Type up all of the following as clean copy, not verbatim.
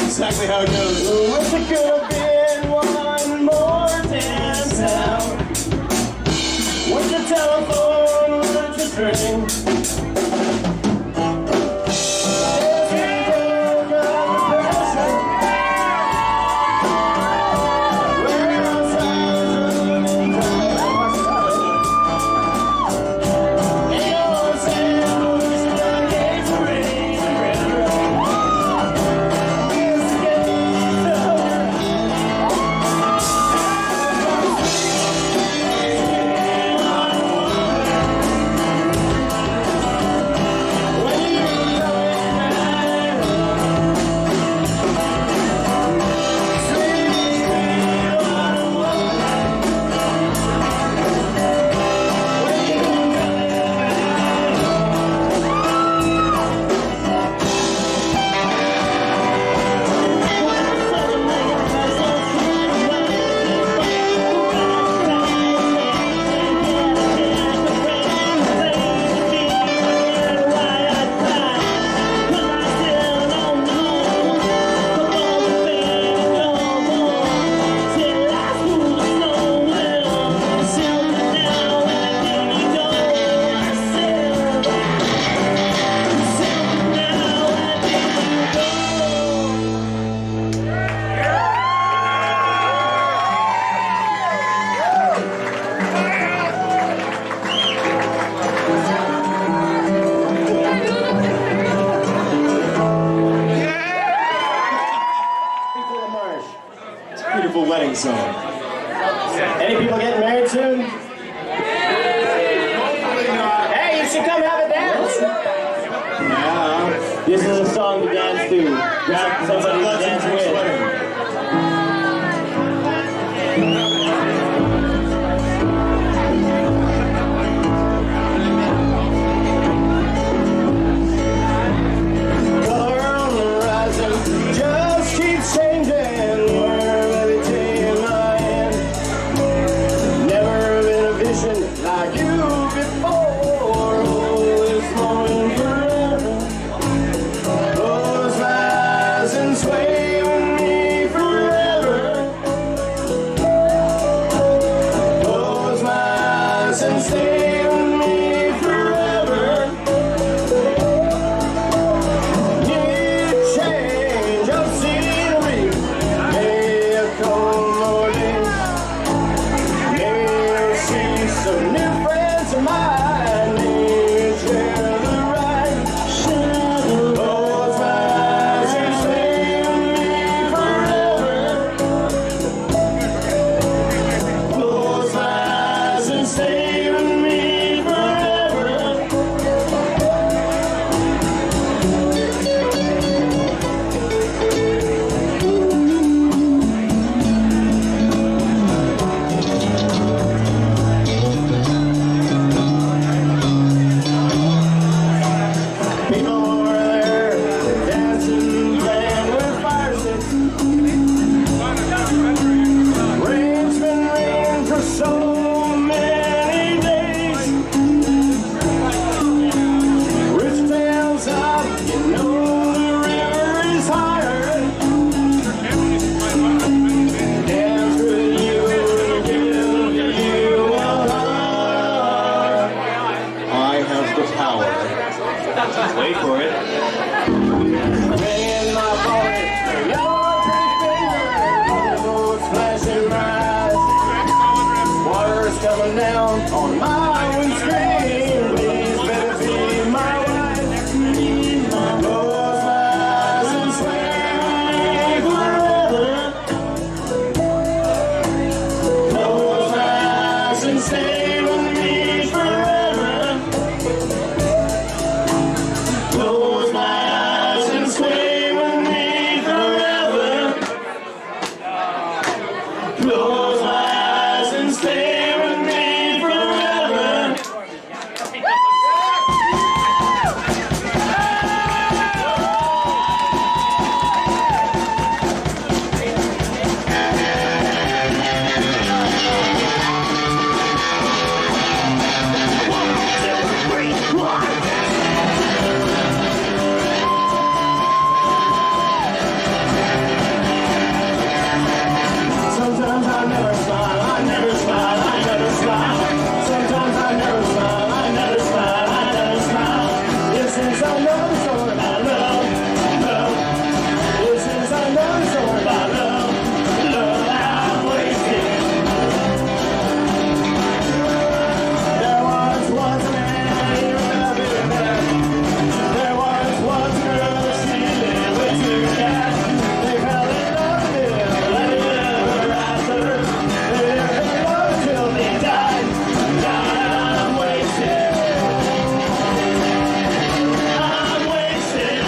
Exactly how it goes. Wish it could have been one more dance out. Wish the telephone would just ring. Beautiful wedding song. Any people getting married soon? Hey, you should come have a dance. Yeah. This is a song to dance to. Grab somebody to dance with. Like you before. the power. Wait for it. In my pocket, your pretty fingers, flashing eyes. Water's coming down on my windscreen. Please, better be my wife. Close my eyes and sway forever. Close my eyes and stay with me forever. Close my eyes and stay with me forever. Close my eyes and stay with me forever. Sometimes I never smile, I never smile, I never smile. Sometimes I never smile, I never smile, I never smile. Yes, since I know the story about love, love. Yes, since I know the story about love, love, I'm wasted. There once was a man, he was a big man. There once was a girl, she lived with two cats. They fell in love, and they lived after. They lived in love till they died. I'm wasted. I'm wasted.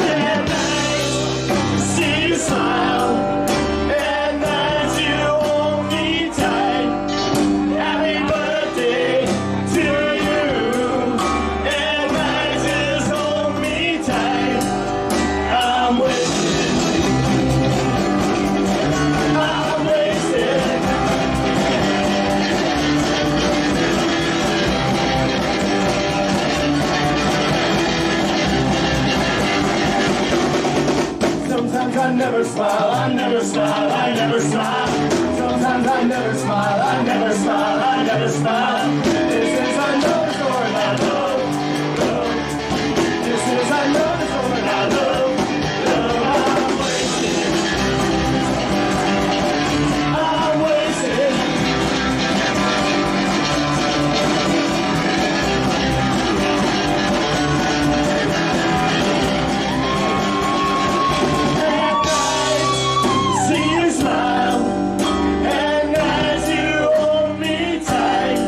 And I see you smile, and as you hold me tight. Happy birthday to you, and I just hold me tight. I'm wasted. I'm wasted. Sometimes I never smile, I never smile, I never smile. Sometimes I never smile, I never smile, I never smile. This is I know the story about love, love. This is I know the story about love, love. I'm wasted. I'm wasted. And I see you smile, and as you hold me tight.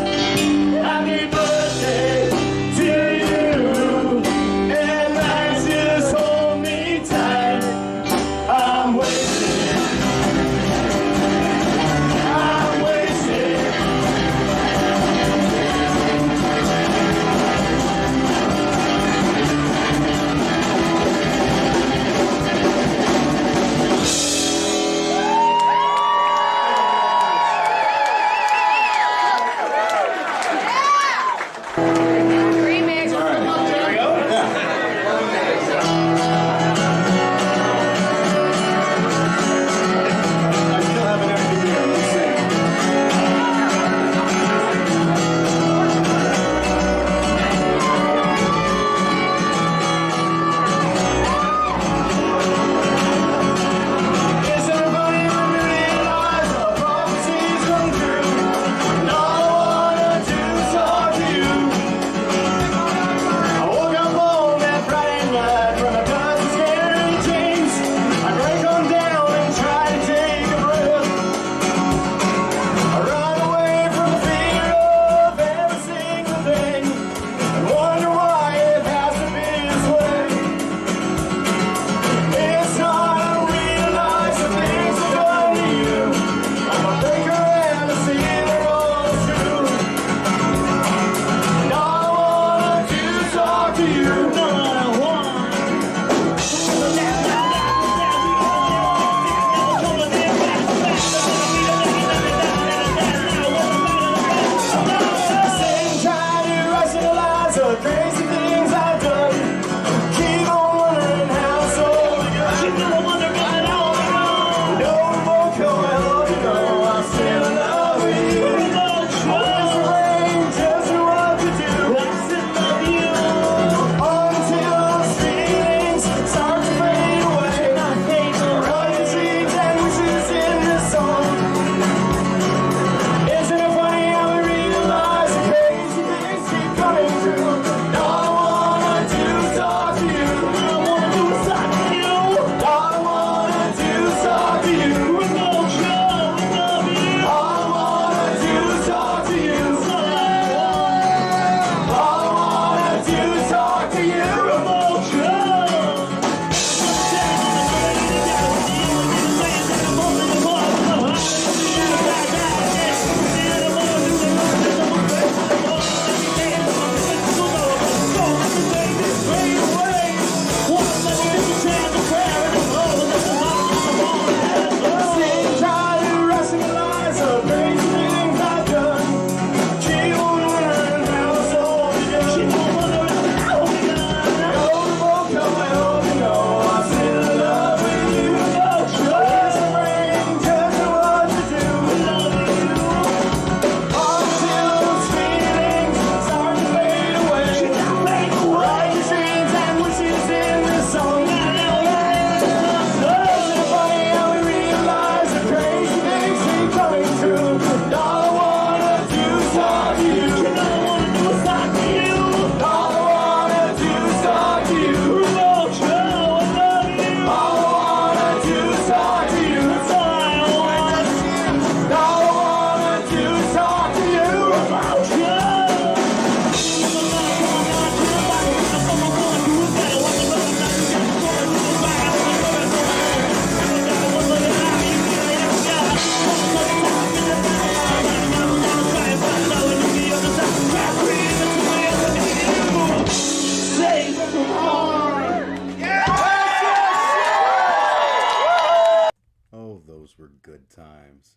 were good times.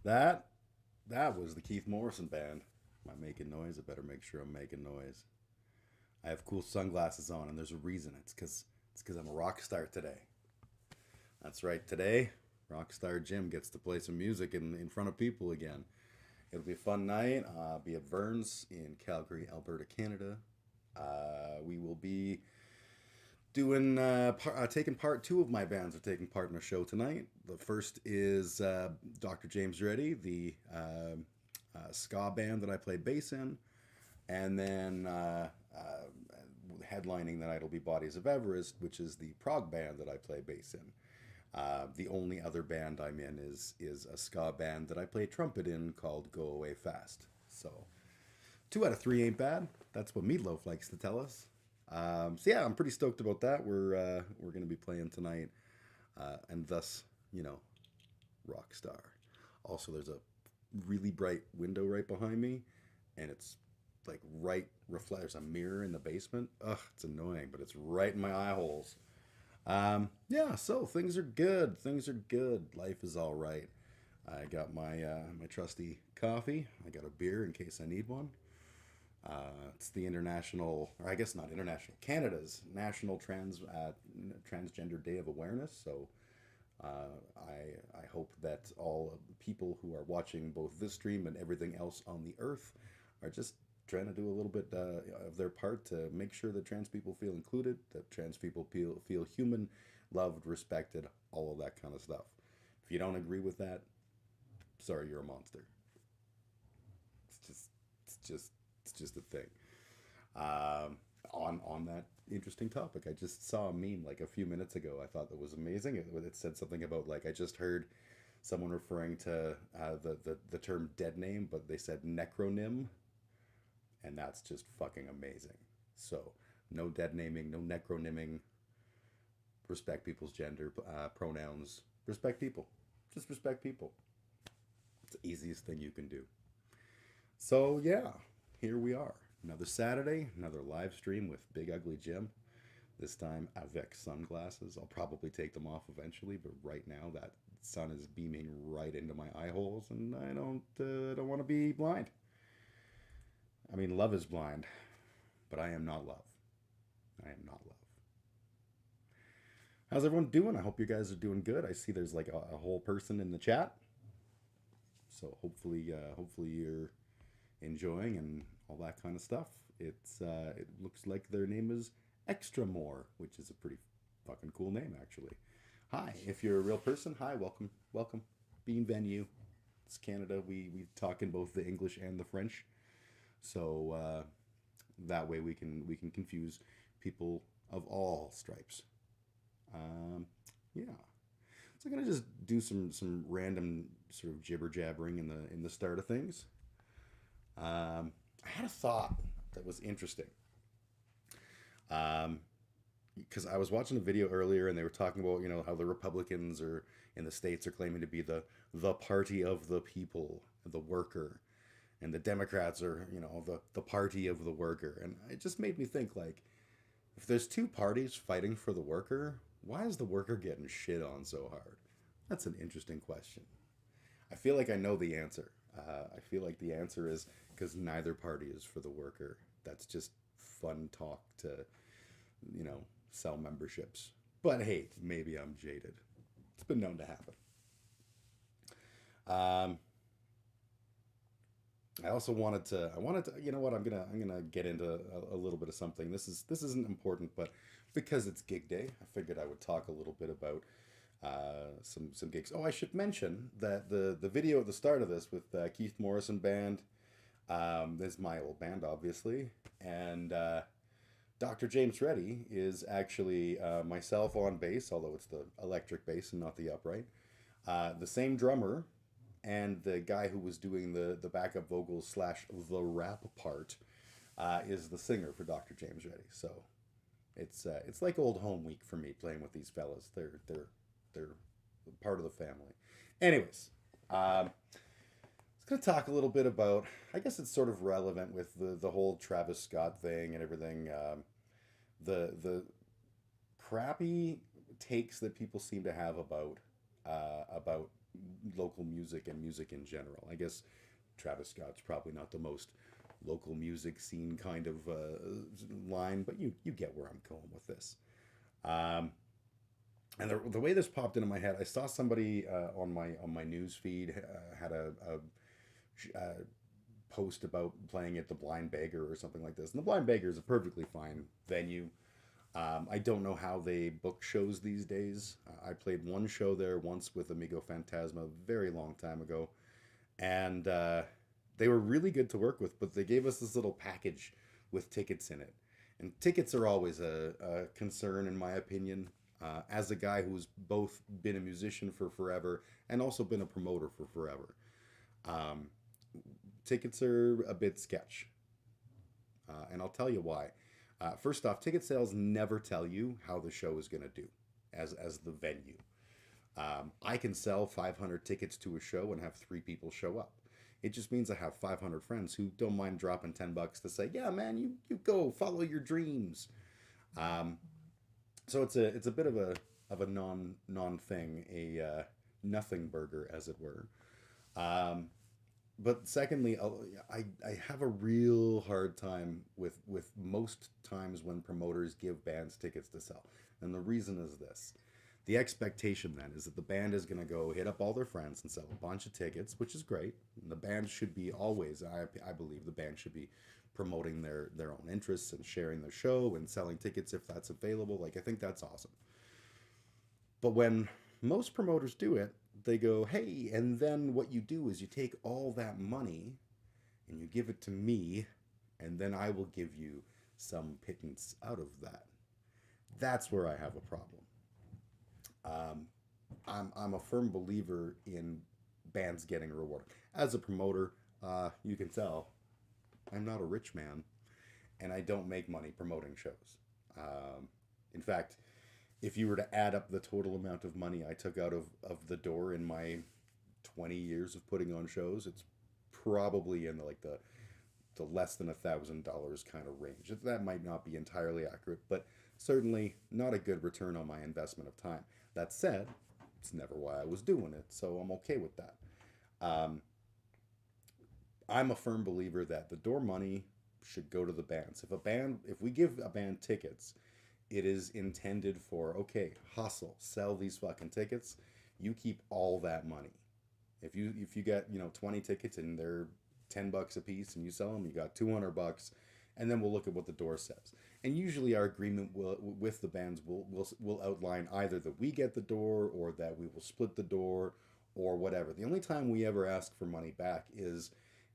That was the Keith Morrison band. Am I making noise? I better make sure I'm making noise. I have cool sunglasses on, and there's a reason. It's because I'm a rock star today. That's right. Today, Rockstar Jim gets to play some music in front of people again. It'll be a fun night. I'll be at Vern's in Calgary, Alberta, Canada. We will be doing taking part. Two of my bands are taking part in a show tonight. The first is Dr. James Reddy, the ska band that I play bass in, and then headlining the night will be Bodies of Everest, which is the prog band that I play bass in. The only other band I'm in is a ska band that I play trumpet in called Go Away Fast. So 2 out of 3 ain't bad. That's what Meatloaf likes to tell us. So yeah, I'm pretty stoked about that. We're going to be playing tonight, and thus, Rockstar. Also, there's a really bright window right behind me, and it's like there's a mirror in the basement. Ugh, it's annoying, but it's right in my eye holes. Yeah, so things are good. Things are good. Life is all right. I got my trusty coffee. I got a beer in case I need one. It's the international, or I guess not international, Canada's National Transgender Day of Awareness. So I hope that all people who are watching both this stream and everything else on the earth are just trying to do a little bit of their part to make sure that trans people feel included, that trans people feel human, loved, respected, all of that kind of stuff. If you don't agree with that, sorry, you're a monster. It's just a thing. On that interesting topic, I just saw a meme like a few minutes ago. I thought that was amazing. It said something about like I just heard someone referring to the term dead name, but they said necronym. And that's just fucking amazing. So, no dead naming, no necronyming. Respect people's gender pronouns. Respect people. Just respect people. It's the easiest thing you can do. So, yeah, here we are. Another Saturday, another live stream with Big Ugly Jim. This time, avec sunglasses. I'll probably take them off eventually, but right now, that sun is beaming right into my eye holes, and I don't want to be blind. I mean, love is blind, but I am not love. I am not love. How's everyone doing? I hope you guys are doing good. I see there's like a whole person in the chat. So hopefully you're enjoying and all that kind of stuff. It looks like their name is Extra More, which is a pretty fucking cool name, actually. Hi, if you're a real person, hi, welcome. Bienvenue. It's Canada. We talk in both the English and the French. So that way we can confuse people of all stripes. Yeah. So I'm gonna just do some random sort of jibber jabbering in the start of things. I had a thought that was interesting. Because I was watching a video earlier and they were talking about how the Republicans are in the States are claiming to be the party of the people, the worker. And the Democrats are, the party of the worker. And it just made me think, like, if there's two parties fighting for the worker, why is the worker getting shit on so hard? That's an interesting question. I feel like I know the answer. I feel like the answer is because neither party is for the worker. That's just fun talk to, sell memberships. But hey, maybe I'm jaded. It's been known to happen. I also wanted to, I'm gonna get into a little bit of something. This isn't important, but because it's gig day, I figured I would talk a little bit about some gigs. Oh, I should mention that the video at the start of this with Keith Morrison Band, is my old band, obviously, and Dr. James Reddy is actually myself on bass, although it's the electric bass and not the upright. The same drummer. And the guy who was doing the backup vocals / the rap part is the singer for Dr. James Reddy. So it's like old home week for me playing with these fellas. They're part of the family. Anyways, I was going to talk a little bit about, I guess it's sort of relevant with the whole Travis Scott thing and everything. The crappy takes that people seem to have about about local music and music in general. I guess Travis Scott's probably not the most local music scene kind of line, but you get where I'm going with this. Um, and the way this popped into my head, I saw somebody on my news feed had a post about playing at the Blind Beggar or something like this. And the Blind Beggar is a perfectly fine venue. I don't know how they book shows these days. I played one show there once with Amigo Phantasma a very long time ago, and they were really good to work with, but they gave us this little package with tickets in it. And tickets are always a concern, in my opinion. As a guy who's both been a musician for forever and also been a promoter for forever, um, tickets are a bit sketch. And I'll tell you why. First off, ticket sales never tell you how the show is going to do as the venue. I can sell 500 tickets to a show and have 3 people show up. It just means I have 500 friends who don't mind dropping $10 to say, yeah, man, you go follow your dreams. So it's a bit of a non thing, a nothing burger, as it were. But secondly, I have a real hard time with most times when promoters give bands tickets to sell. And the reason is this. The expectation then is that the band is going to go hit up all their friends and sell a bunch of tickets, which is great. And the band should be always, I believe the band should be promoting their own interests and sharing their show and selling tickets if that's available. Like, I think that's awesome. But when most promoters do it, they go, hey, and then what you do is you take all that money and you give it to me, and then I will give you some pittance out of that. That's where I have a problem. I'm a firm believer in bands getting rewarded. As a promoter, you can tell I'm not a rich man, and I don't make money promoting shows. In fact, if you were to add up the total amount of money I took out of the door in my 20 years of putting on shows, it's probably in the less than $1,000 kind of range. That might not be entirely accurate, but certainly not a good return on my investment of time. That said, it's never why I was doing it, so I'm okay with that. I'm a firm believer that the door money should go to the bands. If we give a band tickets, it is intended for, okay, hustle, sell these fucking tickets. You keep all that money. If you get 20 tickets and they're $10 a piece, and you sell them, you got $200, and then we'll look at what the door says. And usually our agreement with the bands will outline either that we get the door or that we will split the door or whatever. The only time we ever ask for money back is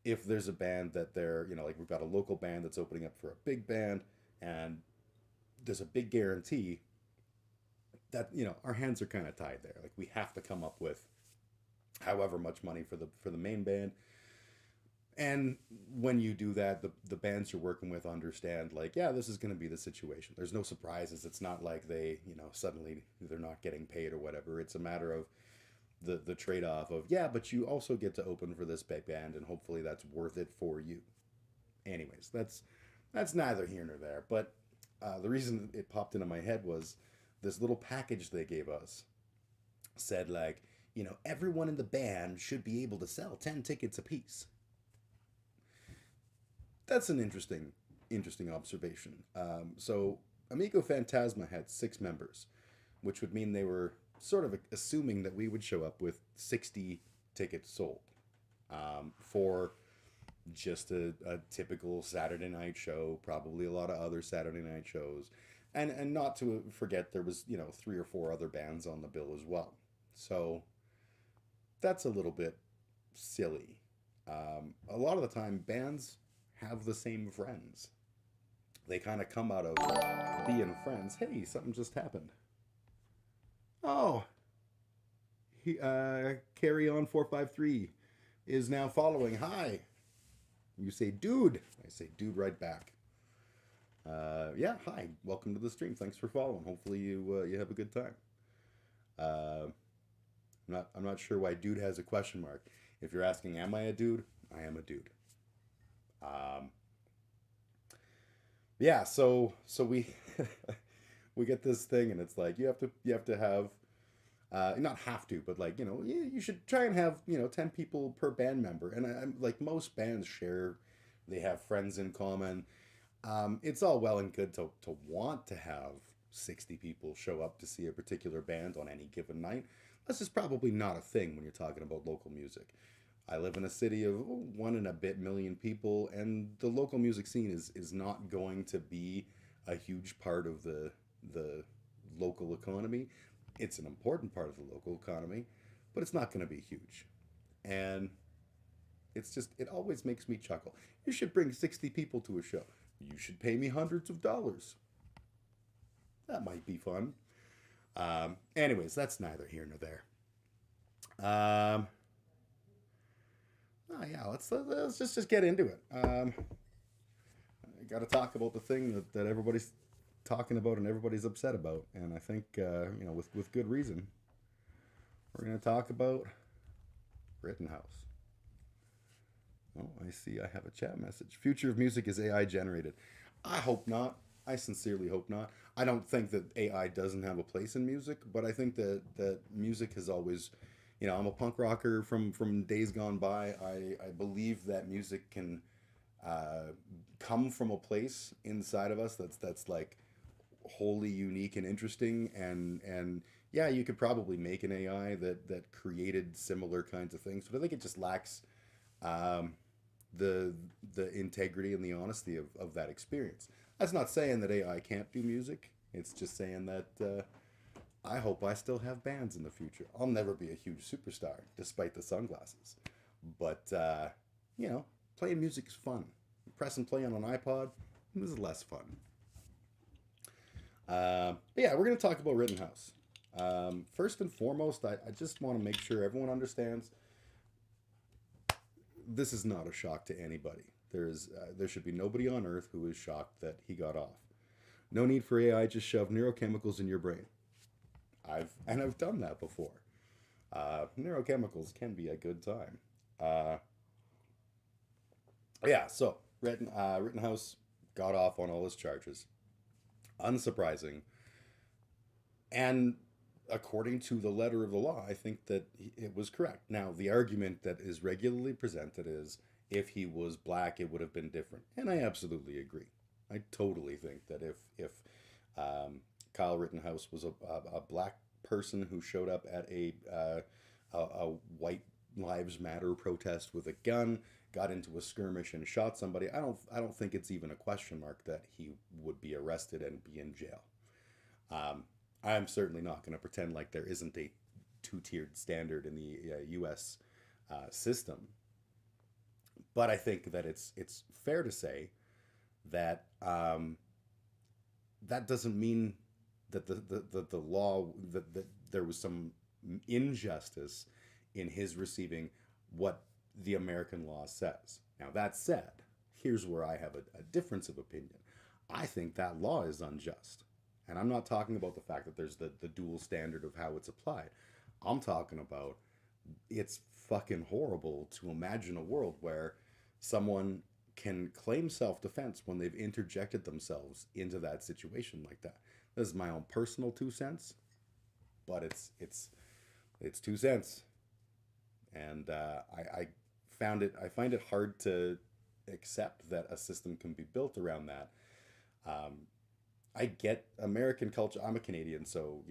if there's a band that they're, like we've got a local band that's opening up for a big band, and there's a big guarantee that, our hands are kind of tied there. Like, we have to come up with however much money for the main band. And when you do that, the bands you're working with understand, like, yeah, this is going to be the situation. There's no surprises. It's not like they, suddenly they're not getting paid or whatever. It's a matter of the trade-off of, yeah, but you also get to open for this big band, and hopefully that's worth it for you. Anyways, that's neither here nor there. But the reason it popped into my head was this little package they gave us said, like, everyone in the band should be able to sell 10 tickets apiece. That's an interesting observation. So Amigo Phantasma had 6 members, which would mean they were sort of assuming that we would show up with 60 tickets sold for just a typical Saturday night show, probably a lot of other Saturday night shows. And not to forget, there was, 3 or 4 other bands on the bill as well. So that's a little bit silly. A lot of the time, bands have the same friends. They kind of come out of being friends. Hey, something just happened. Oh, Carry On 453 is now following. Hi. You say, dude. I say, dude, right back. Yeah, hi. Welcome to the stream. Thanks for following. Hopefully you have a good time. I'm not sure why dude has a question mark. If you're asking, am I a dude? I am a dude. Yeah, so we we get this thing, and it's like you have to have Not have to, but like, you should try and have 10 people per band member. And I'm like, most bands share, they have friends in common. It's all well and good to want to have 60 people show up to see a particular band on any given night. That's just probably not a thing when you're talking about local music. I live in a city of 1 and a bit million people, and the local music scene is not going to be a huge part of the local economy. It's an important part of the local economy, but it's not going to be huge. And it always makes me chuckle. You should bring 60 people to a show. You should pay me hundreds of dollars. That might be fun. Anyways, that's neither here nor there. Oh yeah, let's just get into it. I got to talk about the thing that everybody's talking about and everybody's upset about, and I think with good reason. We're gonna talk about Rittenhouse. Oh, I see. I have a chat message. Future of music is AI generated. I hope not. I sincerely hope not. I don't think that AI doesn't have a place in music, but I think that music has always, I'm a punk rocker from days gone by. I believe that music can come from a place inside of us that's like wholly unique and interesting, and yeah, you could probably make an AI that created similar kinds of things, but I think it just lacks the integrity and the honesty of that experience. That's not saying that AI can't do music. It's just saying that I hope I still have bands in the future. I'll never be a huge superstar, despite the sunglasses. But, playing music is fun. Press and play on an iPod is less fun. But yeah, we're going to talk about Rittenhouse. First and foremost, I just want to make sure everyone understands this is not a shock to anybody. There should be nobody on earth who is shocked that he got off. No need for AI, just shove neurochemicals in your brain. I've done that before. Neurochemicals can be a good time. Yeah, so Rittenhouse got off on all his charges. Unsurprising. And according to the letter of the law, I think that it was correct. Now, the argument that is regularly presented is if he was black, it would have been different. And I absolutely agree. I totally think that if Kyle Rittenhouse was a black person who showed up at a White Lives Matter protest with a gun, got into a skirmish and shot somebody, I don't think it's even a question mark that he would be arrested and be in jail. I'm certainly not going to pretend like there isn't a two-tiered standard in the U.S. System, but I think that it's fair to say that that doesn't mean that the law that there was some injustice in his receiving what the American law says. Now, that said, here's where I have a difference of opinion. I think that law is unjust. And I'm not talking about the fact that there's the dual standard of how it's applied. I'm talking about it's fucking horrible to imagine a world where someone can claim self-defense when they've interjected themselves into that situation like that. This is my own personal 2 cents, but it's 2 cents. And I find it hard to accept that a system can be built around that. I get American culture. I'm a Canadian, so,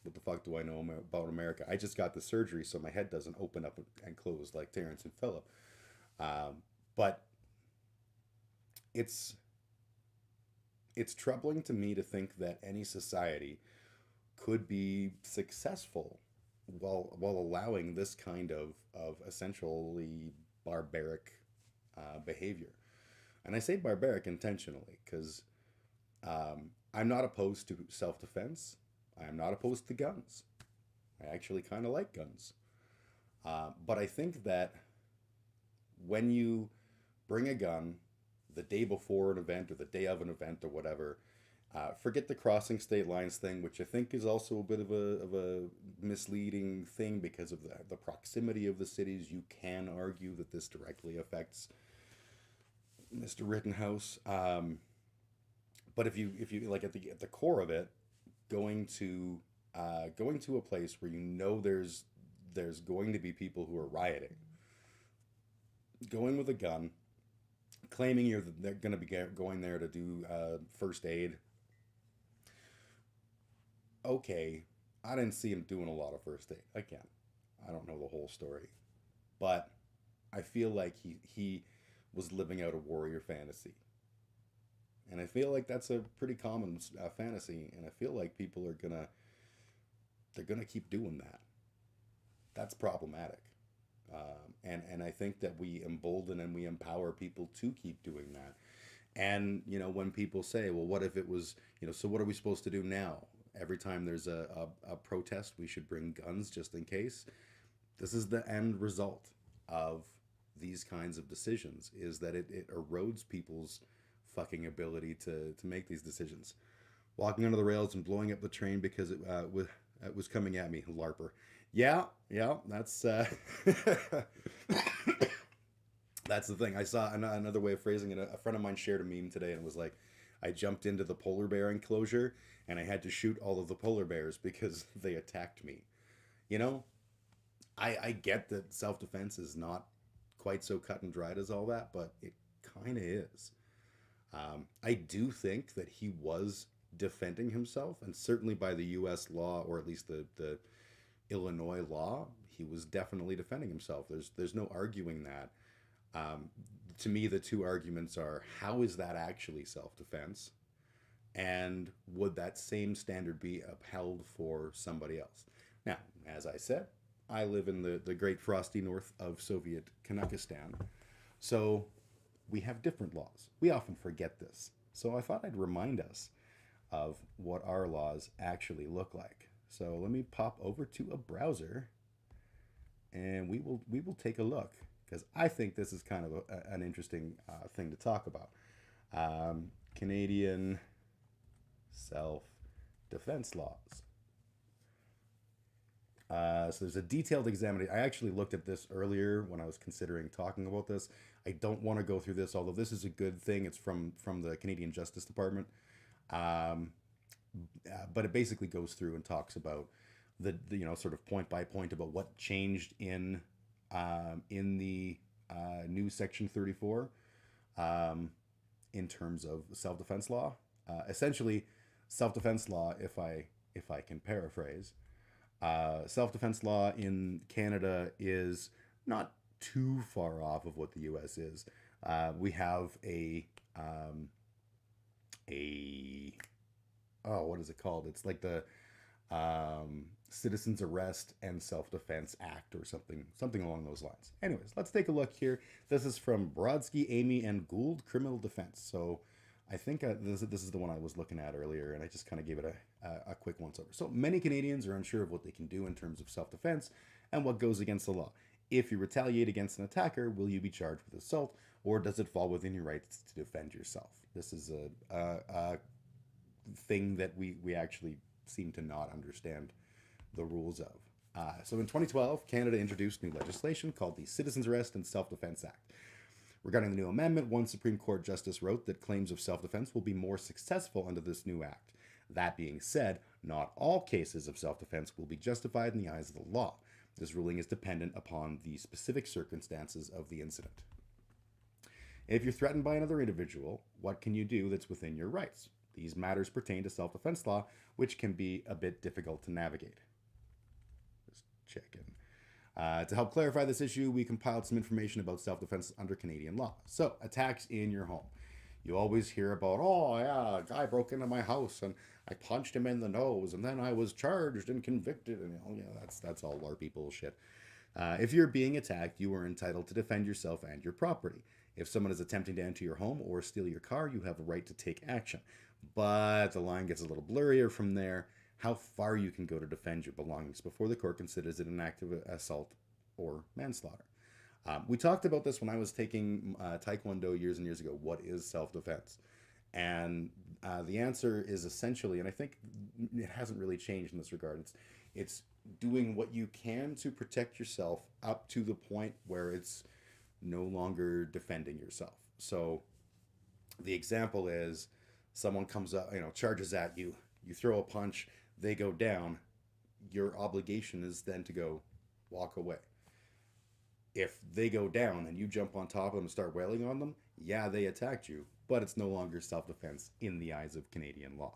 what the fuck do I know about America? I just got the surgery, so my head doesn't open up and close like Terrence and Phillip. But it's troubling to me to think that any society could be successful while allowing this kind of essentially barbaric behavior. And I say barbaric intentionally because I'm not opposed to self-defense. I am not opposed to guns. I actually kind of like guns. But I think that when you bring a gun the day before an event or the day of an event or whatever, forget the crossing state lines thing, which I think is also a bit of a misleading thing because of the proximity of the cities. You can argue that this directly affects Mr. Rittenhouse. But if you like at the core of it, going to going to a place where you know there's going to be people who are rioting, going with a gun, claiming they're going to be going there to do first aid. Okay, I didn't see him doing a lot of first aid. Again, I don't know the whole story, but I feel like he was living out a warrior fantasy, and I feel like that's a pretty common fantasy, and I feel like people are they're gonna keep doing that. That's problematic. And I think that we embolden and we empower people to keep doing that. And, when people say, well, what if it was, so what are we supposed to do now? Every time there's a protest, we should bring guns just in case. This is the end result of these kinds of decisions, is that it erodes people's fucking ability to make these decisions. Walking under the rails and blowing up the train because it was coming at me, LARPer. Yeah, that's that's the thing. I saw another way of phrasing it. A friend of mine shared a meme today, and it was like, I jumped into the polar bear enclosure, and I had to shoot all of the polar bears because they attacked me. I get that self-defense is not quite so cut and dried as all that, but it kind of is. I do think that he was defending himself, and certainly by the U.S. law, or at least the Illinois law, he was definitely defending himself. There's no arguing that. To me, the two arguments are, how is that actually self-defense? And would that same standard be upheld for somebody else? Now, as I said, I live in the great frosty north of Soviet Kanakistan. So we have different laws. We often forget this. So I thought I'd remind us of what our laws actually look like. So let me pop over to a browser, and we will take a look, because I think this is kind of an interesting thing to talk about. Canadian self-defense laws. So there's a detailed examination. I actually looked at this earlier when I was considering talking about this. I don't want to go through this, although this is a good thing. It's from the Canadian Justice Department. But it basically goes through and talks about the sort of point by point about what changed in the new Section 34 in terms of self-defense law. Essentially, self-defense law, if I can paraphrase, self-defense law in Canada is not too far off of what the U.S. is. We have what is it called? It's like the Citizens Arrest and Self-Defense Act, or something along those lines. Anyways, let's take a look here. This is from Brodsky, Amy, and Gould Criminal Defense. So I think this is the one I was looking at earlier, and I just kind of gave it a quick once over. So many Canadians are unsure of what they can do in terms of self-defense and what goes against the law. If you retaliate against an attacker, will you be charged with assault, or does it fall within your rights to defend yourself? This is a thing that we actually seem to not understand the rules of. So in 2012, Canada introduced new legislation called the Citizens Arrest and Self-Defense Act. Regarding the new amendment, one Supreme Court justice wrote that claims of self-defense will be more successful under this new act. That being said, not all cases of self-defense will be justified in the eyes of the law. This ruling is dependent upon the specific circumstances of the incident. If you're threatened by another individual, what can you do that's within your rights? These matters pertain to self-defense law, which can be a bit difficult to navigate. Just checking. To help clarify this issue, we compiled some information about self-defense under Canadian law. So, attacks in your home. You always hear about, oh yeah, a guy broke into my house and I punched him in the nose and then I was charged and convicted. And that's all LARPy bullshit. If you're being attacked, you are entitled to defend yourself and your property. If someone is attempting to enter your home or steal your car, you have a right to take action. But the line gets a little blurrier from there. How far you can go to defend your belongings before the court considers it an act of assault or manslaughter. We talked about this when I was taking Taekwondo years and years ago. What is self-defense? And the answer is essentially, and I think it hasn't really changed in this regard, it's doing what you can to protect yourself up to the point where it's no longer defending yourself. So the example is someone comes up, charges at you, you throw a punch, they go down, your obligation is then to go walk away. If they go down and you jump on top of them and start wailing on them, yeah, they attacked you, but it's no longer self-defense in the eyes of Canadian law.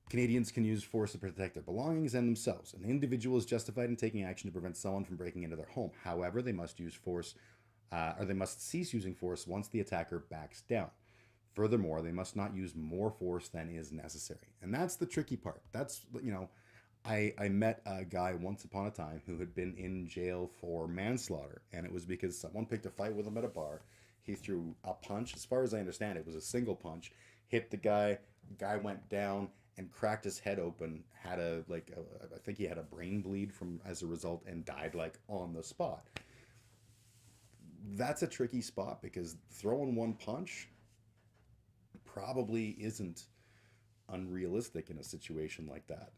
Canadians can use force to protect their belongings and themselves. An individual is justified in taking action to prevent someone from breaking into their home. However, they must use force, or they must cease using force once the attacker backs down. Furthermore, they must not use more force than is necessary. And that's the tricky part. That's, I met a guy once upon a time who had been in jail for manslaughter, and it was because someone picked a fight with him at a bar. He threw a punch. As far as I understand, it was a single punch. Hit the guy. Guy went down and cracked his head open. I think he had a brain bleed as a result, and died on the spot. That's a tricky spot because throwing one punch probably isn't unrealistic in a situation like that.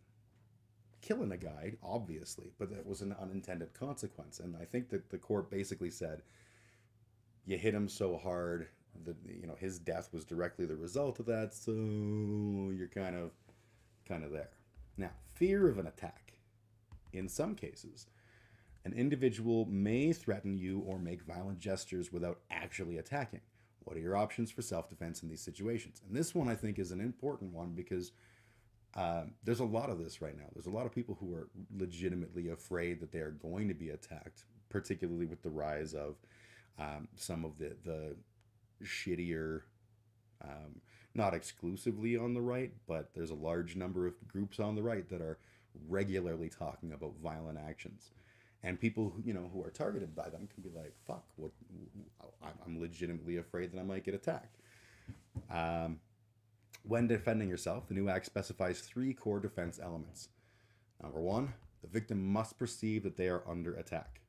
Killing a guy, obviously, but that was an unintended consequence. And I think that the court basically said, you hit him so hard that his death was directly the result of that, so you're kind of there. Now, fear of an attack. In some cases, an individual may threaten you or make violent gestures without actually attacking. What are your options for self-defense in these situations? And this one, I think, is an important one because there's a lot of this right now. There's a lot of people who are legitimately afraid that they are going to be attacked, particularly with the rise of some of the shittier, not exclusively on the right, but there's a large number of groups on the right that are regularly talking about violent actions. And people who are targeted by them can be like, fuck, what? I'm legitimately afraid that I might get attacked. When defending yourself, the new act specifies 3 core defense elements. Number 1, the victim must perceive that they are under attack.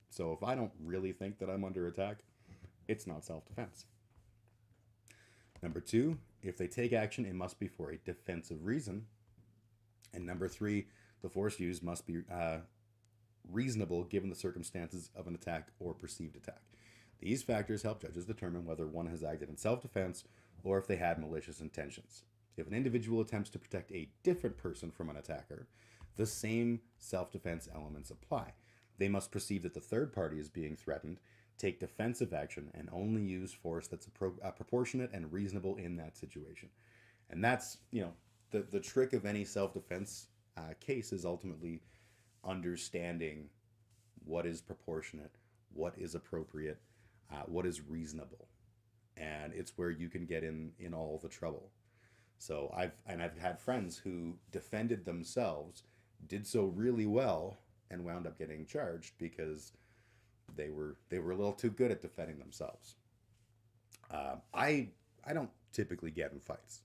So if I don't really think that I'm under attack, it's not self-defense. Number 2, if they take action, it must be for a defensive reason. And number 3, the force used must be reasonable given the circumstances of an attack or perceived attack. These factors help judges determine whether one has acted in self-defense or if they had malicious intentions. If an individual attempts to protect a different person from an attacker, the same self-defense elements apply. They must perceive that the third party is being threatened, take defensive action, and only use force that's proportionate and reasonable in that situation. And that's, the trick of any self-defense case is ultimately understanding what is proportionate, what is appropriate, what is reasonable. And it's where you can get in all the trouble. So I've had friends who defended themselves, did so really well, and wound up getting charged because they were a little too good at defending themselves. I don't typically get in fights,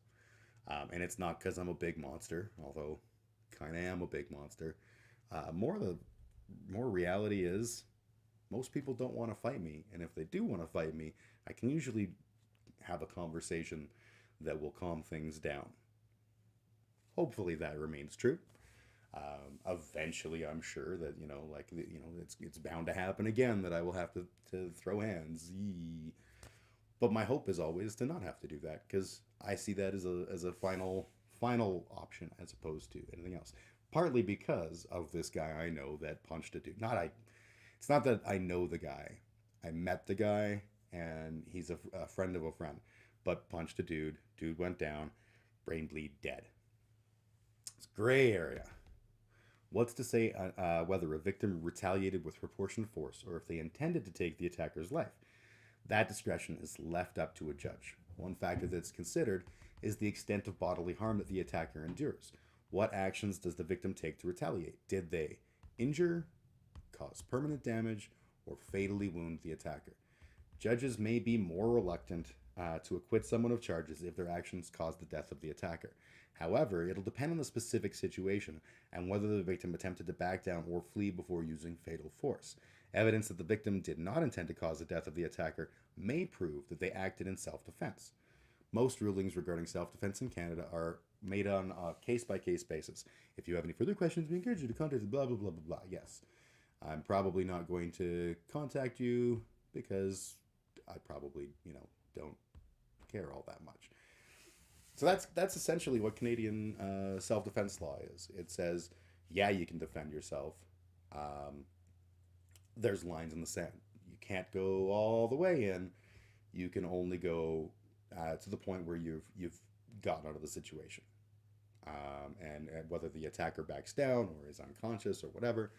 and it's not because I'm a big monster, although kind of am a big monster. More reality is most people don't want to fight me, and if they do want to fight me, I can usually have a conversation that will calm things down. Hopefully that remains true. Eventually, I'm sure that it's bound to happen again that I will have to throw hands. Yee. But my hope is always to not have to do that because I see that as a final option as opposed to anything else. Partly because of this guy I know that punched a dude. It's not that I know the guy. I met the guy and he's a friend of a friend, but punched a dude. Dude went down, brain bleed, dead. It's gray area. What's to say whether a victim retaliated with proportionate force or if they intended to take the attacker's life? That discretion is left up to a judge. One factor that's considered is the extent of bodily harm that the attacker endures. What actions does the victim take to retaliate? Did they injure, cause permanent damage, or fatally wound the attacker? Judges may be more reluctant to acquit someone of charges if their actions caused the death of the attacker. However, it'll depend on the specific situation and whether the victim attempted to back down or flee before using fatal force. Evidence that the victim did not intend to cause the death of the attacker may prove that they acted in self-defense. Most rulings regarding self-defense in Canada are made on a case-by-case basis. If you have any further questions, we encourage you to contact blah, blah, blah, blah, blah. Yes, I'm probably not going to contact you because I probably, don't care all that much. So that's essentially what Canadian self-defense law is. It says, yeah, you can defend yourself. Um, there's lines in the sand. You can't go all the way in. You can only go to the point where you've gotten out of the situation, and whether the attacker backs down or is unconscious or whatever.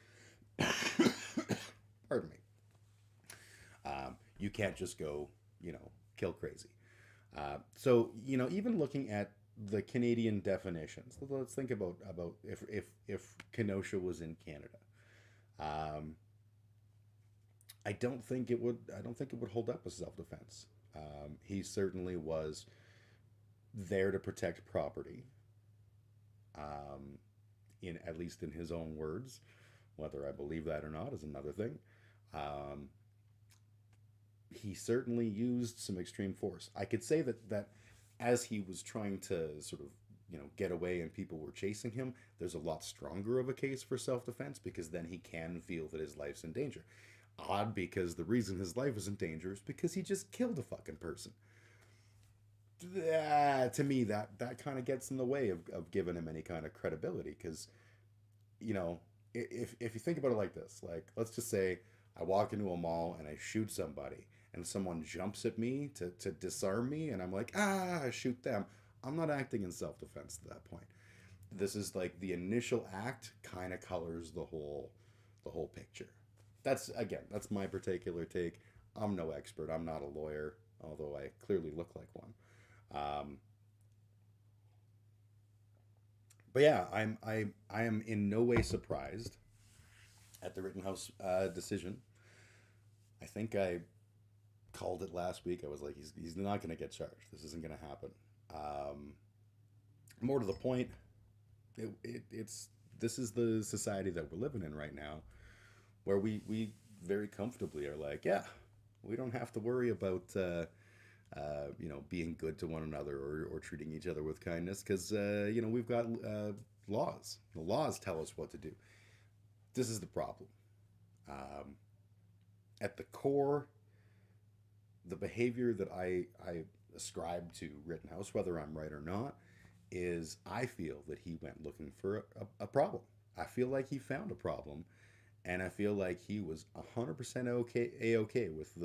Pardon me. You can't just go, kill crazy. So even looking at the Canadian definitions, let's think about if Kenosha was in Canada. I don't think it would. I don't think it would hold up as self-defense. He certainly was there to protect property. In at least in his own words, whether I believe that or not is another thing. He certainly used some extreme force. I could say that as he was trying to sort of get away and people were chasing him, there's a lot stronger of a case for self-defense because then he can feel that his life's in danger. Odd, because the reason his life is in danger is because he just killed a fucking person. To me, that kind of gets in the way of giving him any kind of credibility, because if you think about it like this, like, let's just say I walk into a mall and I shoot somebody and someone jumps at me to disarm me and I'm like, shoot them. I'm not acting in self-defense at that point. This is like the initial act kind of colors the whole picture. That's my particular take. I'm no expert. I'm not a lawyer, although I clearly look like one. But yeah, I am in no way surprised at the Rittenhouse decision. I think I called it last week. I was like, he's not going to get charged. This isn't going to happen. More to the point, this is the society that we're living in right now, where we very comfortably are like, yeah, we don't have to worry about being good to one another or treating each other with kindness, because we've got laws. The laws tell us what to do. This is the problem. At the core, the behavior that I ascribe to Rittenhouse, whether I'm right or not, is I feel that he went looking for a problem. I feel like he found a problem, and I feel like he was 100% okay with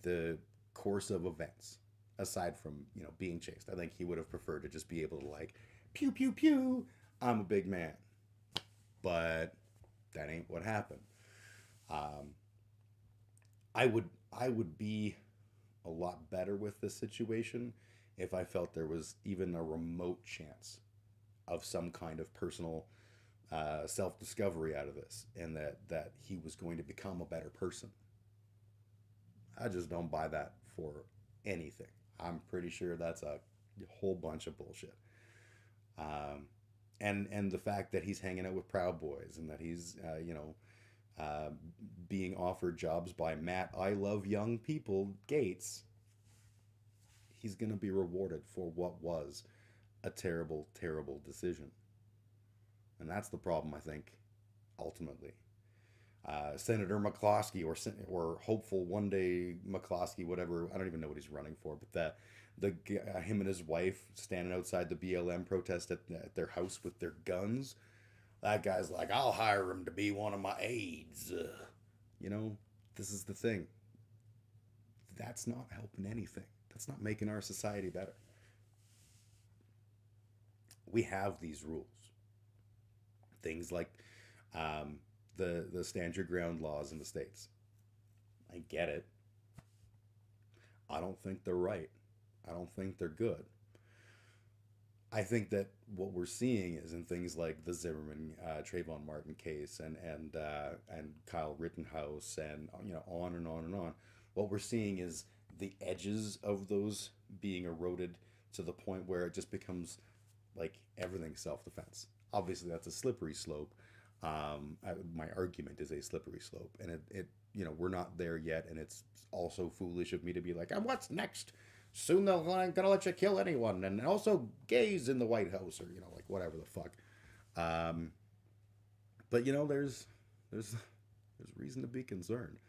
the course of events, aside from being chased. I think he would have preferred to just be able to, like, pew pew pew, I'm a big man. But that ain't what happened. I would be a lot better with this situation if I felt there was even a remote chance of some kind of personal self-discovery out of this, and that he was going to become a better person. I just don't buy that for anything. I'm pretty sure that's a whole bunch of bullshit. And the fact that he's hanging out with Proud Boys, and that he's being offered jobs by Matt I Love Young People Gates, he's going to be rewarded for what was a terrible, terrible decision. And that's the problem, I think, ultimately. Senator McCloskey, or hopeful one day McCloskey, whatever, I don't even know what he's running for, but him and his wife standing outside the BLM protest at their house with their guns. That guy's like, I'll hire him to be one of my aides. This is the thing. That's not helping anything. That's not making our society better. We have these rules. Things like the stand your ground laws in the States. I get it. I don't think they're right. I don't think they're good. I think that what we're seeing is in things like the Zimmerman, Trayvon Martin case, and Kyle Rittenhouse, and on and on and on. What we're seeing is the edges of those being eroded to the point where it just becomes like everything's self-defense. Obviously, that's a slippery slope. My argument is a slippery slope, and it we're not there yet, and it's also foolish of me to be like, and what's next? Soon they're gonna let you kill anyone, and also gays in the White House, or like whatever the fuck. But there's reason to be concerned.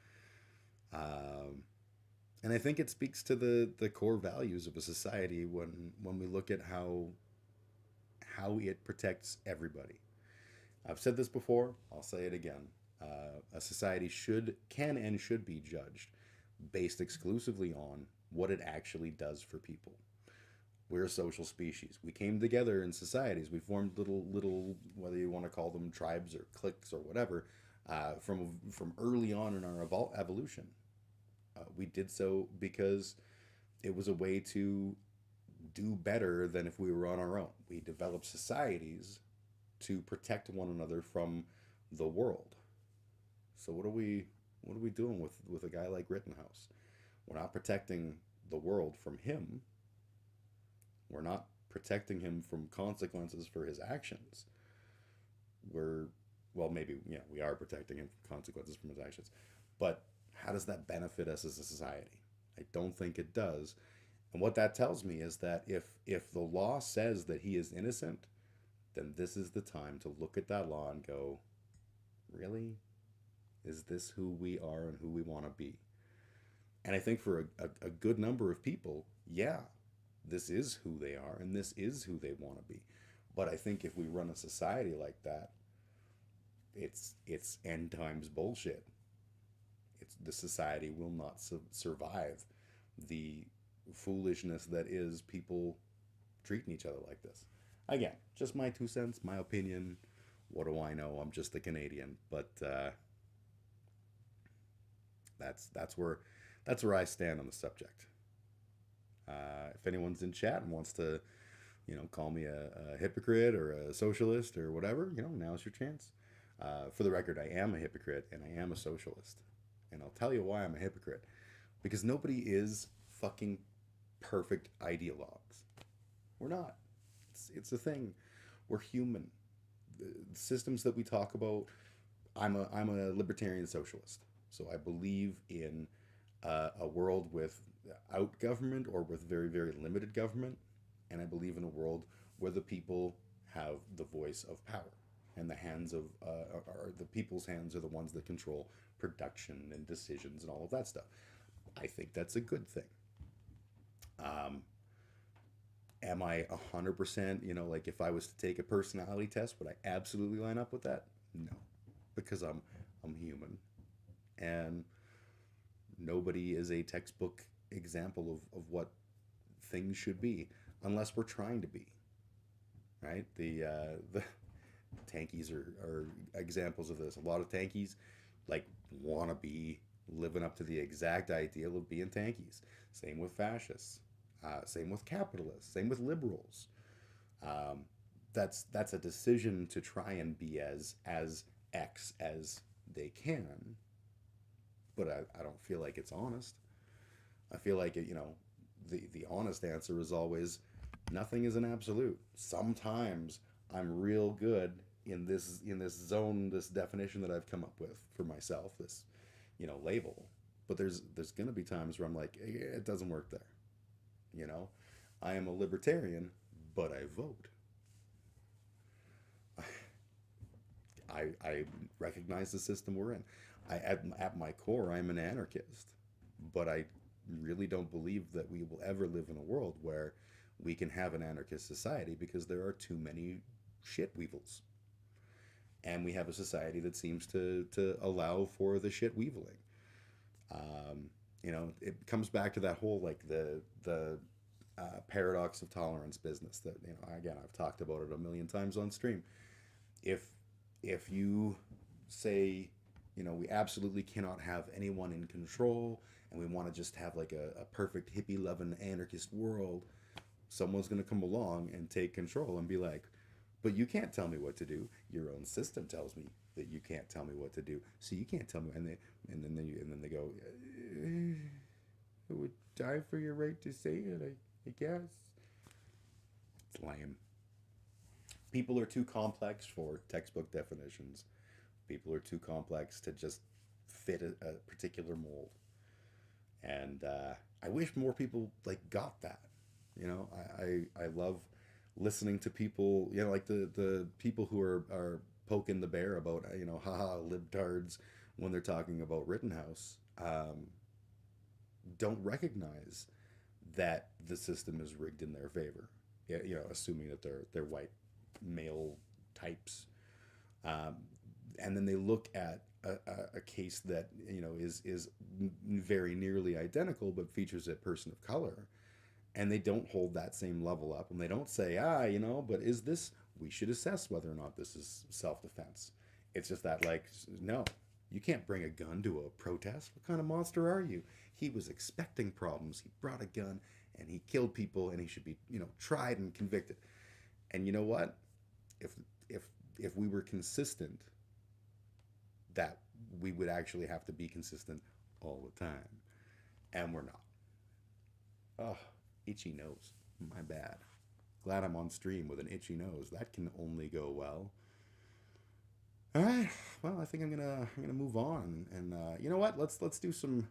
And I think it speaks to the core values of a society when we look at how it protects everybody. I've said this before, I'll say it again. A society can and should be judged based exclusively on what it actually does for people. We're a social species. We came together in societies. We formed little, whether you want to call them tribes or cliques or whatever, from early on in our evolution. We did so because it was a way to do better than if we were on our own. We developed societies to protect one another from the world. So what are we doing with a guy like Rittenhouse? We're not protecting the world from him. We're not protecting him from consequences for his actions. We're well, maybe yeah, we are protecting him from consequences from his actions, but how does that benefit us as a society? I don't think it does. And what that tells me is that if the law says that he is innocent, then this is the time to look at that law and go, really? Is this who we are and who we want to be? And I think for a good number of people, yeah, this is who they are and this is who they want to be. But I think if we run a society like that, it's end times bullshit. The society will not survive the foolishness that is people treating each other like this. Again, just my 2 cents, my opinion. What do I know? I'm just a Canadian, but that's where I stand on the subject. If anyone's in chat and wants to, call me a hypocrite or a socialist or whatever, now's your chance. For the record, I am a hypocrite and I am a socialist. And I'll tell you why I'm a hypocrite. Because nobody is fucking perfect ideologues. We're not. It's a thing. We're human. The systems that we talk about, I'm a libertarian socialist. So I believe in a world without government or with very, very limited government. And I believe in a world where the people have the voice of power. And the hands of, or the people's hands are the ones that control production and decisions and all of that stuff. I think that's a good thing. Am I 100%, like if I was to take a personality test, would I absolutely line up with that? No, because I'm human. And nobody is a textbook example of what things should be unless we're trying to be, right? The tankies are examples of this. A lot of tankies want to be living up to the exact ideal of being tankies. Same with fascists. Same with capitalists. Same with liberals. That's a decision to try and be as X as they can. But I don't feel like it's honest. I feel like the honest answer is always nothing is an absolute. Sometimes I'm real good in this zone, this definition that I've come up with for myself, this label. But there's going to be times where I'm like, it doesn't work there. I am a libertarian, but I vote. I recognize the system we're in. At my core, I'm an anarchist, but I really don't believe that we will ever live in a world where we can have an anarchist society because there are too many shit weevils. And we have a society that seems to allow for the shit weeveling. It comes back to that whole the paradox of tolerance business that again I've talked about it a million times on stream. If you say we absolutely cannot have anyone in control and we want to just have a perfect hippie loving anarchist world, someone's going to come along and take control and be like, but you can't tell me what to do. Your own system tells me that you can't tell me what to do, so you can't tell me. And then they go, I would die for your right to say it. I guess it's lame. People are too complex for textbook definitions. People are too complex to just fit a particular mold. And I wish more people got that. I love listening to people, the people who are poking the bear about, haha, libtards when they're talking about Rittenhouse. don't recognize that the system is rigged in their favor. You know, assuming that they're white male types, and then they look at a case that, you know, is very nearly identical but features a person of color, and they don't hold that same level up, and they don't say, you know, but is this, we should assess whether or not this is self-defense. It's just that, like, no, you can't bring a gun to a protest. What kind of monster are you? He was expecting problems. He brought a gun and he killed people, and he should be, you know, tried and convicted. And you know what? If we were consistent, that we would actually have to be consistent all the time, and we're not. Oh, itchy nose. My bad. Glad I'm on stream with an itchy nose. That can only go well. All right. Well, I think I'm gonna move on, and you know what? Let's do some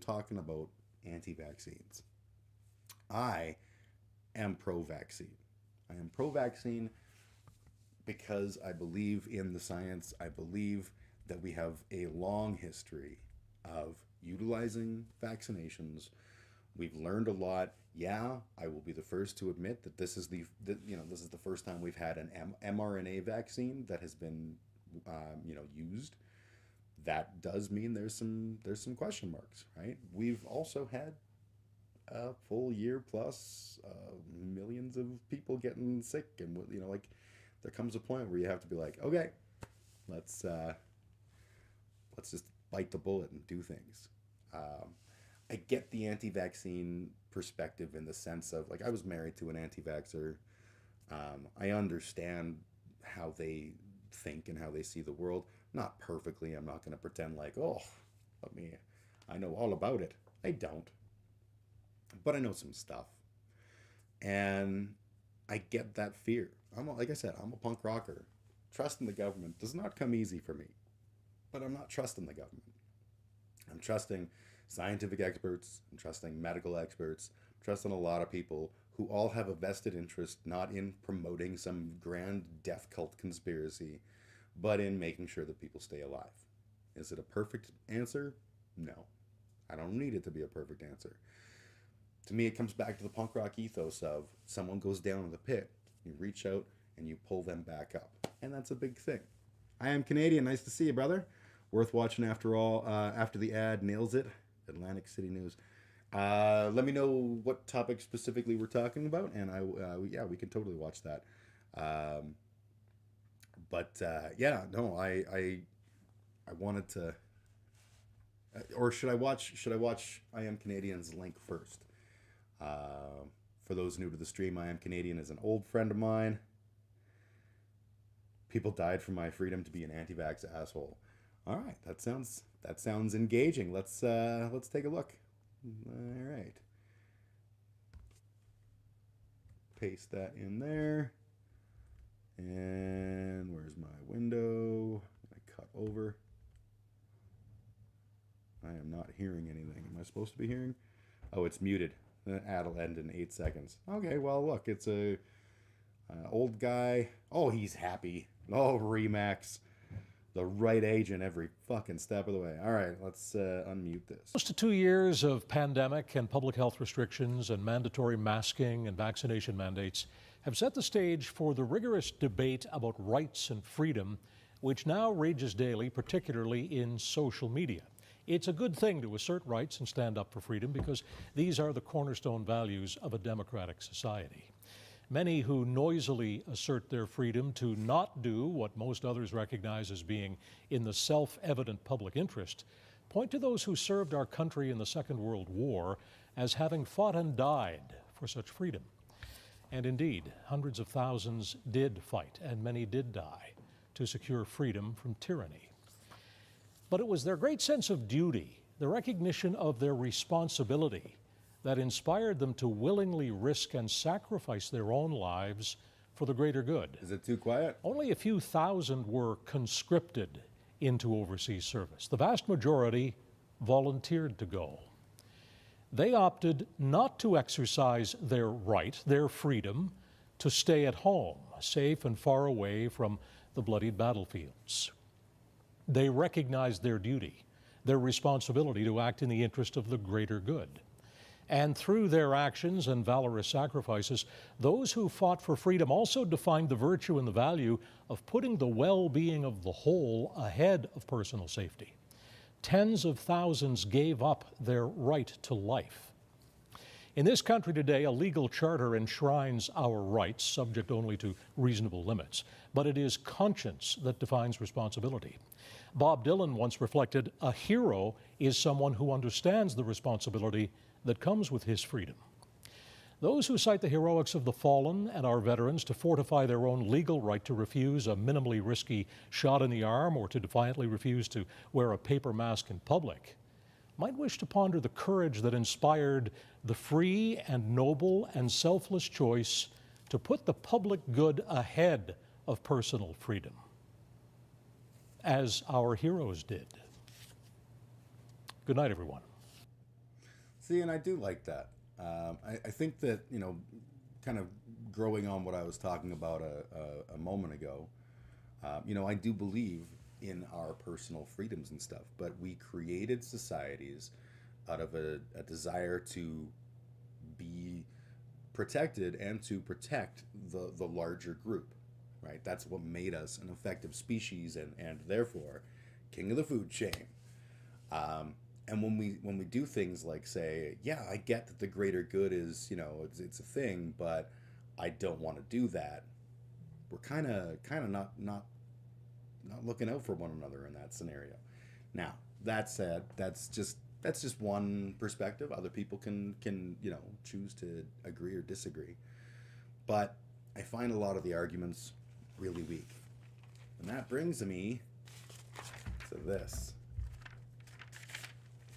talking about anti-vaccines. I am pro-vaccine. I am pro-vaccine because I believe in the science. I believe that we have a long history of utilizing vaccinations. We've learned a lot. Yeah, I will be the first to admit that this is the first time we've had an mRNA vaccine that has been used. That does mean there's some question marks, right? We've also had a full year plus, millions of people getting sick, and like, there comes a point where you have to be like, okay, let's just bite the bullet and do things. I get the anti-vaccine perspective in the sense of, like, I was married to an anti-vaxxer. I understand how they think and how they see the world. Not perfectly. I'm not going to pretend like, I know all about it. I don't. But I know some stuff. And I get that fear. Like I said, I'm a punk rocker. Trusting the government does not come easy for me. But I'm not trusting the government. I'm trusting scientific experts. I'm trusting medical experts. I'm trusting a lot of people who all have a vested interest, not in promoting some grand death cult conspiracy, but in making sure that people stay alive. Is it a perfect answer? No. I don't need it to be a perfect answer. To me, it comes back to the punk rock ethos of someone goes down in the pit, you reach out and you pull them back up. And that's a big thing. I am Canadian. Nice to see you, brother. Worth watching after all. After the ad nails it. Atlantic City News. Let me know what topic specifically we're talking about, and we can totally watch that. I wanted to, or should I watch I Am Canadian's link first? For those new to the stream, I Am Canadian is an old friend of mine. People died for my freedom to be an anti-vax asshole. All right, that sounds engaging. Let's take a look. All right. Paste that in there. And where's my window? I cut over. I am not hearing anything. Am I supposed to be hearing? Oh, it's muted. The ad will end in 8 seconds. Okay, well, look, it's a old guy. Oh, he's happy. Oh, Remax. The right agent every fucking step of the way. All right, let's unmute this. Close to 2 years of pandemic and public health restrictions and mandatory masking and vaccination mandates have set the stage for the rigorous debate about rights and freedom, which now rages daily, particularly in social media. It's a good thing to assert rights and stand up for freedom because these are the cornerstone values of a democratic society. Many who noisily assert their freedom to not do what most others recognize as being in the self-evident public interest point to those who served our country in the Second World War as having fought and died for such freedom. And indeed, hundreds of thousands did fight, and many did die, to secure freedom from tyranny. But it was their great sense of duty, the recognition of their responsibility, that inspired them to willingly risk and sacrifice their own lives for the greater good. Is it too quiet? Only a few thousand were conscripted into overseas service. The vast majority volunteered to go. They opted not to exercise their right, their freedom, to stay at home, safe and far away from the bloodied battlefields. They recognized their duty, their responsibility to act in the interest of the greater good. And through their actions and valorous sacrifices, those who fought for freedom also defined the virtue and the value of putting the well-being of the whole ahead of personal safety. Tens of thousands gave up their right to life. In this country today, a legal charter enshrines our rights, subject only to reasonable limits, but it is conscience that defines responsibility. Bob Dylan once reflected, "A hero is someone who understands the responsibility that comes with his freedom." Those who cite the heroics of the fallen and our veterans to fortify their own legal right to refuse a minimally risky shot in the arm or to defiantly refuse to wear a paper mask in public might wish to ponder the courage that inspired the free and noble and selfless choice to put the public good ahead of personal freedom, as our heroes did. Good night, everyone. See, and I do like that. I think that, you know, kind of growing on what I was talking about a moment ago, you know, I do believe in our personal freedoms and stuff, but we created societies out of a desire to be protected and to protect the larger group, right? That's what made us an effective species and therefore king of the food chain. And when we do things like say, yeah, I get that the greater good is, you know, it's a thing, but I don't want to do that. We're kind of not looking out for one another in that scenario. Now, that said, that's just one perspective. Other people can you know, choose to agree or disagree. But I find a lot of the arguments really weak. And that brings me to this.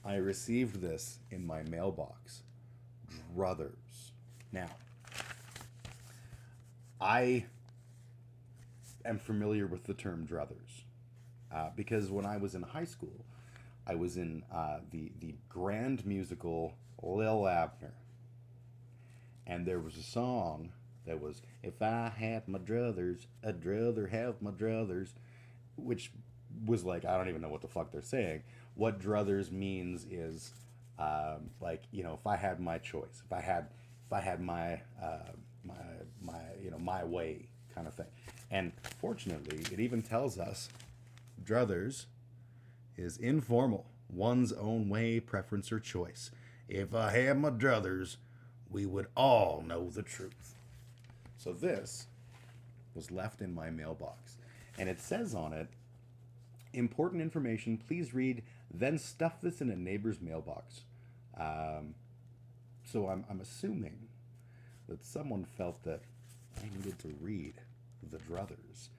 I received this in my mailbox. Druthers. Now, I am familiar with the term druthers because when I was in high school, I was in the grand musical Lil Abner. And there was a song that was, "If I had my druthers, I'd rather have my druthers," which was like, I don't even know what the fuck they're saying. What druthers means is like, you know, if I had my choice, if I had my you know, my way kind of thing. And fortunately, it even tells us druthers is informal, one's own way, preference, or choice. If I had my druthers, we would all know the truth. So this was left in my mailbox, and it says on it, "Important information, please read, then stuff this in a neighbor's mailbox." So I'm assuming that someone felt that I needed to read the druthers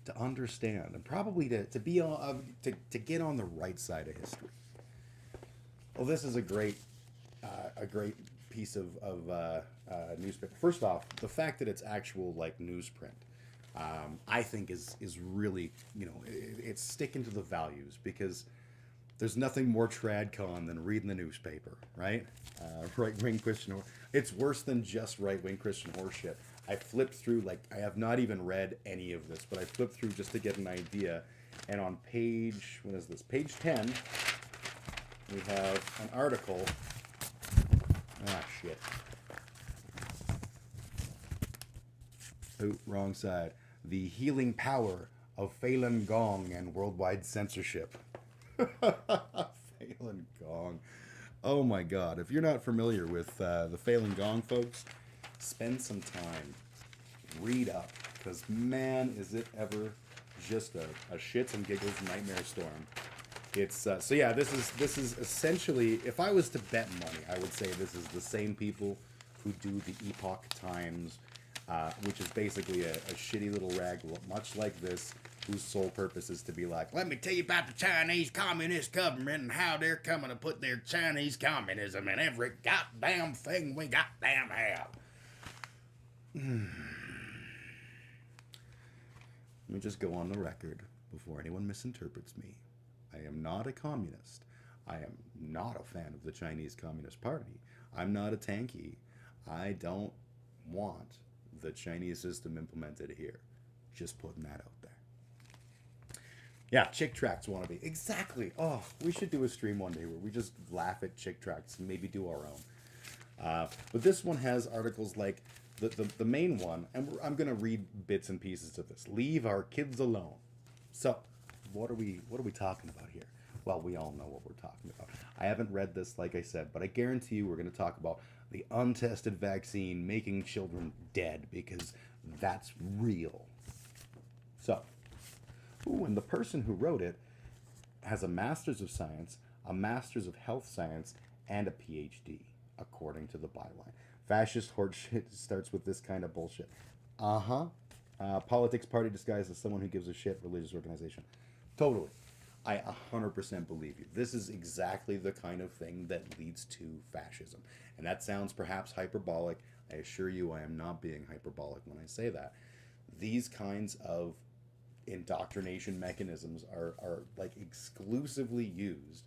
to understand and probably to be on to get on the right side of history. Well, this is a great piece of newspaper. First off, the fact that it's actual like newsprint, I think is really, you know, it's sticking to the values, because there's nothing more tradcon than reading the newspaper, right? Right-wing Christian it's worse than just right-wing Christian horseshit. I flipped through, like, I have not even read any of this, but I flipped through just to get an idea. And on page, what is this? Page 10, we have an article. Ah, shit. Oh, wrong side. The healing power of Falun Gong and worldwide censorship. Falun Gong. Oh my God. If you're not familiar with the Falun Gong folks, spend some time. Read up. Because man, is it ever just a shits and giggles nightmare storm. It's so yeah, this is essentially, if I was to bet money, I would say this is the same people who do the Epoch Times, which is basically a shitty little rag, much like this, whose sole purpose is to be like, let me tell you about the Chinese Communist government and how they're coming to put their Chinese communism in every goddamn thing we goddamn have. Let me just go on the record before anyone misinterprets me. I am not a communist. I am not a fan of the Chinese Communist Party. I'm not a tanky. I don't want the Chinese system implemented here. Just putting that out there. Yeah, chick tracts wannabe. Exactly. Oh, we should do a stream one day where we just laugh at chick tracts and maybe do our own. But this one has articles like the main one, and I'm going to read bits and pieces of this. Leave our kids alone. So, what are we talking about here? Well, we all know what we're talking about. I haven't read this, like I said, but I guarantee you we're going to talk about the untested vaccine making children dead, because that's real. So, and the person who wrote it has a Master's of Science, a Master's of Health Science, and a PhD, according to the byline. Fascist horseshit starts with this kind of bullshit. Politics party disguised as someone who gives a shit, religious organization. Totally. I 100% believe you. This is exactly the kind of thing that leads to fascism. And that sounds perhaps hyperbolic. I assure you I am not being hyperbolic when I say that. These kinds of indoctrination mechanisms are like exclusively used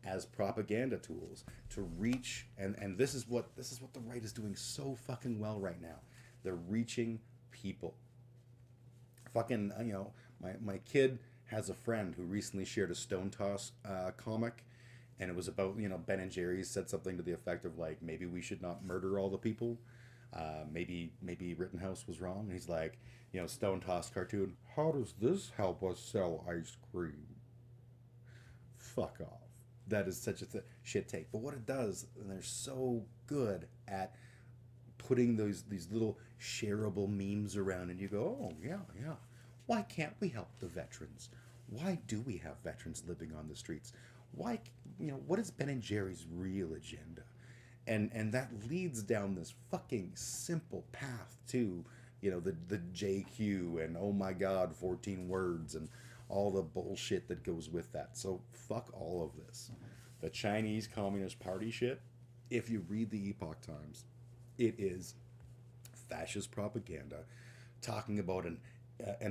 as propaganda tools to reach, and this is what the right is doing so fucking well right now. They're reaching people. Fucking, my kid has a friend who recently shared a Stone Toss comic, and it was about, Ben and Jerry's said something to the effect of like, maybe we should not murder all the people. Maybe Rittenhouse was wrong. And he's like, Stone Toss cartoon, how does this help us sell ice cream? Fuck off. That is such a shit take. But what it does, and they're so good at putting these little shareable memes around, and you go, oh, yeah. Why can't we help the veterans? Why do we have veterans living on the streets? Why, what is Ben and Jerry's real agenda? And that leads down this fucking simple path to, the JQ and oh my God, 14 words and all the bullshit that goes with that. So fuck all of this. The Chinese Communist Party shit, if you read the Epoch Times, it is fascist propaganda talking about an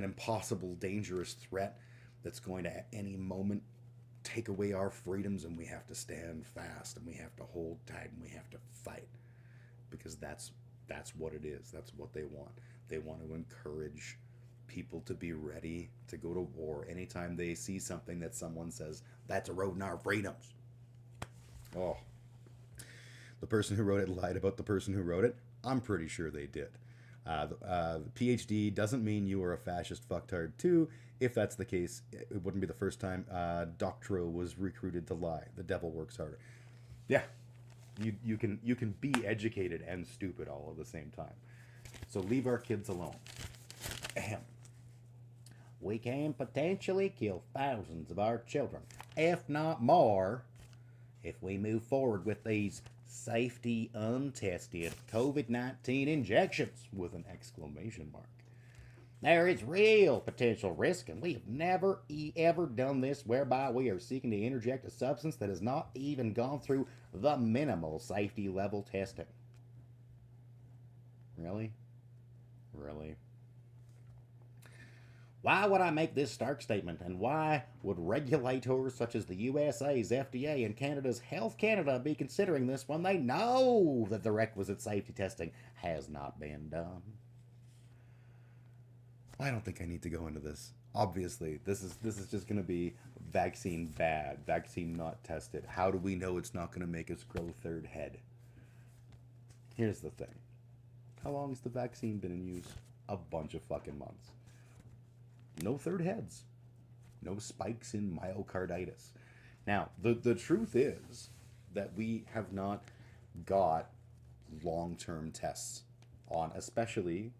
impossible, dangerous threat that's going to at any moment take away our freedoms, and we have to stand fast, and we have to hold tight, and we have to fight, because that's what it is. That's what they want. They want to encourage people to be ready to go to war anytime they see something that someone says that's eroding our freedoms. Oh, the person who wrote it lied about the person who wrote it. I'm pretty sure they did. The PhD doesn't mean you are a fascist fucktard too. If that's the case, it wouldn't be the first time Doctorow was recruited to lie. The devil works harder. Yeah, you can be educated and stupid all at the same time. So leave our kids alone. Ahem. We can potentially kill thousands of our children, if not more, if we move forward with these safety untested COVID-19 injections, with an exclamation mark. There is real potential risk, and we have never ever done this whereby we are seeking to interject a substance that has not even gone through the minimal safety level testing. Really? Really? Why would I make this stark statement, and why would regulators such as the USA's FDA and Canada's Health Canada be considering this when they know that the requisite safety testing has not been done? I don't think I need to go into this. Obviously, this is just going to be vaccine bad, vaccine not tested. How do we know it's not going to make us grow third head? Here's the thing. How long has the vaccine been in use? A bunch of fucking months. No third heads. No spikes in myocarditis. Now, the truth is that we have not got long-term tests on, especially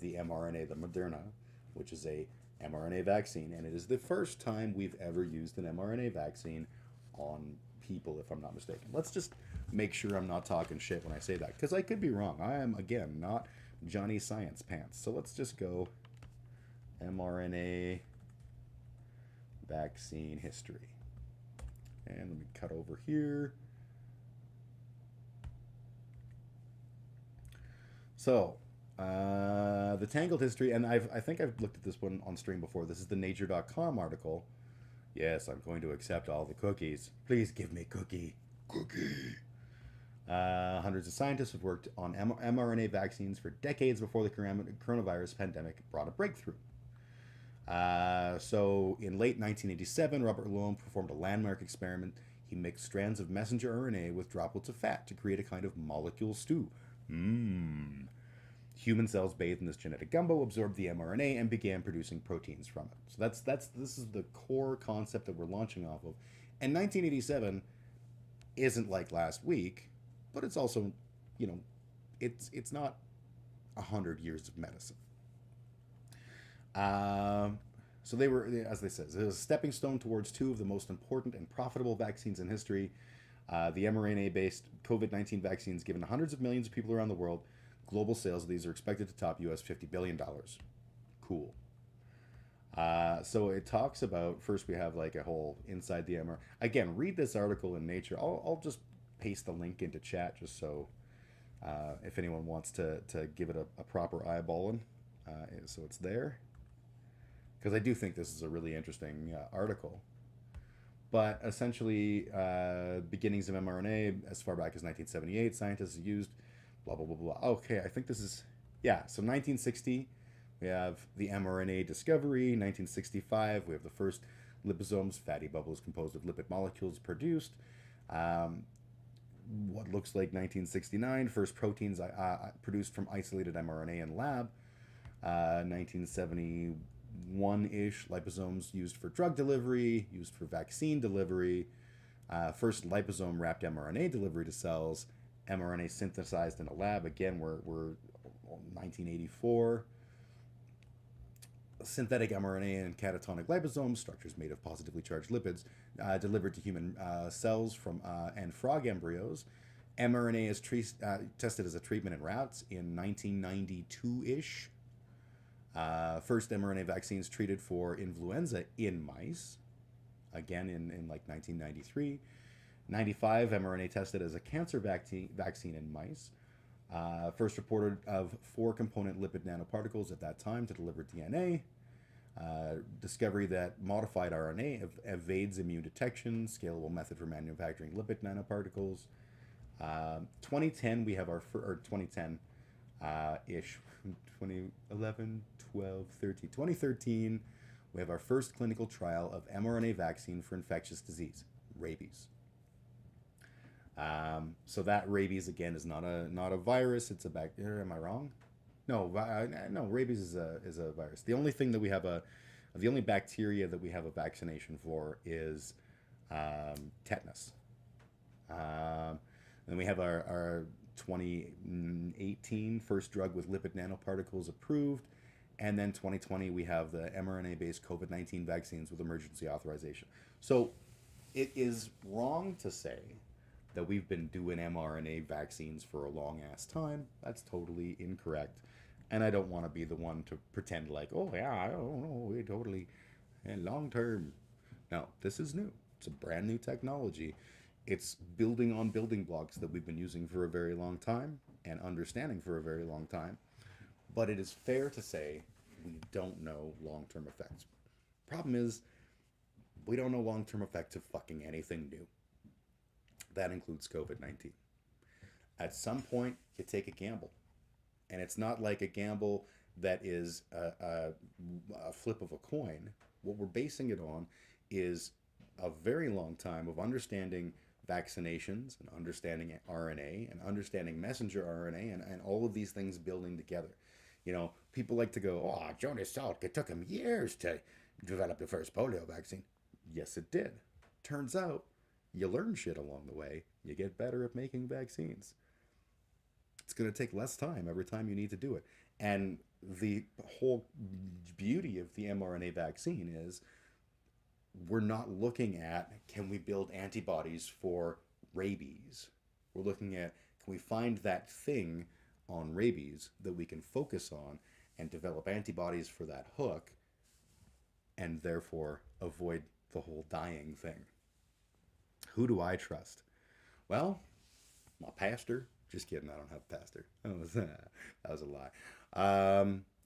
the mRNA, the Moderna, which is a mRNA vaccine, and it is the first time we've ever used an mRNA vaccine on people, if I'm not mistaken. Let's just make sure I'm not talking shit when I say that, because I could be wrong. I am, again, not Johnny Science Pants. So let's just go mRNA vaccine history. And let me cut over here. So, the Tangled history, and I think I've looked at this one on stream before. This is the Nature.com article. Yes, I'm going to accept all the cookies. Please give me cookie. Cookie. Hundreds of scientists have worked on mRNA vaccines for decades before the coronavirus pandemic brought a breakthrough. So in late 1987, Robert Malone performed a landmark experiment. He mixed strands of messenger RNA with droplets of fat to create a kind of molecule stew. Mmm. Human cells bathed in this genetic gumbo absorbed the mRNA and began producing proteins from it. So this is the core concept that we're launching off of. And 1987 isn't like last week, but it's also, you know, it's not 100 years of medicine. So they were, as they said, it was a stepping stone towards two of the most important and profitable vaccines in history. The mRNA-based COVID-19 vaccines given to hundreds of millions of people around the world. Global sales of these are expected to top US $50 billion. Cool. So it talks about, first we have like a whole inside the mRNA. Again, read this article in Nature. I'll just paste the link into chat just so if anyone wants to give it a proper eyeballing. So it's there. Because I do think this is a really interesting article. But essentially, beginnings of mRNA as far back as 1978, scientists used blah, blah, blah, blah. Okay, I think this is, yeah, so 1960, we have the mRNA discovery. 1965, we have the first liposomes, fatty bubbles composed of lipid molecules produced. What looks like 1969, first proteins produced from isolated mRNA in lab. 1971-ish, liposomes used for drug delivery, used for vaccine delivery. First liposome-wrapped mRNA delivery to cells. mRNA synthesized in a lab. Again, we're 1984. Synthetic mRNA and catatonic liposomes, structures made of positively charged lipids, delivered to human cells from and frog embryos. mRNA is tested as a treatment in rats in 1992-ish. First mRNA vaccines treated for influenza in mice, again in like 1993. 95, mRNA tested as a cancer vaccine in mice. First reported of 4-component lipid nanoparticles at that time to deliver DNA. Discovery that modified RNA evades immune detection, scalable method for manufacturing lipid nanoparticles. 2010, we have our, or 2010-ish, 2011, 12, 13, 2013, we have our first clinical trial of mRNA vaccine for infectious disease, rabies. So that rabies again is not a virus; it's a bacteria. Am I wrong? No, no. Rabies is a virus. The only thing that we have the only bacteria that we have a vaccination for is tetanus. Then we have our 2018 first drug with lipid nanoparticles approved, and then 2020 we have the mRNA-based COVID-19 vaccines with emergency authorization. So it is wrong to say that we've been doing mRNA vaccines for a long ass time. That's totally incorrect. And I don't want to be the one to pretend like, oh yeah, I don't know, we totally, and long term. No, this is new. It's a brand new technology. It's building on building blocks that we've been using for a very long time and understanding for a very long time. But it is fair to say we don't know long-term effects. Problem is, we don't know long-term effects of fucking anything new. That includes COVID-19. At some point, you take a gamble. And it's not like a gamble that is a flip of a coin. What we're basing it on is a very long time of understanding vaccinations and understanding RNA and understanding messenger RNA and all of these things building together. You know, people like to go, oh, Jonas Salk, it took him years to develop the first polio vaccine. Yes, it did. Turns out, you learn shit along the way. You get better at making vaccines. It's going to take less time every time you need to do it. And the whole beauty of the mRNA vaccine is we're not looking at, can we build antibodies for rabies? We're looking at, can we find that thing on rabies that we can focus on and develop antibodies for that hook and therefore avoid the whole dying thing. Who do I trust? Well, my pastor. Just kidding, I don't have a pastor. That was a lie.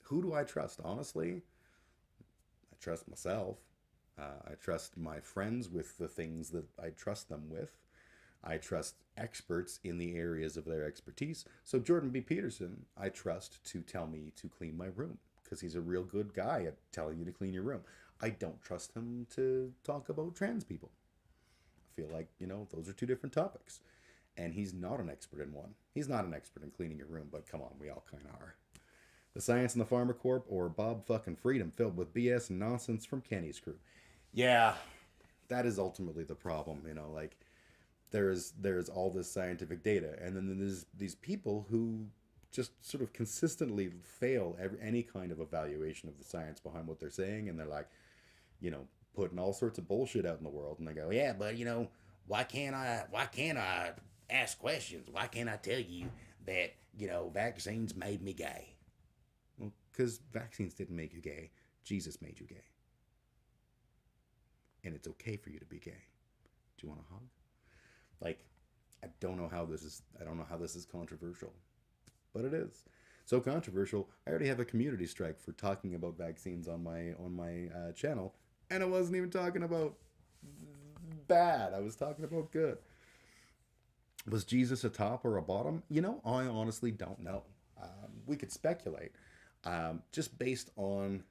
Who do I trust? Honestly, I trust myself. I trust my friends with the things that I trust them with. I trust experts in the areas of their expertise. So Jordan B. Peterson, I trust to tell me to clean my room because he's a real good guy at telling you to clean your room. I don't trust him to talk about trans people. I feel like, those are two different topics. And he's not an expert in one. He's not an expert in cleaning your room, but come on, we all kind of are. The Science and the Farmer Corp, or Bob fucking Freedom, filled with BS and nonsense from Kenny's crew. Yeah, that is ultimately the problem, like there's all this scientific data, and then there's these people who just sort of consistently fail any kind of evaluation of the science behind what they're saying, and they're like, putting all sorts of bullshit out in the world, and they go, yeah, but why can't I ask questions? Why can't I tell you that, vaccines made me gay? Well, because vaccines didn't make you gay. Jesus made you gay. And it's okay for you to be gay. Do you want a hug? Like, I don't know how this is controversial, but it is. So controversial, I already have a community strike for talking about vaccines on my channel, and I wasn't even talking about bad. I was talking about good. Was Jesus a top or a bottom? I honestly don't know. We could speculate, just based on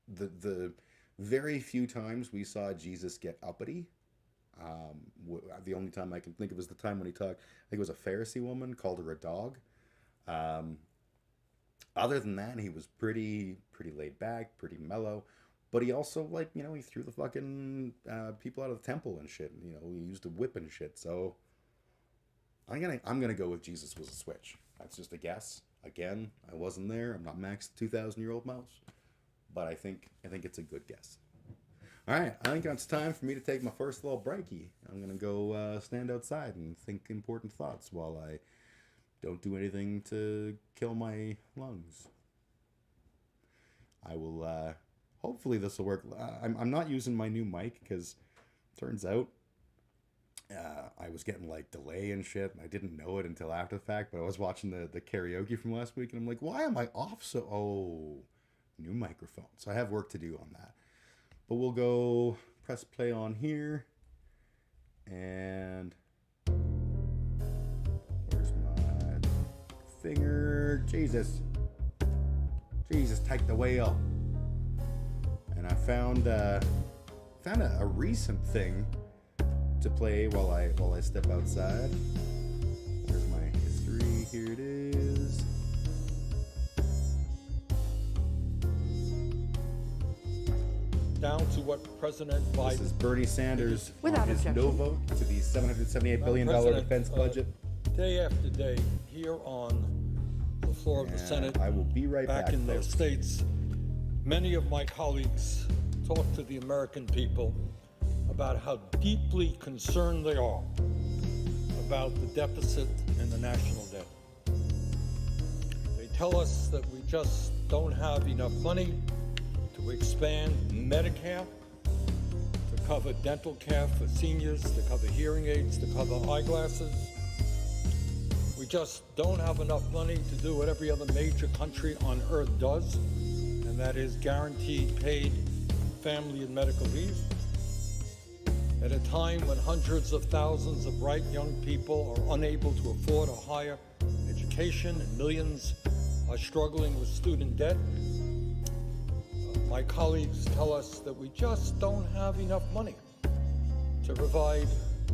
the very few times we saw Jesus get uppity. The only time I can think of is the time when he talked, I think it was a Pharisee woman, called her a dog. Other than that, he was pretty laid back, pretty mellow. But he also, he threw the fucking people out of the temple and shit. He used a whip and shit. So I'm gonna go with Jesus was a switch. That's just a guess. Again, I wasn't there. I'm not Max, the 2,000-year-old mouse. But I think it's a good guess. All right, I think it's time for me to take my first little breaky. I'm gonna go stand outside and think important thoughts while I don't do anything to kill my lungs. I will. Hopefully this will work. I'm not using my new mic because turns out I was getting delay and shit, and I didn't know it until after the fact. But I was watching the karaoke from last week, and I'm like, why am I off so? Oh, new microphone. So I have work to do on that. But we'll go press play on here. And where's my finger? Jesus, take the wheel. And I found a recent thing to play while I step outside. Where's my history? Here it is. Down to what President Biden... This is Bernie Sanders Without on his objection. no vote to the $778 billion defense budget. Day after day, here on the floor of the Senate, I will be right back in their folks. states, many of my colleagues talk to the American people about how deeply concerned they are about the deficit in the national debt. They tell us that we just don't have enough money to expand Medicare, to cover dental care for seniors, to cover hearing aids, to cover eyeglasses. We just don't have enough money to do what every other major country on earth does, and that is guaranteed paid family and medical leave. At a time when hundreds of thousands of bright young people are unable to afford a higher education and millions are struggling with student debt, my colleagues tell us that we just don't have enough money to provide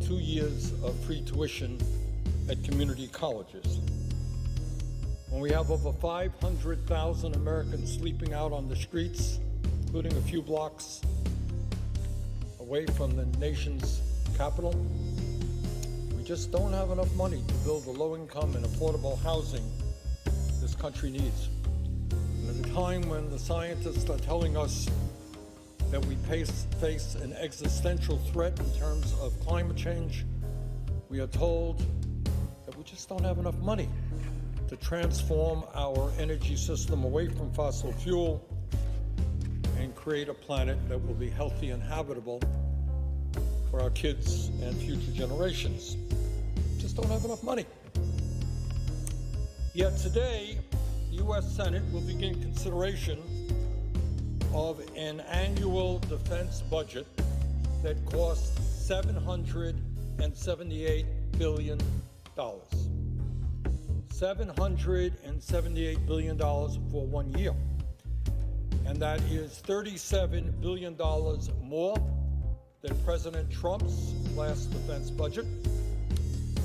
2 years of free tuition at community colleges. When we have over 500,000 Americans sleeping out on the streets, including a few blocks away from the nation's capital, we just don't have enough money to build the low-income and affordable housing this country needs. And at a time when the scientists are telling us that we face an existential threat in terms of climate change, we are told that we just don't have enough money to transform our energy system away from fossil fuel and create a planet that will be healthy and habitable for our kids and future generations. Just don't have enough money. Yet today, the U.S. Senate will begin consideration of an annual defense budget that costs $778 billion. $778 billion for 1 year. and that is $37 billion more than President Trump's last defense budget,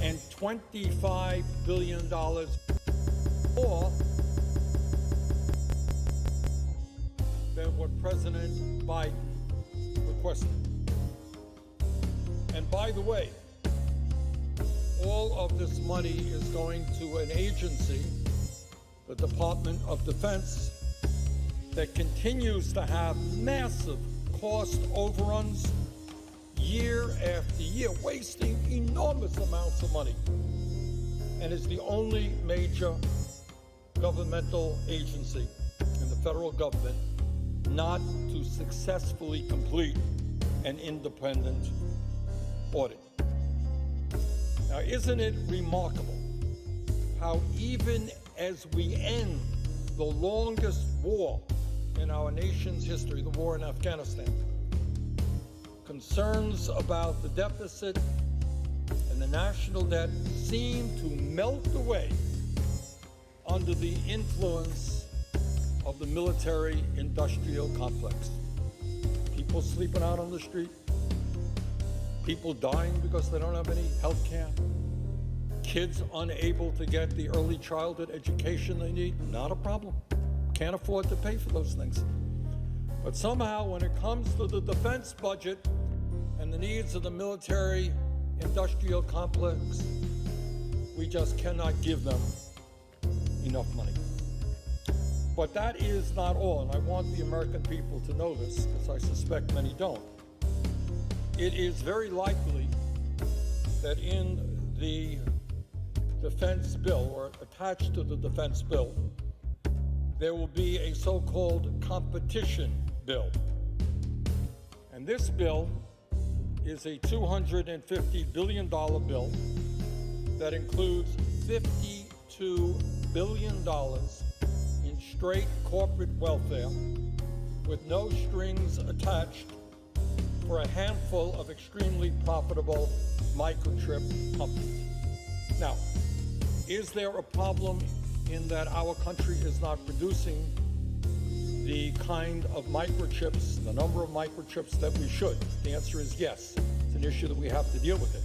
and $25 billion more than what President Biden requested. And by the way, all of this money is going to an agency, the Department of Defense, that continues to have massive cost overruns year after year, wasting enormous amounts of money, and is the only major governmental agency in the federal government not to successfully complete an independent audit. Now, isn't it remarkable how even as we end the longest war in our nation's history, the war in Afghanistan, concerns about the deficit and the national debt seem to melt away under the influence of the military-industrial complex. People sleeping out on the street, people dying because they don't have any health care, kids unable to get the early childhood education they need, not a problem. Can't afford to pay for those things. But somehow when it comes to the defense budget and the needs of the military-industrial complex, we just cannot give them enough money. But that is not all, and I want the American people to know this, because I suspect many don't. It is very likely that in the defense bill, or attached to the defense bill, there will be a so-called competition bill. And this bill is a $250 billion bill that includes $52 billion in straight corporate welfare with no strings attached for a handful of extremely profitable microchip companies. Now, is there a problem in that our country is not producing the kind of microchips, the number of microchips that we should? The answer is yes. It's an issue that we have to deal with it.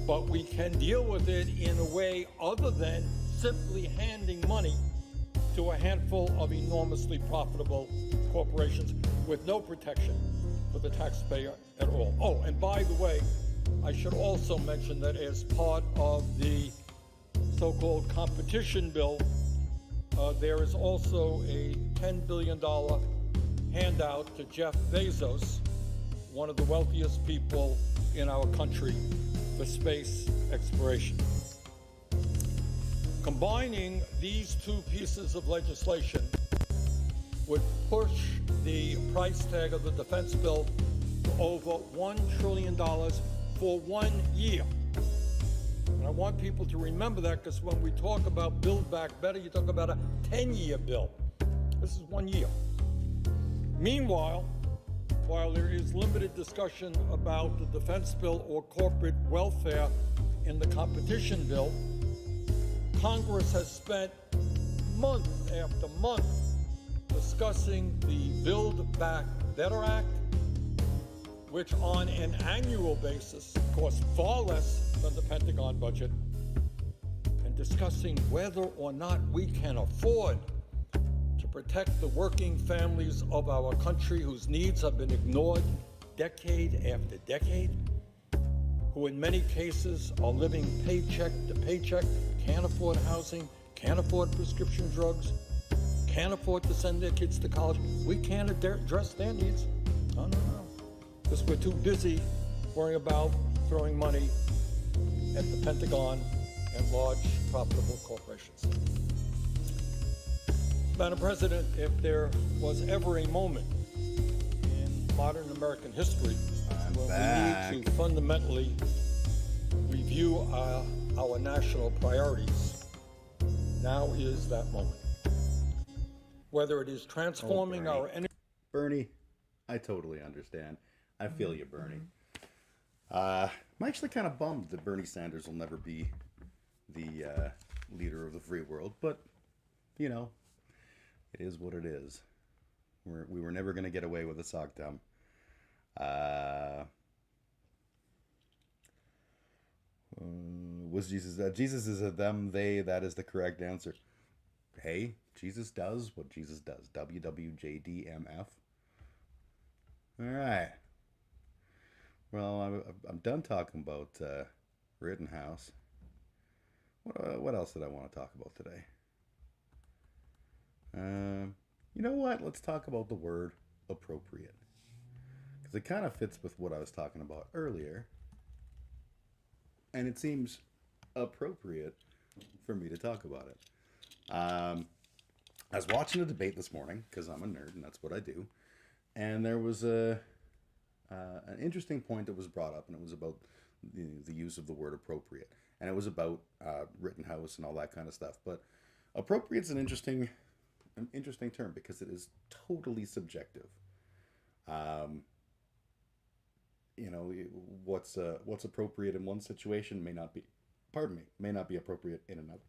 But we can deal with it in a way other than simply handing money to a handful of enormously profitable corporations with no protection for the taxpayer at all. Oh, and by the way, I should also mention that as part of the so-called competition bill, there is also a $10 billion handout to Jeff Bezos, one of the wealthiest people in our country, for space exploration. Combining these two pieces of legislation would push the price tag of the defense bill to over $1 trillion for 1 year. And I want people to remember that, because when we talk about Build Back Better, you talk about a 10-year bill. This is 1 year. Meanwhile, while there is limited discussion about the defense bill or corporate welfare in the competition bill, Congress has spent month after month discussing the Build Back Better Act, which on an annual basis costs far less than the Pentagon budget, and discussing whether or not we can afford to protect the working families of our country whose needs have been ignored decade after decade, who in many cases are living paycheck to paycheck, can't afford housing, can't afford prescription drugs, can't afford to send their kids to college. We can't address their needs. No. Because we're too busy worrying about throwing money at the Pentagon and large profitable corporations. Madam President, if there was ever a moment in modern American history when we need to fundamentally review our national priorities, now is that moment. Whether it is transforming our energy... Bernie, I totally understand. I feel you, Bernie. I'm actually kind of bummed that Bernie Sanders will never be the leader of the free world, but, you know, it is what it is. We were never going to get away with a sock dump. Was Jesus? Jesus is a them, they. That is the correct answer. Hey, Jesus does what Jesus does. WWJDMF. All right. Well, I'm done talking about Rittenhouse. What else did I want to talk about today? You know what? Let's talk about the word appropriate. Because it kind of fits with what I was talking about earlier. And it seems appropriate for me to talk about it. I was watching a debate this morning, because I'm a nerd and that's what I do. And there was an interesting point that was brought up, and it was about the use of the word appropriate. And it was about Rittenhouse and all that kind of stuff. But appropriate's an interesting term because it is totally subjective. You know, what's appropriate in one situation may not be appropriate in another.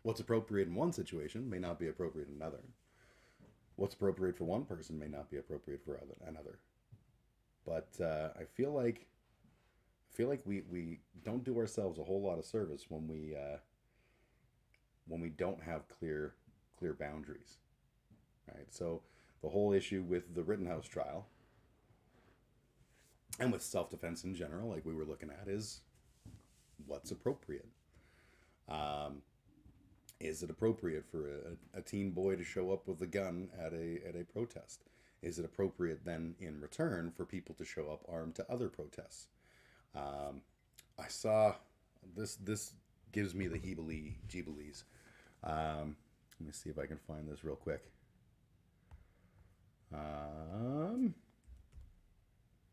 What's appropriate in one situation may not be appropriate in another. What's appropriate for one person may not be appropriate for another. But I feel like we don't do ourselves a whole lot of service when we don't have clear boundaries, right? So the whole issue with the Rittenhouse trial and with self-defense in general, like we were looking at, is what's appropriate. Is it appropriate for a teen boy to show up with a gun at a protest? Is it appropriate then in return for people to show up armed to other protests? I saw this gives me the heebie-jeebies. Let me see if I can find this real quick.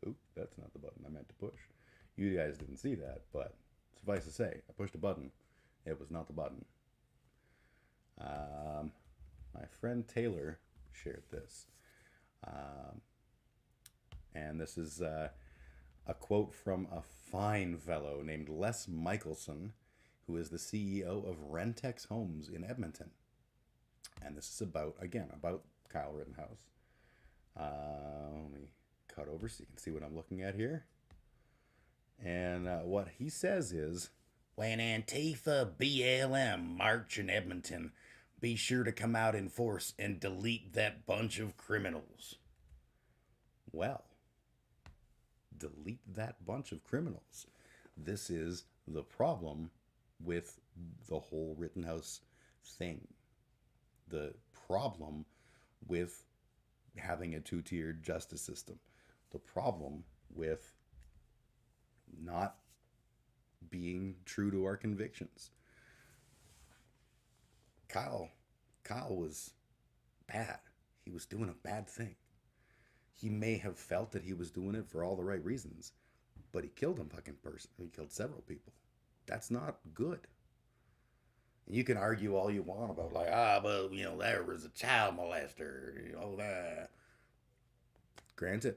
Oop, that's not the button I meant to push. You guys didn't see that, but suffice to say, I pushed a button. It was not the button. My friend Taylor shared this. And this is a quote from a fine fellow named Les Michelson, who is the CEO of Rentex Homes in Edmonton. And this is about Kyle Rittenhouse. Let me cut over so you can see what I'm looking at here. And what he says is, when Antifa BLM march in Edmonton, be sure to come out in force and delete that bunch of criminals. Well, delete that bunch of criminals. This is the problem with the whole Rittenhouse thing. The problem with having a two-tiered justice system. The problem with not being true to our convictions. Kyle was bad. He was doing a bad thing. He may have felt that he was doing it for all the right reasons, but he killed a fucking person. He killed several people. That's not good. And you can argue all you want about there was a child molester, that. Granted,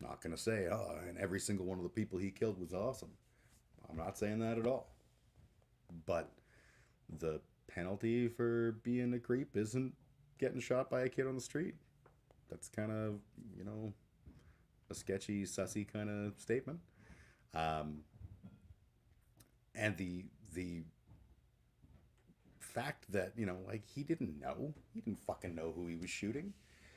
not going to say, and every single one of the people he killed was awesome. I'm not saying that at all. But the penalty for being a creep isn't getting shot by a kid on the street. That's kind of, a sketchy, sussy kind of statement. And the fact that, he didn't know. He didn't fucking know who he was shooting.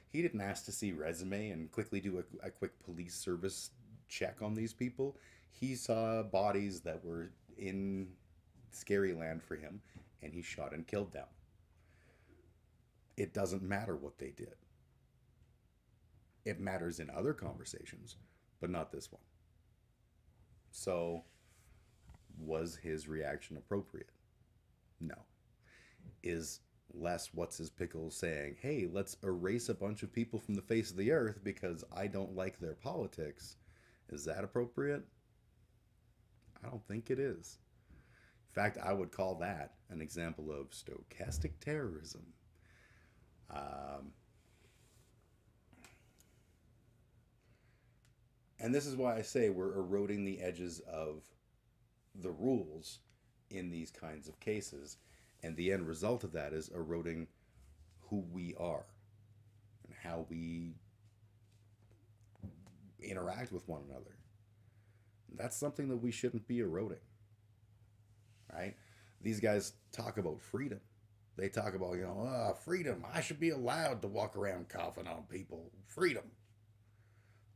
He didn't ask to see resume and quickly do a quick police service check on these people. He saw bodies that were in scary land for him, and he shot and killed them. It doesn't matter what they did. It matters in other conversations, but not this one. So, was his reaction appropriate? No. Is Les What's-His-Pickle saying, hey, let's erase a bunch of people from the face of the earth because I don't like their politics? Is that appropriate? I don't think it is. In fact, I would call that an example of stochastic terrorism. And this is why I say we're eroding the edges of the rules in these kinds of cases. And the end result of that is eroding who we are how we interact with one another. That's something that we shouldn't be eroding, right? These guys talk about freedom. They talk about, freedom. I should be allowed to walk around coughing on people. Freedom.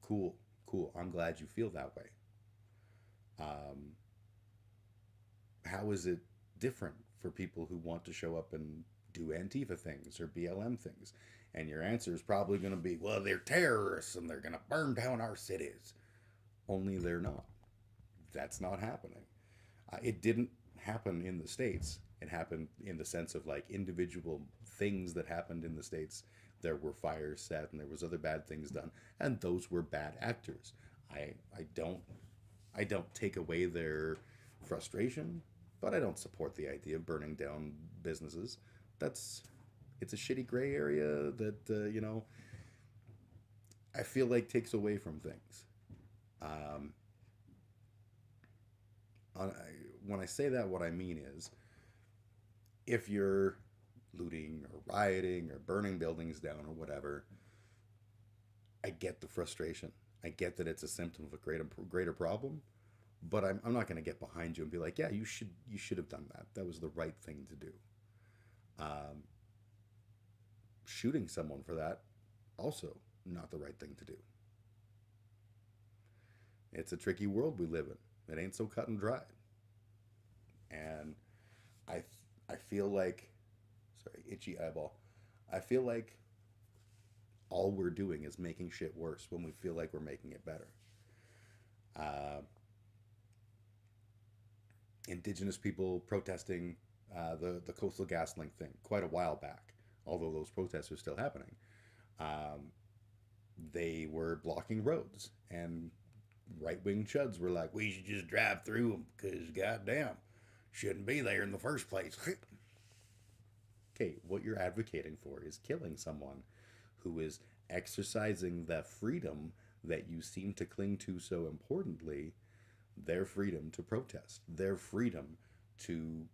Cool, cool. I'm glad you feel that way. How is it different for people who want to show up and do Antifa things or BLM things? And your answer is probably going to be, well, they're terrorists and they're going to burn down our cities. Only they're not. That's not happening. It didn't happen in the States. It happened in the sense of like individual things that happened in the States. There were fires set and there was other bad things done, and those were bad actors. I don't take away their frustration, but I don't support the idea of burning down businesses. It's a shitty gray area that I feel like takes away from things. When I say that, what I mean is, if you're looting or rioting or burning buildings down or whatever, I get the frustration. I get that it's a symptom of a greater problem, but I'm not going to get behind you and be like, yeah, you should have done that. That was the right thing to do. Shooting someone for that, also not the right thing to do. It's a tricky world we live in. It ain't so cut and dried. And I feel like, sorry, itchy eyeball. I feel like all we're doing is making shit worse when we feel like we're making it better. Indigenous people protesting the Coastal GasLink thing quite a while back, although those protests are still happening. They were blocking roads, and right-wing chuds were like, we should just drive through them because goddamn, shouldn't be there in the first place. Okay, what you're advocating for is killing someone who is exercising the freedom that you seem to cling to so importantly, their freedom to protest, their freedom to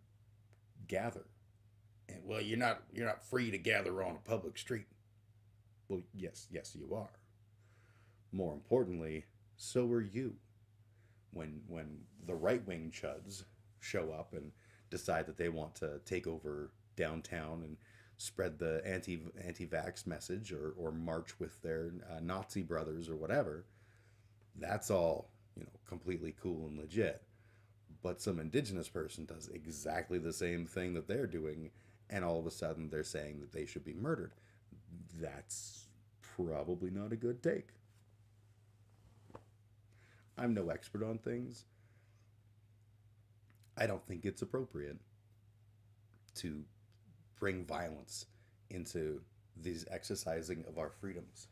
gather. And well, you're not free to gather on a public street. Well, yes, you are. More importantly, so are you. When the right-wing chuds show up and decide that they want to take over downtown and spread the anti-vax message or march with their Nazi brothers or whatever, that's all, completely cool and legit. But some indigenous person does exactly the same thing that they're doing, and all of a sudden they're saying that they should be murdered. That's probably not a good take. I'm no expert on things. I don't think it's appropriate to bring violence into these exercising of our freedoms.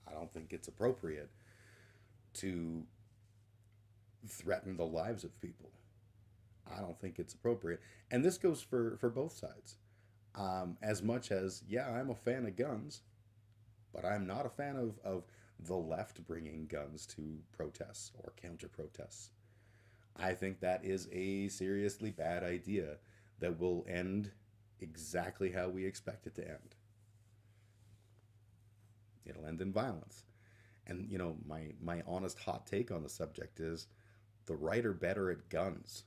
I don't think it's appropriate to threaten the lives of people. I don't think it's appropriate. And this goes for both sides. As much as, yeah, I'm a fan of guns, but I'm not a fan of the left bringing guns to protests or counter-protests. I think that is a seriously bad idea that will end exactly how we expect it to end. It'll end in violence. And, my honest hot take on the subject is the right are better at guns.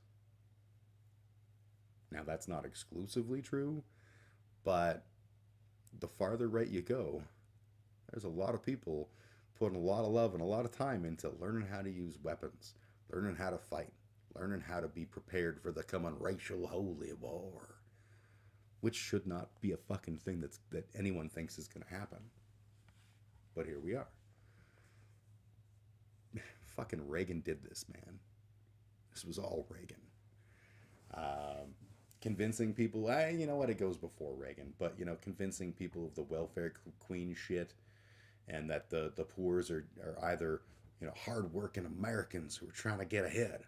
Now, that's not exclusively true, but the farther right you go, there's a lot of people putting a lot of love and a lot of time into learning how to use weapons, learning how to fight, learning how to be prepared for the coming racial holy war, which should not be a fucking thing that anyone thinks is going to happen. But here we are. Fucking Reagan did this, man. This was all Reagan. Convincing people, you know what, it goes before Reagan, but, convincing people of the welfare queen shit, and that the poors are either, hard-working Americans who are trying to get ahead,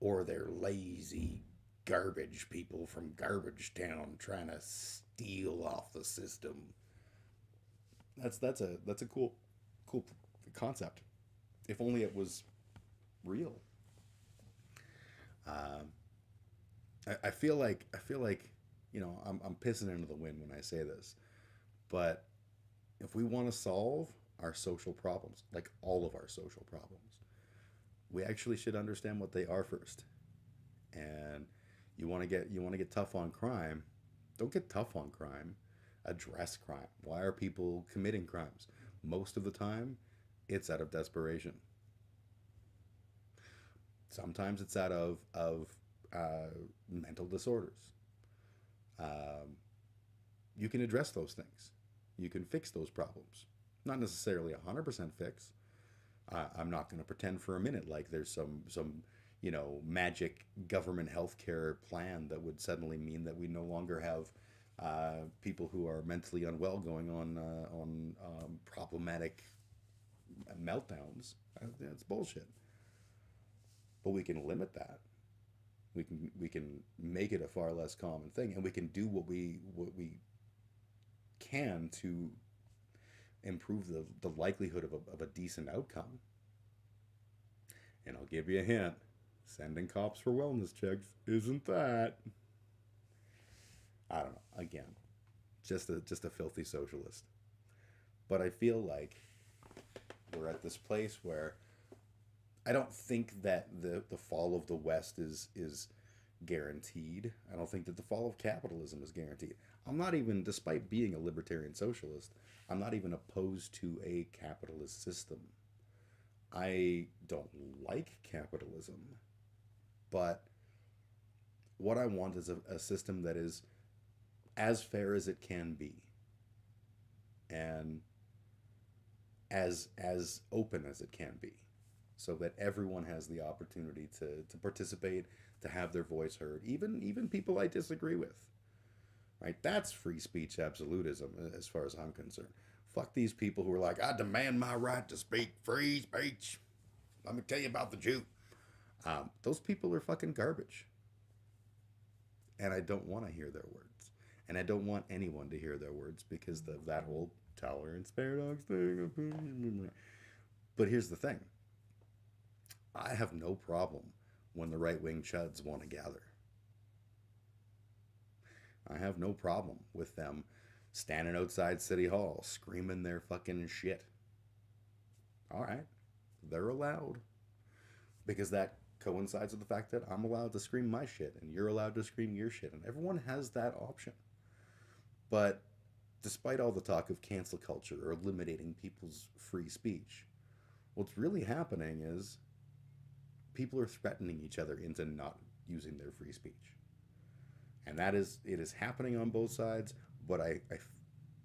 or they're lazy garbage people from garbage town trying to steal off the system. That's a cool concept. If only it was real. I feel like I'm pissing into the wind when I say this, but if we want to solve our social problems, like all of our social problems, we actually should understand what they are first. And you want to get tough on crime, don't get tough on crime. Address crime. Why are people committing crimes? Most of the time, it's out of desperation. Sometimes it's out of mental disorders. Um, you can address those things. You can fix those problems. Not necessarily 100% fix. I'm not going to pretend for a minute like there's some magic government healthcare plan that would suddenly mean that we no longer have people who are mentally unwell going on problematic meltdowns. That's bullshit. But we can limit that. We can make it a far less common thing, and we can do what we can to improve the likelihood of a decent outcome. And I'll give you a hint. Sending cops for wellness checks isn't that. I don't know. Again, just a filthy socialist. But I feel like we're at this place where I don't think that the fall of the West is guaranteed. I don't think that the fall of capitalism is guaranteed. I'm not even, despite being a libertarian socialist, I'm not even opposed to a capitalist system. I don't like capitalism, but what I want is a system that is as fair as it can be, and as open as it can be, so that everyone has the opportunity to participate, to have their voice heard, even people I disagree with. Right? That's free speech absolutism as far as I'm concerned. Fuck these people who are like, I demand my right to speak free speech. Let me tell you about the Jew. Those people are fucking garbage. And I don't want to hear their words. And I don't want anyone to hear their words because of that whole tolerance paradox thing. But here's the thing. I have no problem when the right-wing chuds want to gather. I have no problem with them standing outside City Hall screaming their fucking shit. All right. They're allowed. Because that coincides with the fact that I'm allowed to scream my shit and you're allowed to scream your shit. And everyone has that option. But despite all the talk of cancel culture or eliminating people's free speech, what's really happening is people are threatening each other into not using their free speech. And it is happening on both sides, but I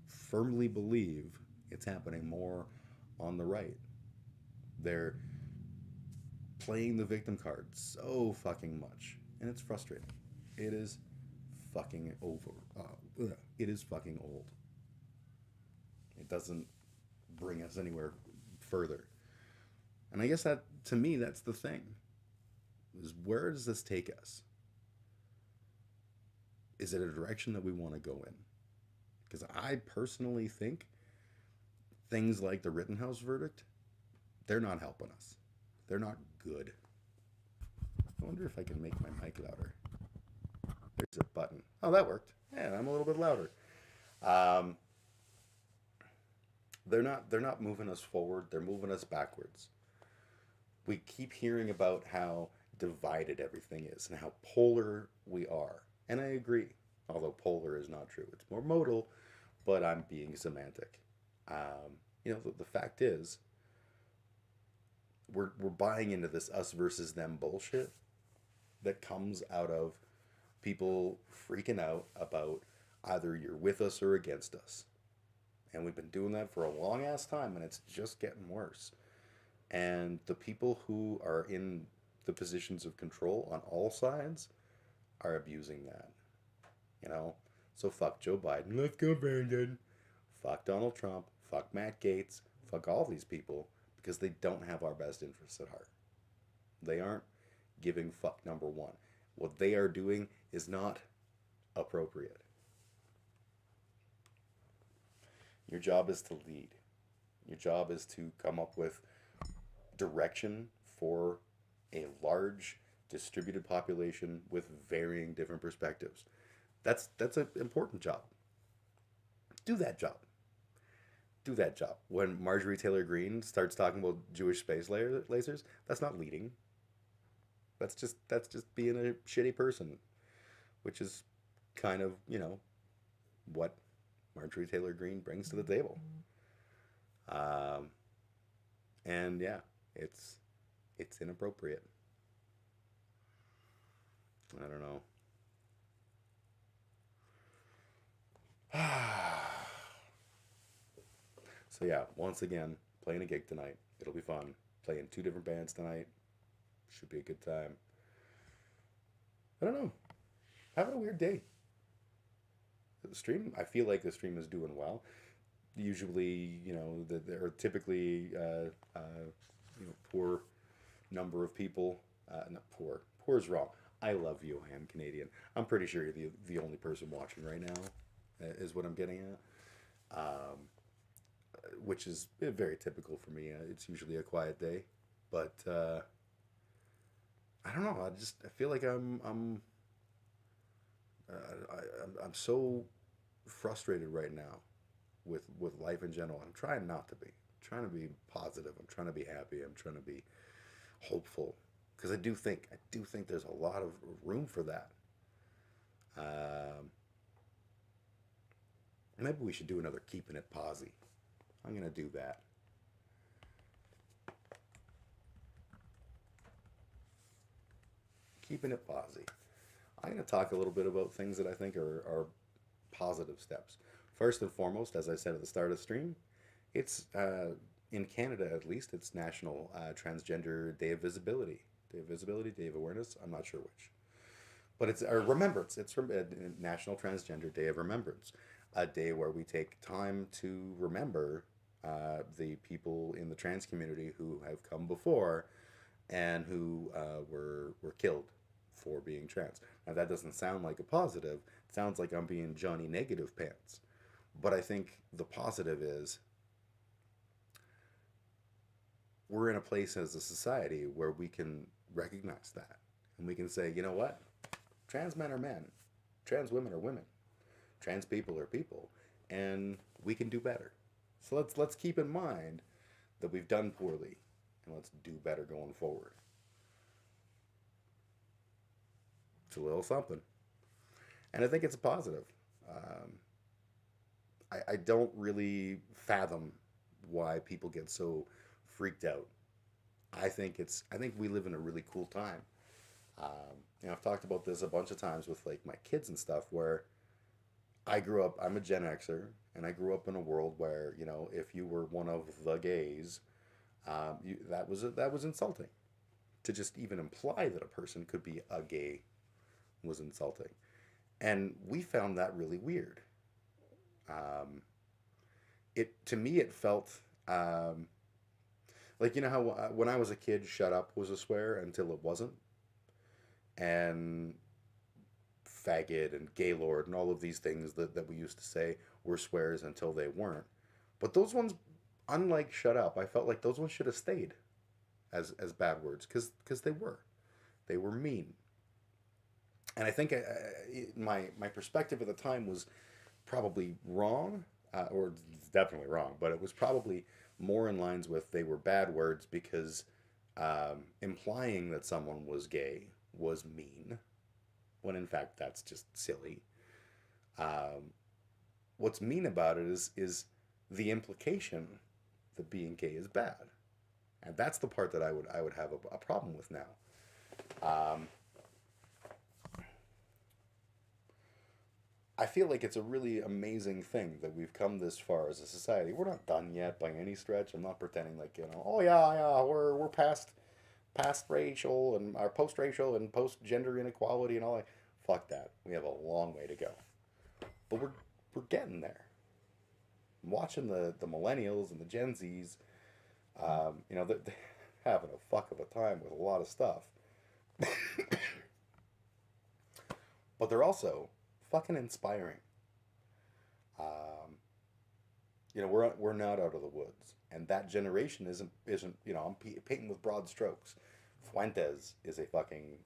firmly believe it's happening more on the right. They're playing the victim card so fucking much, and it's frustrating. It is fucking over. It is fucking old. It doesn't bring us anywhere further. And I guess that, to me, that's the thing. Is where does this take us? Is it a direction that we want to go in? Because I personally think things like the Rittenhouse verdict, they're not helping us. They're not good. I wonder if I can make my mic louder. There's a button. Oh, that worked. Yeah, I'm a little bit louder. They're not moving us forward. They're moving us backwards. We keep hearing about how divided everything is and how polar we are. And I agree, although polar is not true. It's more modal, but I'm being semantic. The fact is, we're buying into this us versus them bullshit that comes out of people freaking out about either you're with us or against us. And we've been doing that for a long ass time, and it's just getting worse. And the people who are in the positions of control on all sides are abusing that. So fuck Joe Biden. Let's go, Brandon. Fuck Donald Trump. Fuck Matt Gaetz. Fuck all these people, because they don't have our best interests at heart. They aren't giving fuck number one. What they are doing is not appropriate. Your job is to lead. Your job is to come up with direction for a large distributed population with varying different perspectives. That's an important job. Do that job. do that job. When Marjorie Taylor Greene starts talking about Jewish space lasers, that's not leading. That's just being a shitty person, which is kind of, what Marjorie Taylor Greene brings to the table. And yeah, it's inappropriate. I don't know. So yeah, once again, playing a gig tonight. It'll be fun. Playing 2 different bands tonight. Should be a good time. I don't know. Having a weird day. The stream, I feel like the stream is doing well. Usually, there are typically, poor number of people. Not poor. Poor is wrong. I love you. I am Canadian. I'm pretty sure you're the only person watching right now, is what I'm getting at. Which is very typical for me. It's usually a quiet day, but I don't know. I feel like I'm so frustrated right now with life in general. I'm trying not to be. I'm trying to be positive. I'm trying to be happy. I'm trying to be hopeful, because I do think there's a lot of room for that. Maybe we should do another Keeping It Posy. I'm gonna do that. Keeping It Posy. I'm gonna talk a little bit about things that I think are positive steps. First and foremost, as I said at the start of the stream, it's in Canada at least, it's National Transgender Day of Visibility. Day of Visibility, Day of Awareness, I'm not sure which. But it's a remembrance. It's National Transgender Day of Remembrance. A day where we take time to remember the people in the trans community who have come before and who were killed for being trans. Now that doesn't sound like a positive. It sounds like I'm being Johnny Negative Pants. But I think the positive is we're in a place as a society where we can recognize that. And we can say, you know what? Trans men are men. Trans women are women. Trans people are people. And we can do better. So let's keep in mind that we've done poorly. And let's do better going forward. It's a little something. And I think it's a positive. I don't really fathom why people get so freaked out. I think we live in a really cool time. I've talked about this a bunch of times with like my kids and stuff, where I'm a Gen Xer, and I grew up in a world where, if you were one of the gays, that was insulting. To just even imply that a person could be a gay was insulting. And we found that really weird. To me, it felt like, how when I was a kid, shut up was a swear until it wasn't. And faggot and gaylord and all of these things that we used to say were swears until they weren't. But those ones, unlike shut up, I felt like those ones should have stayed as bad words, because they were mean. And I think my perspective at the time was probably wrong, or definitely wrong, but it was probably more in lines with they were bad words because implying that someone was gay was mean, when in fact that's just silly. What's mean about it is the implication that being gay is bad, and that's the part that I would have a problem with now. I feel like it's a really amazing thing that we've come this far as a society. We're not done yet by any stretch. I'm not pretending like, oh yeah, we're past racial and our post-racial and post-gender inequality and all that. Fuck that. We have a long way to go. But we're getting there. I'm watching the millennials and the Gen Zs, they're having a fuck of a time with a lot of stuff. But they're also fucking inspiring. We're not out of the woods, and that generation isn't. I'm painting with broad strokes. Fuentes is a fucking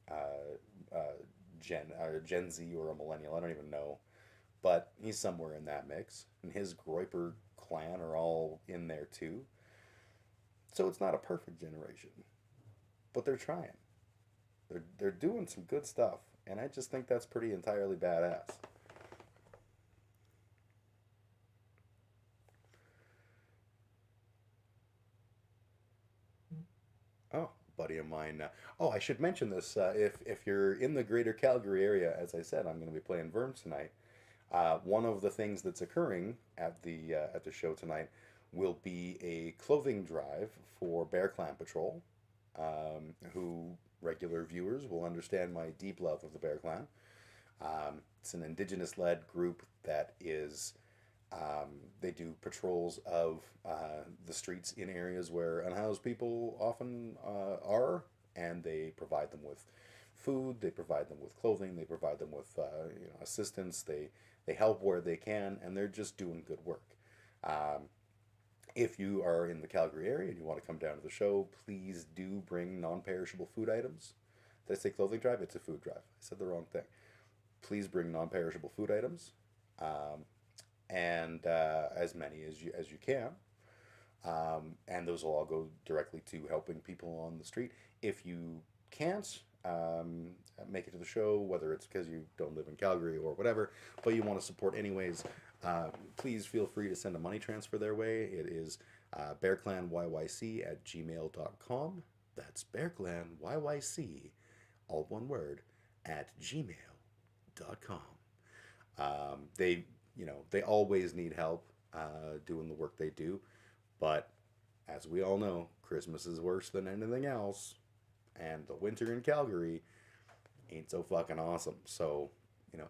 Gen Z or a millennial. I don't even know, but he's somewhere in that mix. And his Groyper clan are all in there too. So it's not a perfect generation, but they're trying. They're doing some good stuff, and I just think that's pretty entirely badass. Oh, buddy of mine. Oh, I should mention this. If you're in the greater Calgary area, as I said, I'm going to be playing Verms tonight. One of the things that's occurring at the show tonight will be a clothing drive for Bear Clan Patrol, who regular viewers will understand my deep love of the Bear Clan. It's an indigenous-led group that is. They do patrols of the streets in areas where unhoused people often are, and they provide them with food, they provide them with clothing, they provide them with assistance, they help where they can, and they're just doing good work. If you are in the Calgary area and you want to come down to the show, please do bring non-perishable food items. Did I say clothing drive? It's a food drive. I said the wrong thing. Please bring non-perishable food items. And as many as you can, and those will all go directly to helping people on the street. If you can't make it to the show, whether it's because you don't live in Calgary or whatever, but you want to support anyways, please feel free to send a money transfer their way. It is bearclanyyc@gmail.com. That's bearclanyyc, all one word, at gmail.com. They always need help doing the work they do, but as we all know, Christmas is worse than anything else, and the winter in Calgary ain't so fucking awesome. So,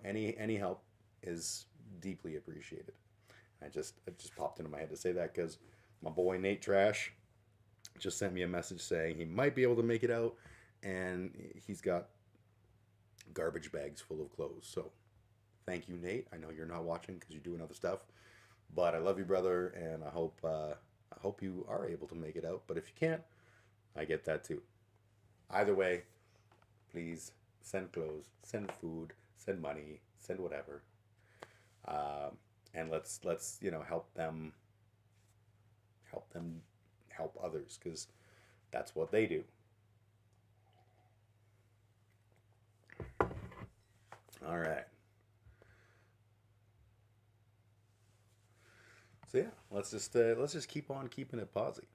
any help is deeply appreciated. It just popped into my head to say that because my boy Nate Trash just sent me a message saying he might be able to make it out, and he's got garbage bags full of clothes. So thank you, Nate. I know you're not watching because you're doing other stuff, but I love you, brother, and I hope you are able to make it out. But if you can't, I get that too. Either way, please send clothes, send food, send money, send whatever, and let's help them help others, because that's what they do. All right. So yeah, let's just keep on keeping it posy.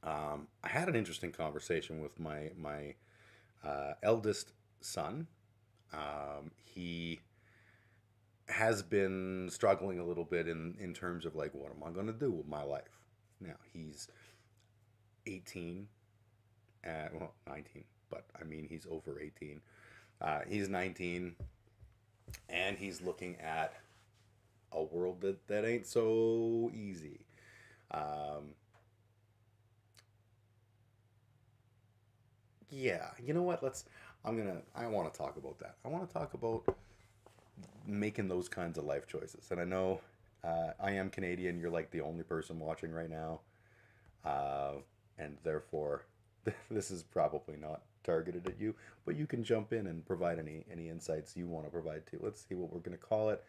I had an interesting conversation with my eldest son. He has been struggling a little bit in terms of like, what am I going to do with my life? Now he's 18, 19, but I mean he's over 18. He's 19, and he's looking at a world that ain't so easy. Yeah, you know what? I want to talk about that. I want to talk about making those kinds of life choices. And I know I am Canadian. You're like the only person watching right now. And therefore, this is probably not targeted at you, but you can jump in and provide any insights you want to provide too. Let's see what we're going to call it.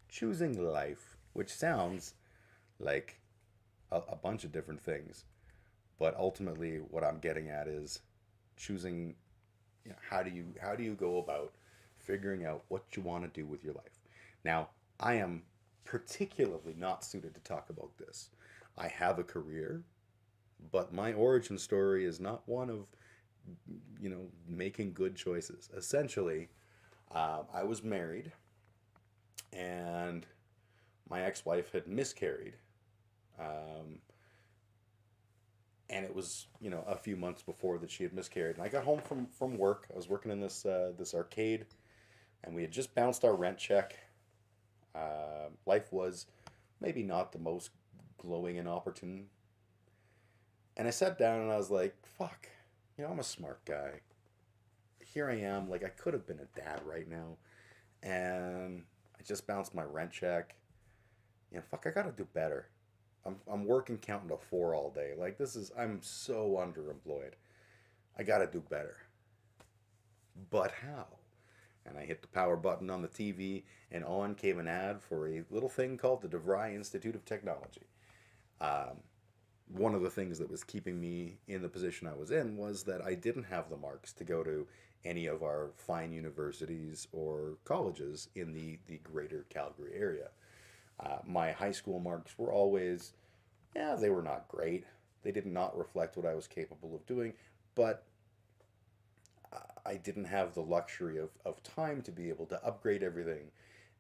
Choosing life, which sounds like a bunch of different things, but ultimately what I'm getting at is choosing, how do you go about figuring out what you want to do with your life. Now, I am particularly not suited to talk about this. I have a career, but my origin story is not one of making good choices. Essentially, I was married, and my ex-wife had miscarried, and it was a few months before that she had miscarried. And I got home from work. I was working in this arcade, and we had just bounced our rent check. Life was maybe not the most glowing and opportune. And I sat down and I was like, fuck, I'm a smart guy. Here I am, like I could have been a dad right now. And I just bounced my rent check. Fuck, I gotta do better. I'm working counting to 4 all day. Like I'm so underemployed. I gotta do better. But how? And I hit the power button on the TV, and on came an ad for a little thing called the DeVry Institute of Technology. One of the things that was keeping me in the position I was in was that I didn't have the marks to go to any of our fine universities or colleges in the greater Calgary area. My high school marks were always, yeah, they were not great. They did not reflect what I was capable of doing, but I didn't have the luxury of time to be able to upgrade everything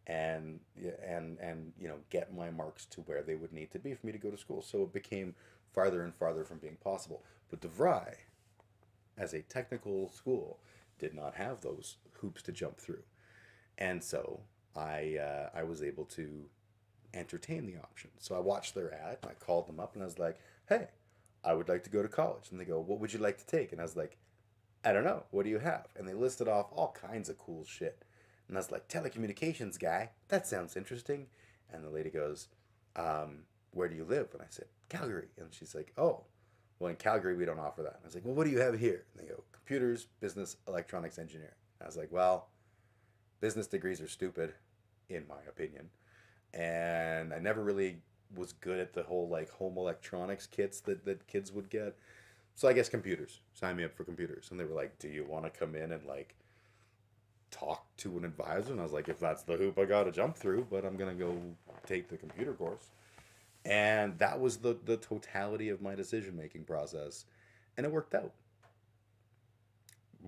and get my marks to where they would need to be for me to go to school. So it became farther and farther from being possible. But DeVry, as a technical school, did not have those hoops to jump through. And so I was able to entertain the option. So I watched their ad, I called them up, and I was like, hey, I would like to go to college. And they go, what would you like to take? And I was like, I don't know, what do you have? And they listed off all kinds of cool shit. And I was like, telecommunications guy, that sounds interesting. And the lady goes, where do you live? And I said, Calgary. And she's like, oh, well, in Calgary, we don't offer that. And I was like, well, what do you have here? And they go, computers, business, electronics, engineering. And I was like, well, business degrees are stupid, in my opinion. And I never really was good at the whole like home electronics kits that kids would get. So I guess computers. Sign me up for computers. And they were like, do you want to come in and like talk to an advisor? And I was like, if that's the hoop I got to jump through, but I'm going to go take the computer course. And that was the totality of my decision-making process. And it worked out.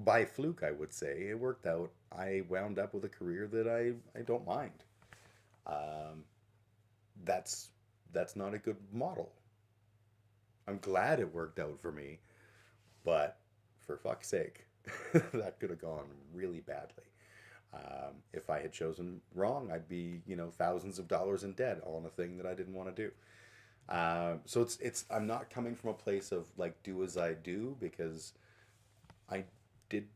By fluke, I would say. It worked out. I wound up with a career that I don't mind. That's not a good model. I'm glad it worked out for me, but for fuck's sake, that could have gone really badly. If I had chosen wrong, I'd be, thousands of dollars in debt on a thing that I didn't want to do. So I'm not coming from a place of like do as I do, because I did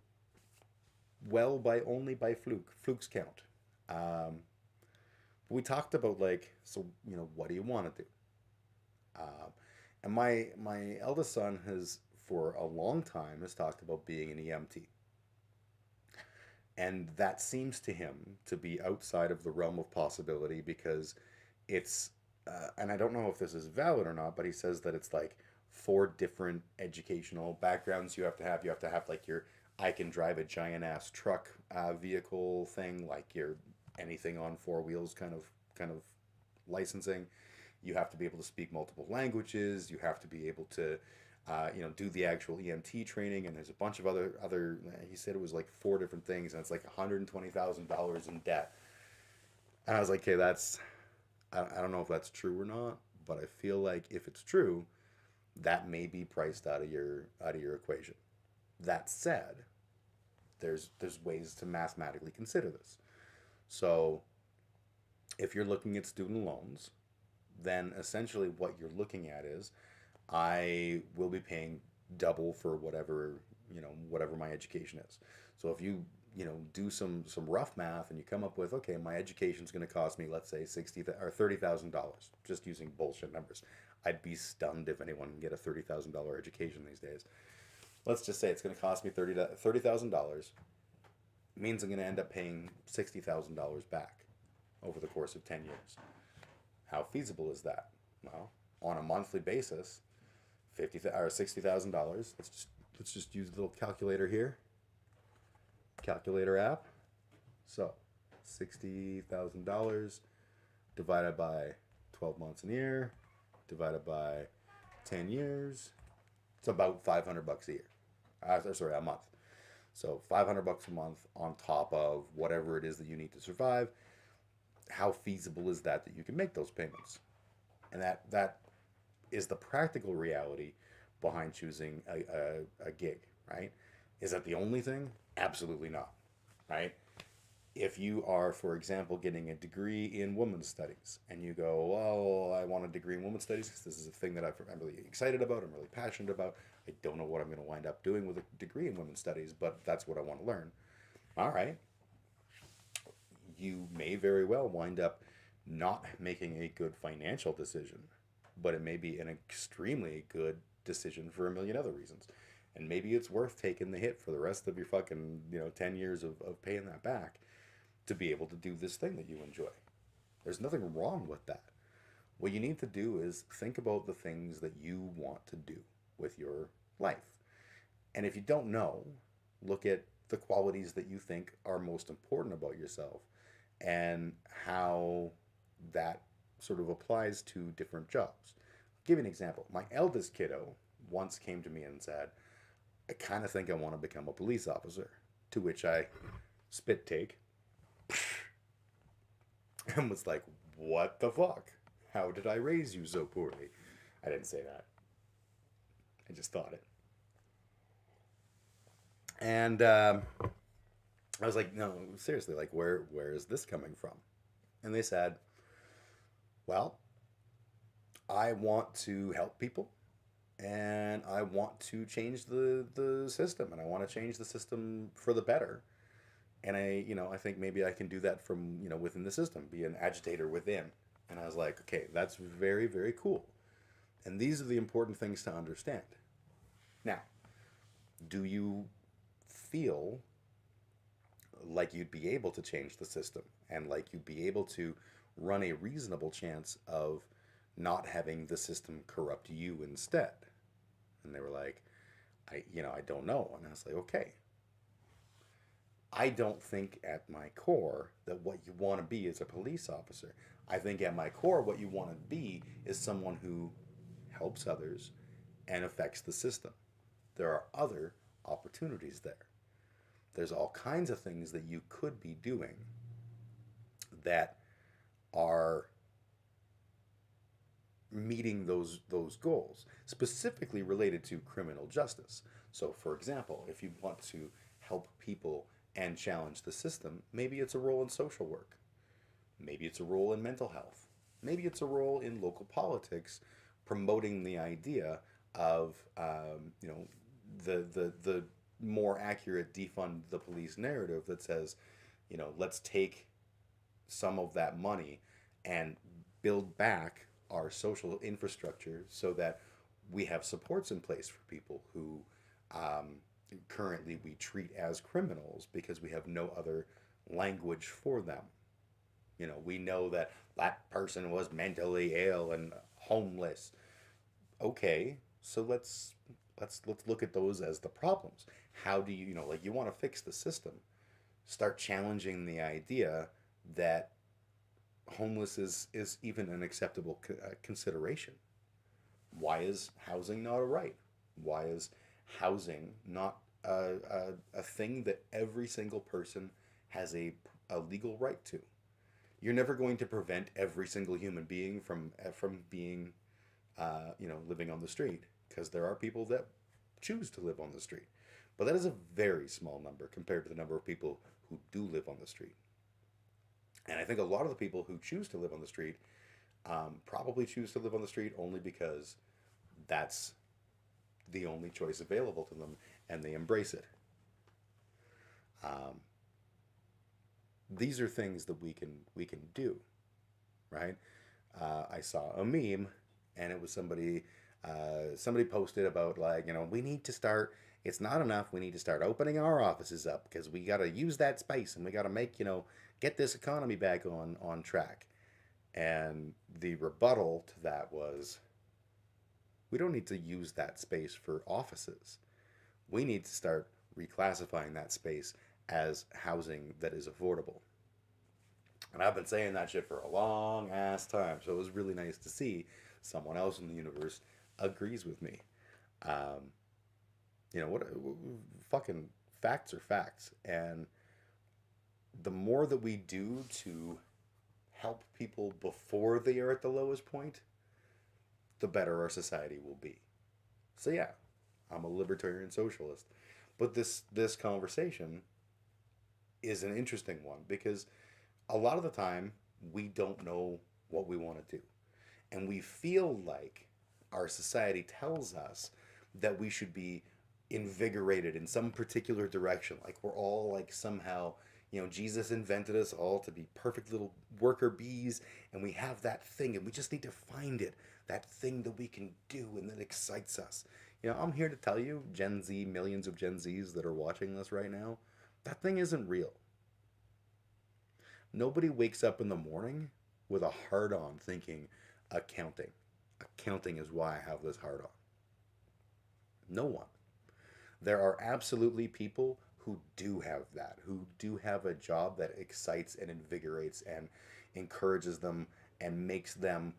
well only by fluke. Flukes count. We talked about like, so what do you want to do? And my eldest son has, for a long time, has talked about being an EMT. And that seems to him to be outside of the realm of possibility, because it's, and I don't know if this is valid or not, but he says that it's like 4 different educational backgrounds you have to have. You have to have like your, I can drive a giant ass truck vehicle thing, like your anything on 4 wheels kind of licensing. You have to be able to speak multiple languages. You have to be able to, do the actual EMT training. And there's a bunch of other. He said it was like 4 different things, and it's like $120,000 in debt. And I was like, okay, that's. I don't know if that's true or not, but I feel like if it's true, that may be priced out of your equation. That said, there's ways to mathematically consider this. So, if you're looking at student loans, then essentially what you're looking at is, I will be paying double for whatever my education is. So if you do some rough math and you come up with, okay, my education's going to cost me, let's say $60,000 or $30,000, just using bullshit numbers. I'd be stunned if anyone can get a $30,000 education these days. Let's just say it's going to cost me $30,000. Means I'm going to end up paying $60,000 back over the course of 10 years. How feasible is that? Well, on a monthly basis, $60,000. Let's just use the little calculator here. Calculator app. So, $60,000 divided by 12 months a year, divided by 10 years. It's about $500 a year. A month. So $500 a month on top of whatever it is that you need to survive. How feasible is that you can make those payments? And that is the practical reality behind choosing a gig, right? Is that the only thing? Absolutely not, right? If you are, for example, getting a degree in women's studies, and you go, well, I want a degree in women's studies because this is a thing that I'm really excited about, I'm really passionate about. I don't know what I'm going to wind up doing with a degree in women's studies, but that's what I want to learn. All right. You may very well wind up not making a good financial decision, but it may be an extremely good decision for a million other reasons. And maybe it's worth taking the hit for the rest of your fucking, 10 years of paying that back to be able to do this thing that you enjoy. There's nothing wrong with that. What you need to do is think about the things that you want to do with your life. And if you don't know, look at the qualities that you think are most important about yourself and how that sort of applies to different jobs. I'll give you an example. My eldest kiddo once came to me and said, I kind of think I want to become a police officer. To which I spit take and was like, what the fuck? How did I raise you so poorly? I didn't say that. I just thought it. And I was like, no, seriously, like, where is this coming from? And they said, well, I want to help people, and I want to change the system, and I want to change the system for the better. And I think maybe I can do that from, within the system, be an agitator within. And I was like, okay, that's very, very cool. And these are the important things to understand. Now, do you feel like you'd be able to change the system and like you'd be able to run a reasonable chance of not having the system corrupt you instead? And they were like, I don't know. And I was like, okay. I don't think at my core that what you want to be is a police officer. I think at my core what you want to be is someone who helps others and affects the system. There are other opportunities there. There's all kinds of things that you could be doing that are meeting those goals, specifically related to criminal justice. So, for example, if you want to help people and challenge the system, maybe it's a role in social work. Maybe it's a role in mental health. Maybe it's a role in local politics, promoting the idea of, the more accurate defund the police narrative that says, let's take some of that money and build back our social infrastructure so that we have supports in place for people who currently we treat as criminals because we have no other language for them. We know that that person was mentally ill and homeless. Okay, so let's look at those as the problems. How do you, you want to fix the system? Start challenging the idea that homeless is even an acceptable consideration. Why is housing not a right? Why is housing not a thing that every single person has a legal right to? You're never going to prevent every single human being from being, living on the street, because there are people that choose to live on the street. But that is a very small number compared to the number of people who do live on the street. And I think a lot of the people who choose to live on the street probably choose to live on the street only because that's the only choice available to them, and they embrace it. These are things that we can do, right? I saw a meme, and it was somebody posted about, like, we need to start. It's not enough. We need to start opening our offices up because we got to use that space, and we got to make get this economy back on track. And the rebuttal to that was, we don't need to use that space for offices. We need to start reclassifying that space as housing that is affordable. And I've been saying that shit for a long ass time, so it was really nice to see someone else in the universe agrees with me. Fucking facts are facts, and the more that we do to help people before they are at the lowest point, the better our society will be. So yeah, I'm a libertarian socialist. But this conversation is an interesting one because a lot of the time we don't know what we want to do. And we feel like our society tells us that we should be invigorated in some particular direction. Like we're all like somehow, Jesus invented us all to be perfect little worker bees, and we have that thing and we just need to find it. That thing that we can do and that excites us. You know, I'm here to tell you, Gen Z, millions of Gen Zs that are watching this right now, that thing isn't real. Nobody wakes up in the morning with a hard on thinking accounting. Accounting is why I have this hard on. No one. There are absolutely people who do have that, who do have a job that excites and invigorates and encourages them and makes them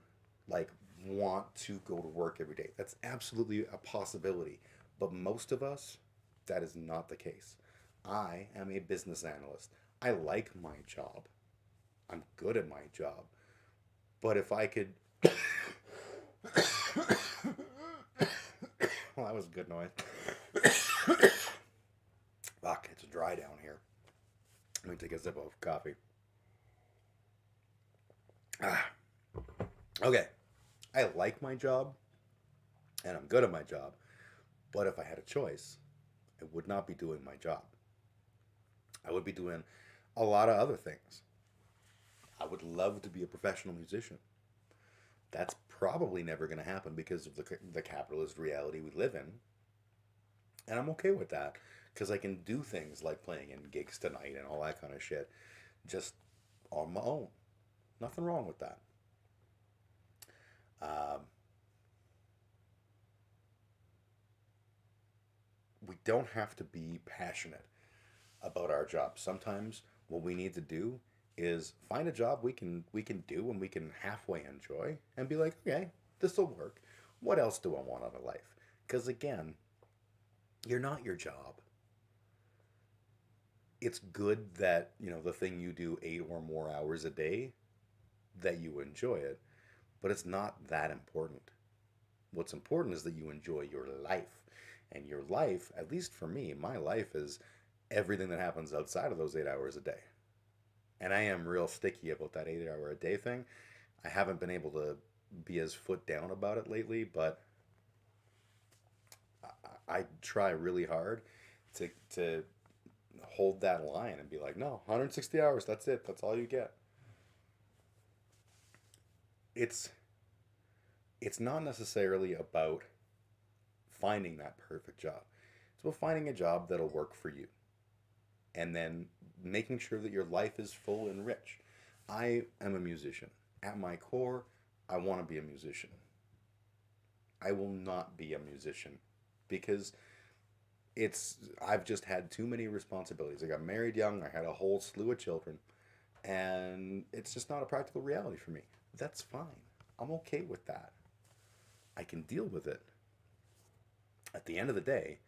like want to go to work every day. That's absolutely a possibility. But most of us, that is not the case. I am a business analyst. I like my job. I'm good at my job. But if I could. Well, that was a good noise. Fuck, it's dry down here. Let me take a sip of coffee. Okay. I like my job and I'm good at my job. But if I had a choice, I would not be doing my job. I would be doing a lot of other things. I would love to be a professional musician. That's probably never going to happen because of the capitalist reality we live in. And I'm okay with that because I can do things like playing in gigs tonight and all that kind of shit just on my own. Nothing wrong with that. We don't have to be passionate about our job. Sometimes what we need to do is find a job we can do and we can halfway enjoy and be like, okay, this will work. What else do I want out of life? Because again, you're not your job. It's good that, you know, the thing you do 8 or more hours a day, that you enjoy it, but it's not that important. What's important is that you enjoy your life. And your life, at least for me, my life is everything that happens outside of those 8 hours a day. And I am real sticky about that 8 hour a day thing. I haven't been able to be as foot down about it lately, but I try really hard to hold that line and be like, no, 160 hours, that's it. That's all you get. It's not necessarily about finding that perfect job. It's about finding a job that'll work for you. And then making sure that your life is full and rich. I am a musician. At my core, I want to be a musician. I will not be a musician because I've just had too many responsibilities. I got married young, I had a whole slew of children, and it's just not a practical reality for me. That's fine. I'm okay with that. I can deal with it. At the end of the day,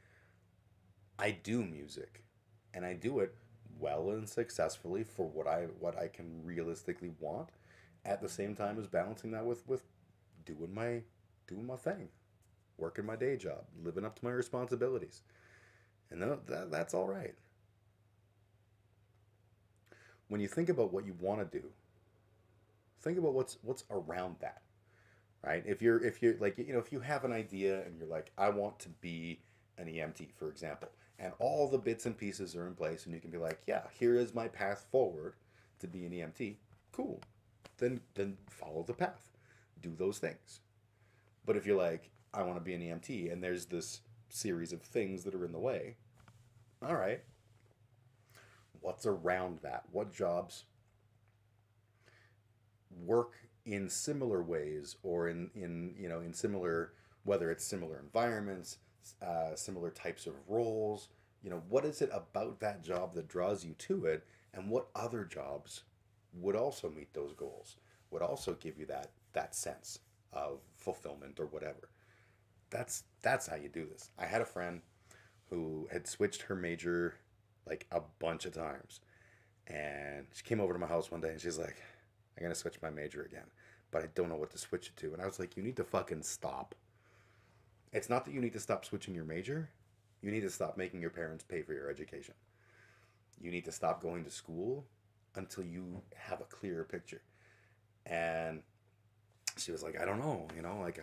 I do music, and I do it well and successfully for what I can realistically want, at the same time as balancing that with doing my thing, working my day job, living up to my responsibilities, and that's all right. When you think about what you want to do, think about what's around that, right? If you're like, you know, if you have an idea and you're like, I want to be an EMT, for example, and all the bits and pieces are in place, and you can be like, yeah, here is my path forward to be an EMT. Cool. Then follow the path. Do those things. But if you're like, I want to be an EMT, and there's this series of things that are in the way, all right, what's around that? What jobs work in similar ways, or in you know, in similar, whether it's similar environments, similar types of roles, you know, what is it about that job that draws you to it, and what other jobs would also meet those goals, would also give you that sense of fulfillment or whatever. That's how you do this. I had a friend who had switched her major like a bunch of times, and she came over to my house one day and she's like, I'm gonna switch my major again, but I don't know what to switch it to. And I was like, you need to fucking stop. It's not that you need to stop switching your major. You need to stop making your parents pay for your education. You need to stop going to school until you have a clearer picture. And she was like, I don't know, you know, like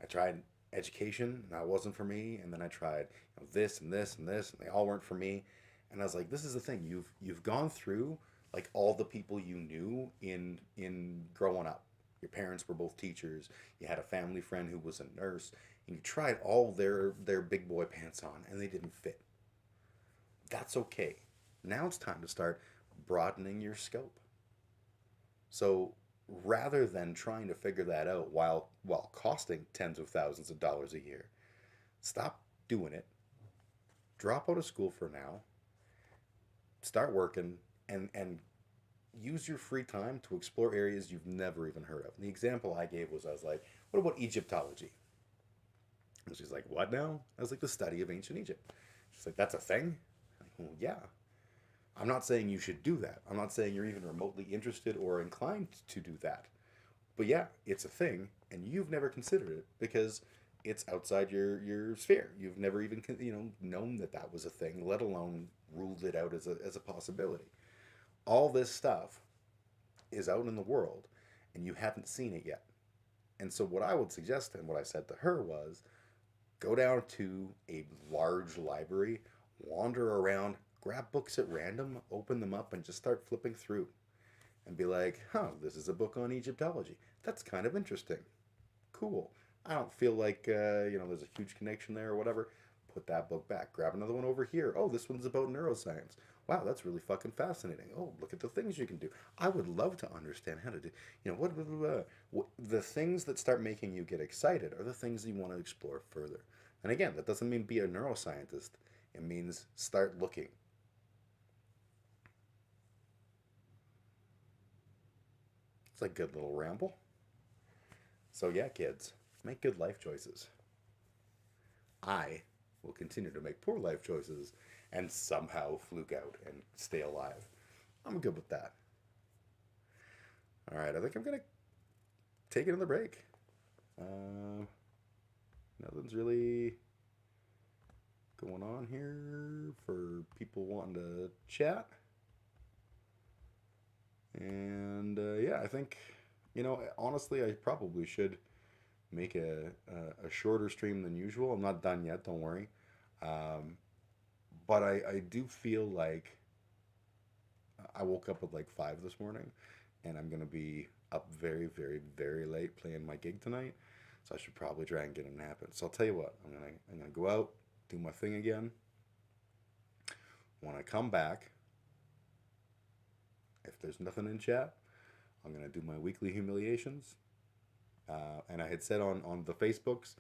I tried education and that wasn't for me, and then I tried, you know, this and this and this, and they all weren't for me. And I was like, this is the thing, you've gone through like all the people you knew in growing up. Your parents were both teachers. You had a family friend who was a nurse, and you tried all their big boy pants on, and they didn't fit. That's okay. Now it's time to start broadening your scope. So rather than trying to figure that out while costing tens of thousands of dollars a year, stop doing it. Drop out of school for now. Start working and use your free time to explore areas you've never even heard of. And the example I gave was, I was like, what about Egyptology? And she's like, what now? I was like, the study of ancient Egypt. She's like, that's a thing? I'm like, well, yeah. I'm not saying you should do that. I'm not saying you're even remotely interested or inclined to do that. But yeah, it's a thing, and you've never considered it because it's outside your sphere. You've never even known that was a thing, let alone ruled it out as a possibility. All this stuff is out in the world, and you haven't seen it yet. And so what I would suggest, and what I said to her was, go down to a large library, wander around, grab books at random, open them up, and just start flipping through. And be like, this is a book on Egyptology. That's kind of interesting. Cool. I don't feel like, there's a huge connection there or whatever. Put that book back. Grab another one over here. Oh, this one's about neuroscience. Wow, that's really fucking fascinating. Oh, look at the things you can do. I would love to understand how to do, what the things that start making you get excited are the things that you want to explore further. And again, that doesn't mean be a neuroscientist. It means start looking. It's a good little ramble. So yeah, kids, make good life choices. I will continue to make poor life choices and somehow fluke out and stay alive. I'm good with that. All right, I think I'm going to take another break. Nothing's really going on here for people wanting to chat. And yeah, I think, honestly, I probably should make a shorter stream than usual. I'm not done yet, don't worry. But I do feel like I woke up at like 5 this morning, and I'm going to be up very, very, very late playing my gig tonight. So I should probably try and get a nap in. So I'll tell you what, I'm gonna go out, do my thing again. When I come back, if there's nothing in chat, I'm going to do my weekly humiliations. And I had said on the Facebooks,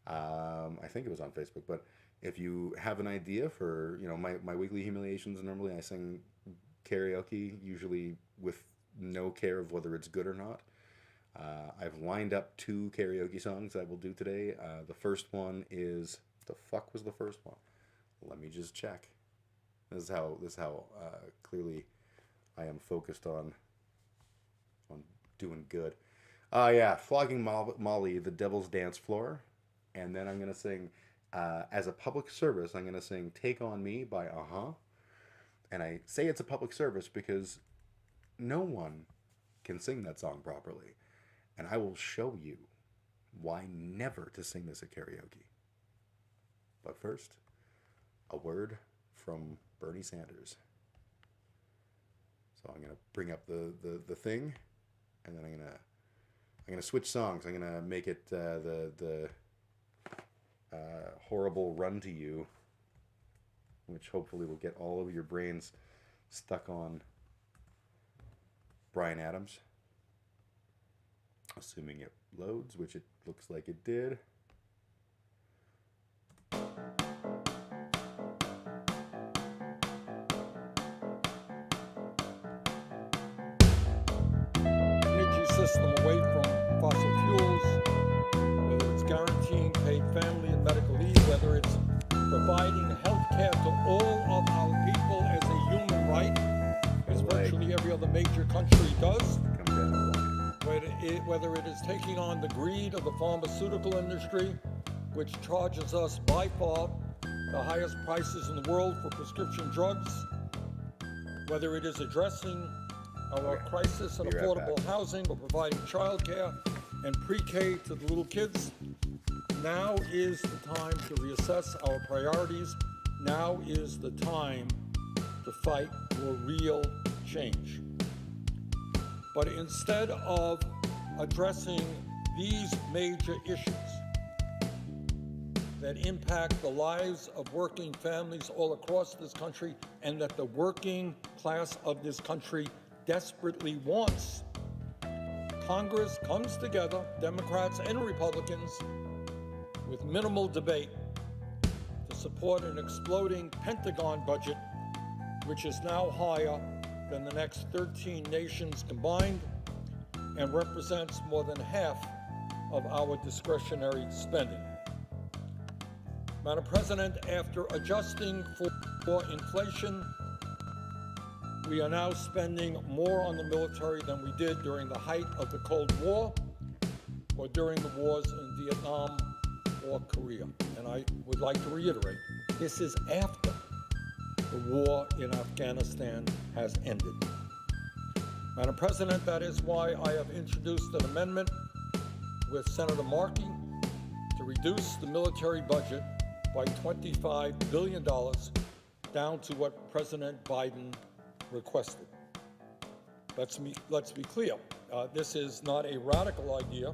I think it was on Facebook, but if you have an idea for, my weekly humiliations, normally I sing karaoke, usually with no care of whether it's good or not. I've lined up 2 karaoke songs I will do today. The first one is, the fuck was the first one? Let me just check. This is how clearly I am focused on doing good. Yeah, Flogging Molly, The Devil's Dance Floor. And then I'm going to sing, as a public service, I'm going to sing Take On Me by A-ha. And I say it's a public service because no one can sing that song properly. And I will show you why never to sing this at karaoke. But first, a word from Bernie Sanders. So I'm gonna bring up the thing, and then I'm gonna switch songs. I'm gonna make it the horrible Run to You, which hopefully will get all of your brains stuck on Bryan Adams, assuming it loads, which it looks like it did. System away from fossil fuels, whether it's guaranteeing paid family and medical leave, whether it's providing health care to all of our people as a human right, as virtually every other major country does, whether it is taking on the greed of the pharmaceutical industry, which charges us by far the highest prices in the world for prescription drugs, whether it is addressing our crisis in affordable housing, or providing childcare and pre-K to the little kids. Now is the time to reassess our priorities. Now is the time to fight for real change. But instead of addressing these major issues that impact the lives of working families all across this country and that the working class of this country desperately wants, Congress comes together, Democrats and Republicans, with minimal debate to support an exploding Pentagon budget, which is now higher than the next 13 nations combined and represents more than half of our discretionary spending. Madam President, after adjusting for inflation, we are now spending more on the military than we did during the height of the Cold War or during the wars in Vietnam or Korea. And I would like to reiterate, this is after the war in Afghanistan has ended. Madam President, that is why I have introduced an amendment with Senator Markey to reduce the military budget by $25 billion down to what President Biden requested. Let's be clear. This is not a radical idea.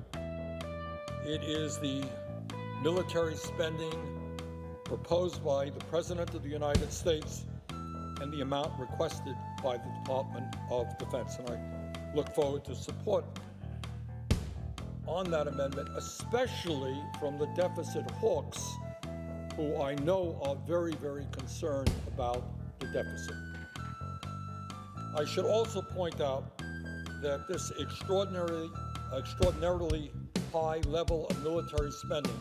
It is the military spending proposed by the President of the United States and the amount requested by the Department of Defense. And I look forward to support on that amendment, especially from the deficit hawks, who I know are very, very concerned about the deficit. I should also point out that this extraordinarily high level of military spending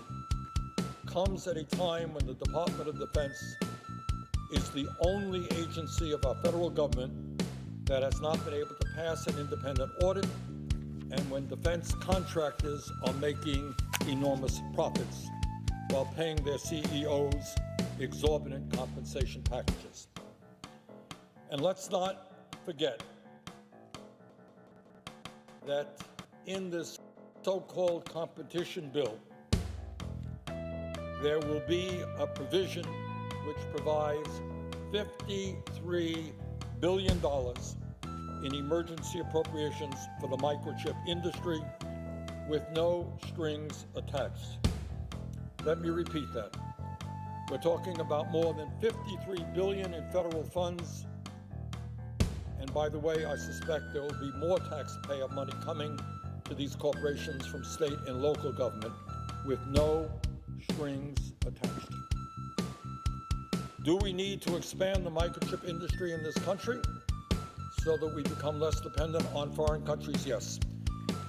comes at a time when the Department of Defense is the only agency of our federal government that has not been able to pass an independent audit, and when defense contractors are making enormous profits while paying their CEOs exorbitant compensation packages. And let's not forget that in this so-called competition bill, there will be a provision which provides $53 billion in emergency appropriations for the microchip industry with no strings attached. Let me repeat that. We're talking about more than $53 billion in federal funds. And by the way, I suspect there will be more taxpayer money coming to these corporations from state and local government with no strings attached. Do we need to expand the microchip industry in this country so that we become less dependent on foreign countries? Yes.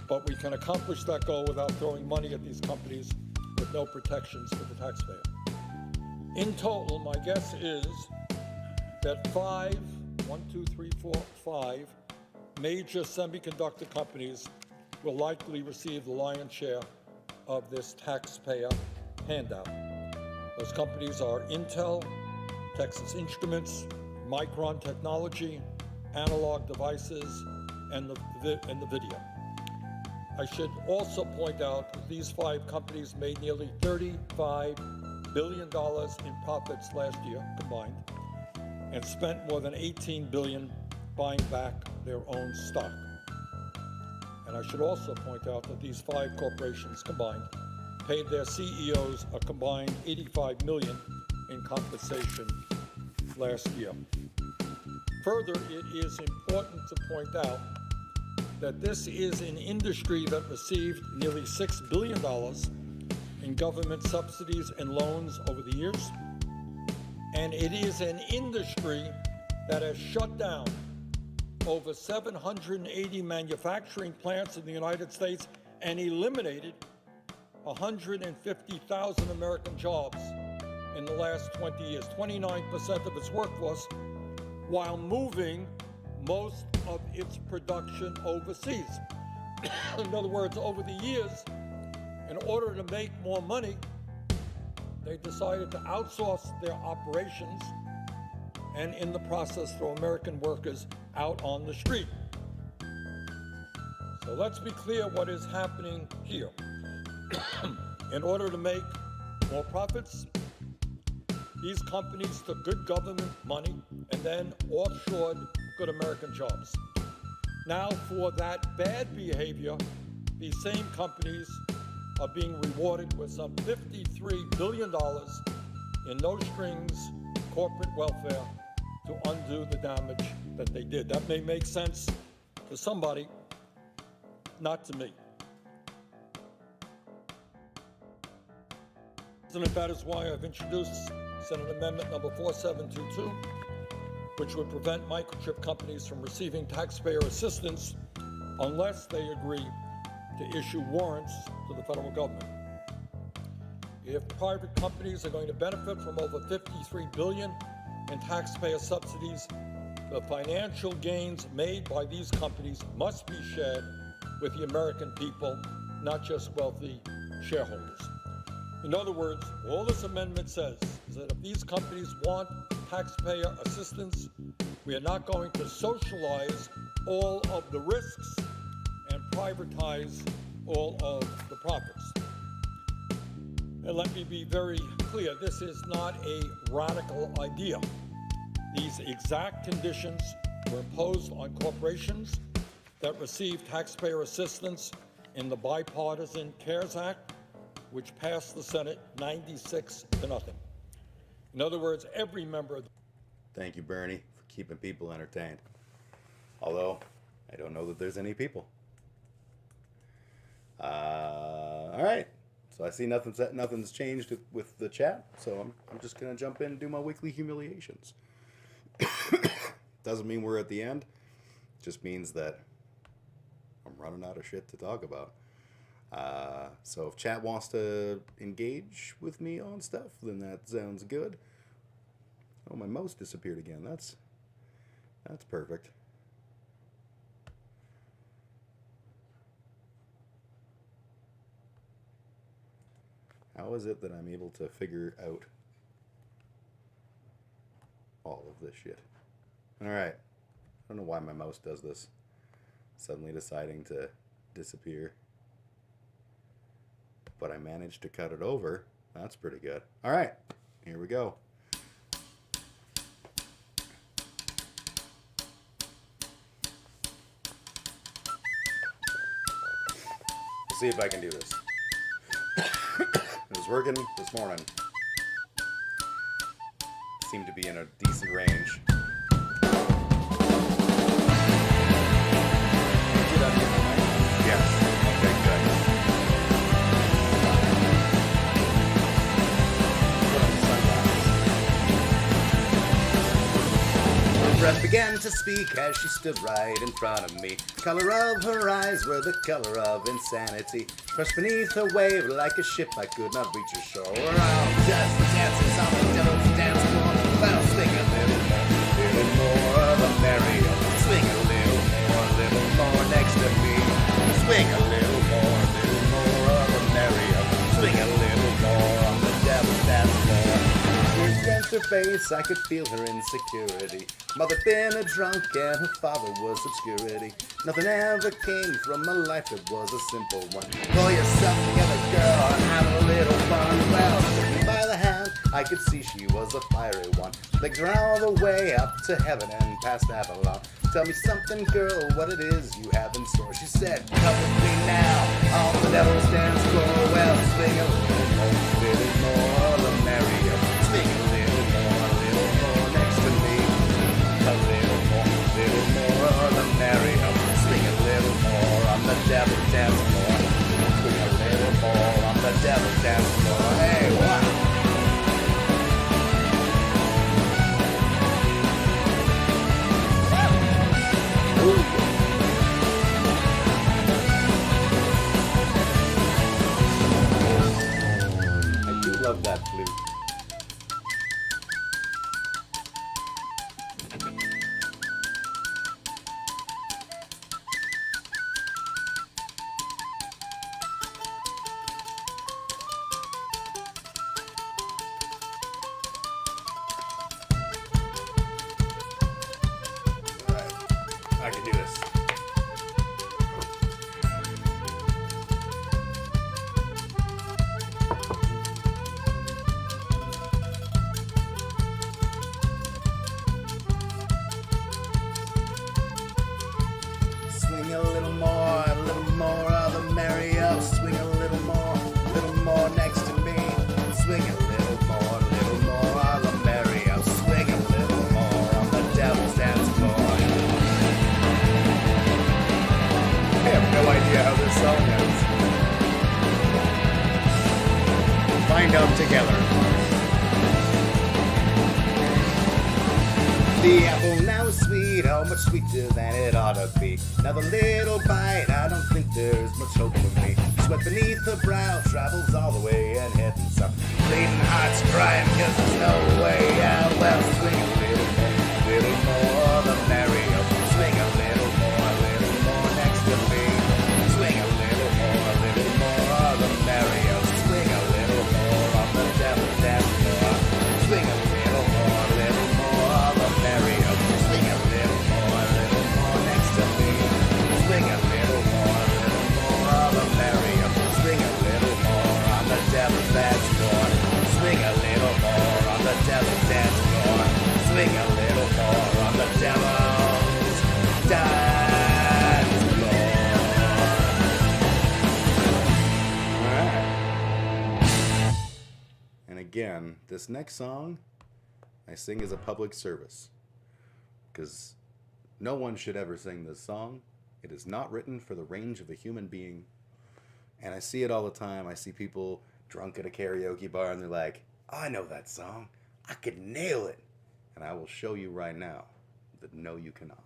But we can accomplish that goal without throwing money at these companies with no protections for the taxpayer. In total, my guess is that five major semiconductor companies will likely receive the lion's share of this taxpayer handout. Those companies are Intel, Texas Instruments, Micron Technology, Analog Devices, and NVIDIA. I should also point out that these five companies made nearly $35 billion in profits last year combined and spent more than $18 billion buying back their own stock. And I should also point out that these five corporations combined paid their CEOs a combined $85 million in compensation last year. Further, it is important to point out that this is an industry that received nearly $6 billion in government subsidies and loans over the years. And it is an industry that has shut down over 780 manufacturing plants in the United States and eliminated 150,000 American jobs in the last 20 years, 29% of its workforce, while moving most of its production overseas. In other words, over the years, in order to make more money, they decided to outsource their operations and in the process throw American workers out on the street. So let's be clear what is happening here. In order to make more profits, these companies took good government money and then offshored good American jobs. Now, for that bad behavior, these same companies are being rewarded with some $53 billion in no-strings corporate welfare to undo the damage that they did. That may make sense to somebody, not to me. That is why I've introduced Senate Amendment number 4722, which would prevent microchip companies from receiving taxpayer assistance unless they agree to issue warrants to the federal government. If private companies are going to benefit from over $53 billion in taxpayer subsidies, the financial gains made by these companies must be shared with the American people, not just wealthy shareholders. In other words, all this amendment says is that if these companies want taxpayer assistance, we are not going to socialize all of the risks and privatize all of the profits. And let me be very clear, this is not a radical idea. These exact conditions were imposed on corporations that receive taxpayer assistance in the bipartisan CARES Act, which passed the Senate 96-0. In other words, every member of the... Thank you, Bernie, for keeping people entertained. Although, I don't know that there's any people. All right. So I see nothing's changed with the chat, so I'm just going to jump in and do my weekly humiliations. Doesn't mean we're at the end. Just means that I'm running out of shit to talk about. So if chat wants to engage with me on stuff, then that sounds good. Oh, my mouse disappeared again. That's perfect. How is it that I'm able to figure out all of this shit? All right. I don't know why my mouse does this. Suddenly deciding to disappear. But I managed to cut it over. That's pretty good. All right. Here we go. Let's see if I can do this. It was working this morning. Seemed to be in a decent range. Yes. Okay, good. Put on the sunglasses. Her breath began to speak as she stood right in front of me. The color of her eyes were the color of insanity. Crushed beneath her wave like a ship I could not reach her shore. We're all just dancers on the devil's dance floor. Well, swing a little more of a merry. Swing a little more next to me. Swing a little more of a merry. Swing a little more on the devil's dance floor. Against her face, I could feel her insecurity. Mother been a drunk and her father was obscurity. Nothing ever came from a life that was a simple one. Pull yourself together, girl, and have a little fun. Well, took me by the hand, I could see she was a fiery one. Legged her all the way up to heaven and past Avalon. Tell me something, girl, what it is you have in store. She said, come with me now on the devil's dance floor. Well, swing a little more, the merrier. Swing a little more next to me. A little more of the merrier. Swing a little more on the devil's dance floor. Swing a little more on the devil's dance floor. Hey, wow. find out together. The apple now is sweet, oh, much sweeter than it ought to be. Another little bite, I don't think there's much hope for me. Sweat beneath the brow travels all the way and heading south. Bleeding hearts crying cause there's no way out. Well, swing a little more, the merrier. Swing a little more next to me. Swing a little more, the merrier. Swing a little more on the devil's dance floor. Swing a little more, the merrier. Swing a little more next to me. Swing a little more, the merrier. Swing a little more on the devil's dance floor. Swing a little more on the devil's dance floor. Swing a little more on the devil's dance floor. Alright. And again, this next song I sing as a public service. Because no one should ever sing this song. It is not written for the range of a human being. And I see it all the time. I see people drunk at a karaoke bar and they're like, I know that song. I could nail it. And I will show you right now that no, you cannot.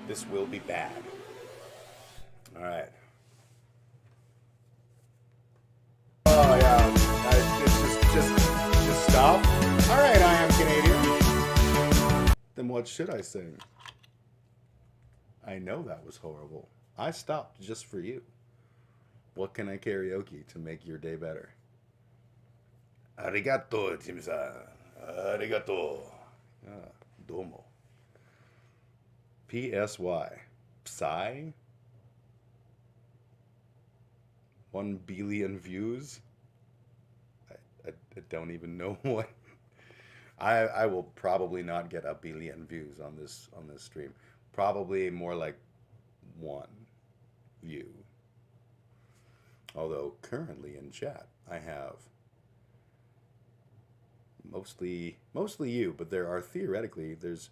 This will be bad. All right. Oh, yeah. Just stop. All right, I am Canadian. Then what should I sing? I know that was horrible. I stopped just for you. What can I karaoke to make your day better? Arigato, Jimmy-san. Arigato. Domo. PSY. Psy? 1 billion views? I don't even know what. I will probably not get 1 billion views on this stream. Probably more like 1 view. Although currently in chat I have mostly you, but there are theoretically there's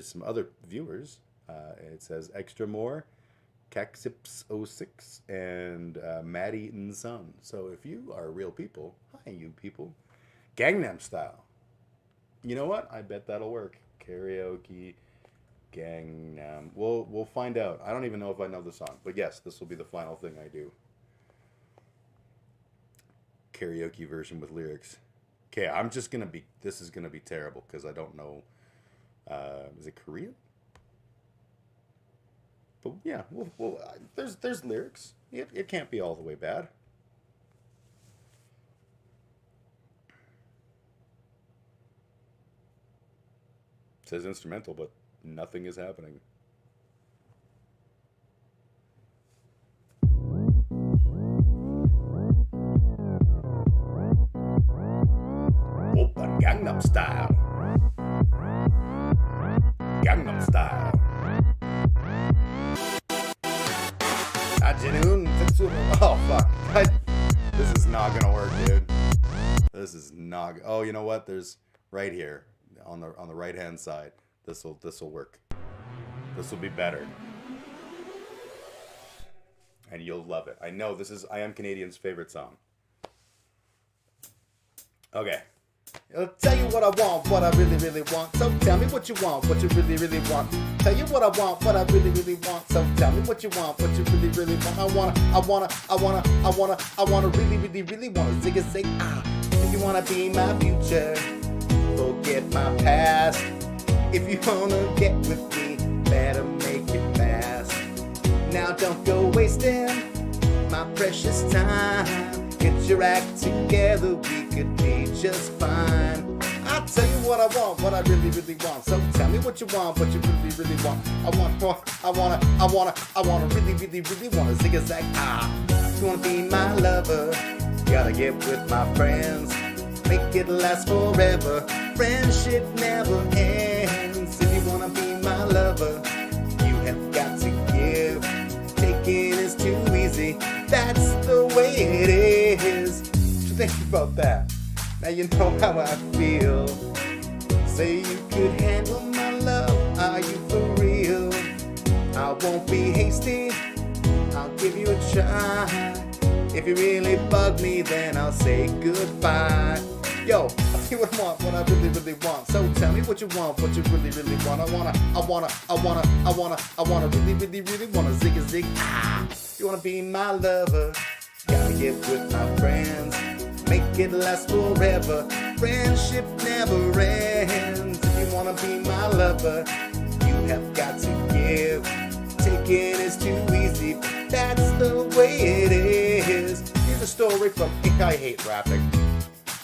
some other viewers. It says extra more, Caxips06 and Mad Eaton Sun. So if you are real people, hi you people, Gangnam Style. You know what? I bet that'll work. Karaoke, Gangnam. We'll find out. I don't even know if I know the song, but yes, this will be the final thing I do. Karaoke version with lyrics. Okay, I'm just gonna be. This is gonna be terrible because I don't know. Is it Korean? But yeah, there's lyrics. It can't be all the way bad. It says instrumental, but nothing is happening. Open Gangnam Style. Gangnam Style. Oh fuck! This is not gonna work, dude. This is not. Oh, you know what? There's right here on the right hand side. This will work. This will be better, and you'll love it. I know this is I Am Canadian's favorite song. Okay. I'll tell you what I want, what I really, really want. So tell me what you want, what you really, really want. Tell you what I want, what I really, really want. So tell me what you want, what you really, really want. I wanna really, really, really wanna zig a zig ah. If you wanna be my future, forget my past. If you wanna get with me, better make it fast. Now don't go wasting my precious time. Get your act together, we could be just fine. I'll tell you what I want, what I really, really want. So tell me what you want, what you really, really want. I wanna really, really, really wanna zig a zag ah. If you wanna be my lover, gotta get with my friends. Make it last forever. Friendship never ends. If you wanna be my lover, you have got to give. Taking is too easy. That's the way it is. Think about that. Now you know how I feel. Say you could handle my love. Are you for real? I won't be hasty. I'll give you a try. If you really bug me, then I'll say goodbye. Yo, I'll tell you what I want, what I really, really want. So tell me what you want, what you really, really want. I wanna, really, really, really wanna zig a zig. Ah, you wanna be my lover? Gotta get with my friends, make it last forever. Friendship never ends. If you wanna be my lover, you have got to give. Taking is too easy, but that's the way it is. Here's a story from I Hate Rapping.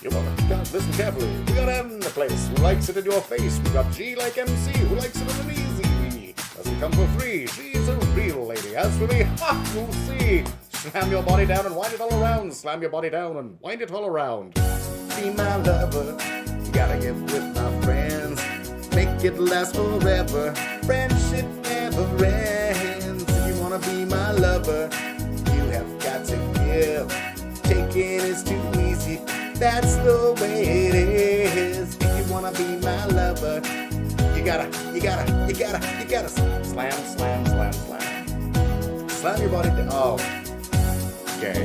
You wanna listen carefully. We got M in the place who likes it in your face. We got G like MC who likes it on an easy. Doesn't come for free. She's a real lady. As for me, you'll see. Slam your body down and wind it all around. Slam your body down and wind it all around. Be my lover. You gotta get with my friends. Make it last forever. Friendship never ends. If you wanna be my lover, you have got to give. Taking is too easy. That's the way it is. If you wanna be my lover, you gotta slam your body down. Oh, okay.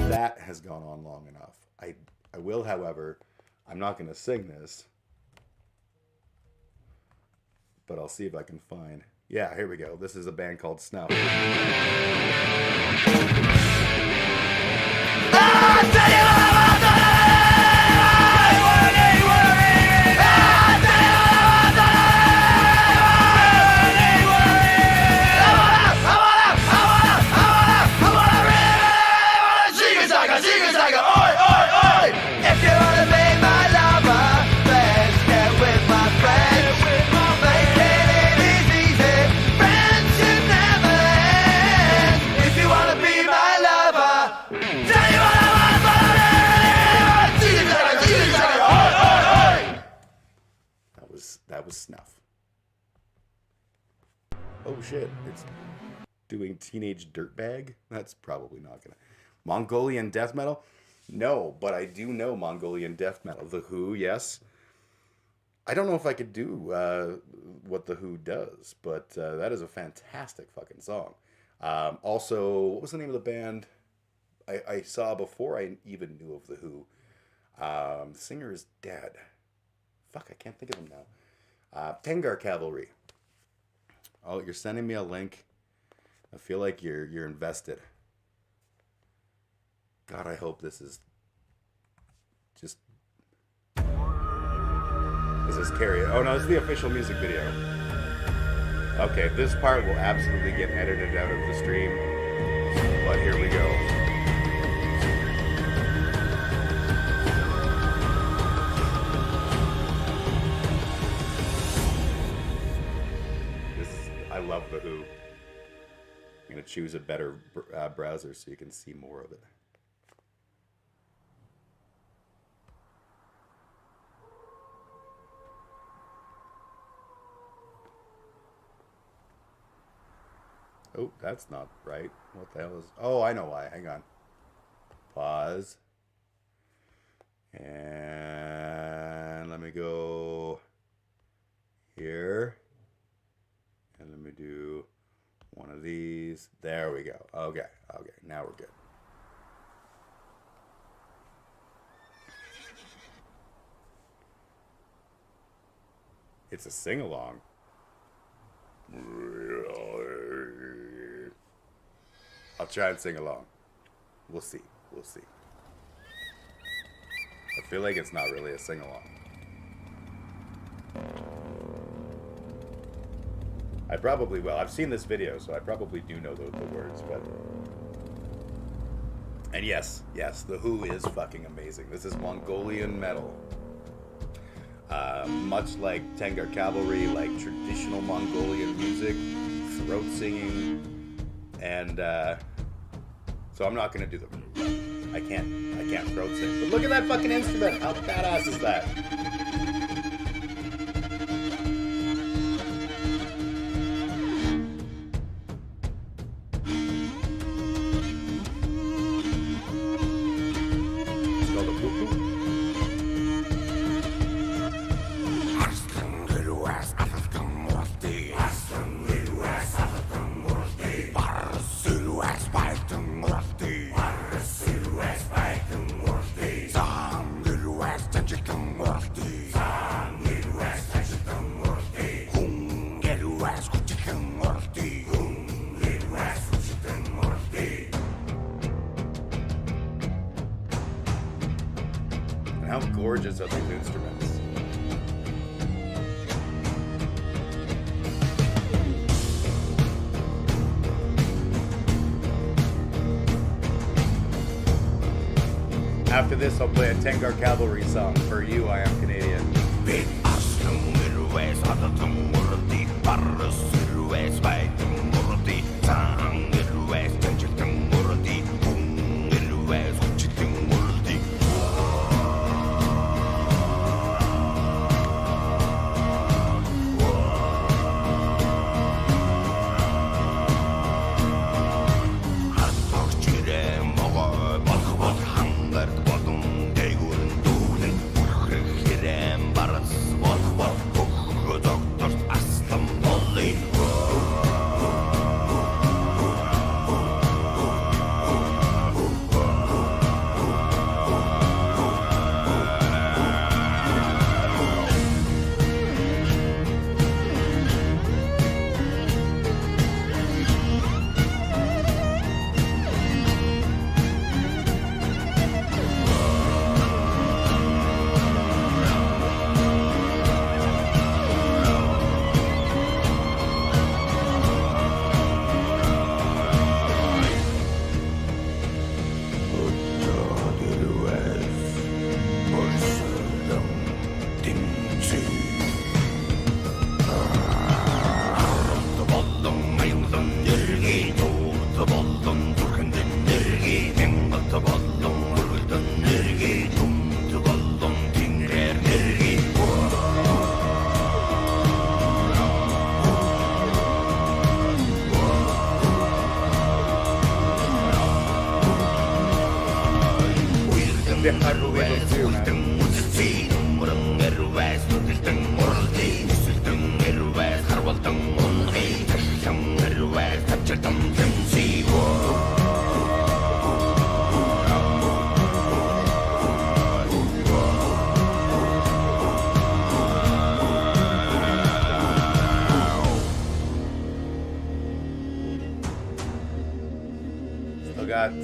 That has gone on long enough. I will, however, I'm not gonna sing this, but I'll see if I can find. Yeah, here we go. This is a band called Snuff. That was Snuff. Oh shit, it's doing Teenage Dirtbag? That's probably not gonna. Mongolian death metal? No, but I do know Mongolian death metal. The Who, yes. I don't know if I could do what The Who does, but that is a fantastic fucking song. Also, what was the name of the band I saw before I even knew of The Who? The singer is dead. Fuck, I can't think of him now. Tengar Cavalry. Oh, you're sending me a link. I feel like you're invested. God, I hope this is just. This is carry it. Oh no, this is the official music video. Okay, this part will absolutely get edited out of the stream. But here we go. I love The Who. I'm going to choose a better browser so you can see more of it. Oh, that's not right. What the hell is... Oh, I know why. Hang on. Pause. And let me go here. And let me do one of these. There we go. Okay, now we're good. It's a sing-along. I'll try and sing along. We'll see. I feel like it's not really a sing-along. I probably will. I've seen this video, so I probably do know the words, but... And yes, The Who is fucking amazing. This is Mongolian metal. Much like Tengar Cavalry, like traditional Mongolian music, throat singing, and so I'm not gonna do them. I can't throat sing. But look at that fucking instrument! How badass is that? How gorgeous are these instruments? After this, I'll play a Tengar Cavalry song. For you, I am Canadian.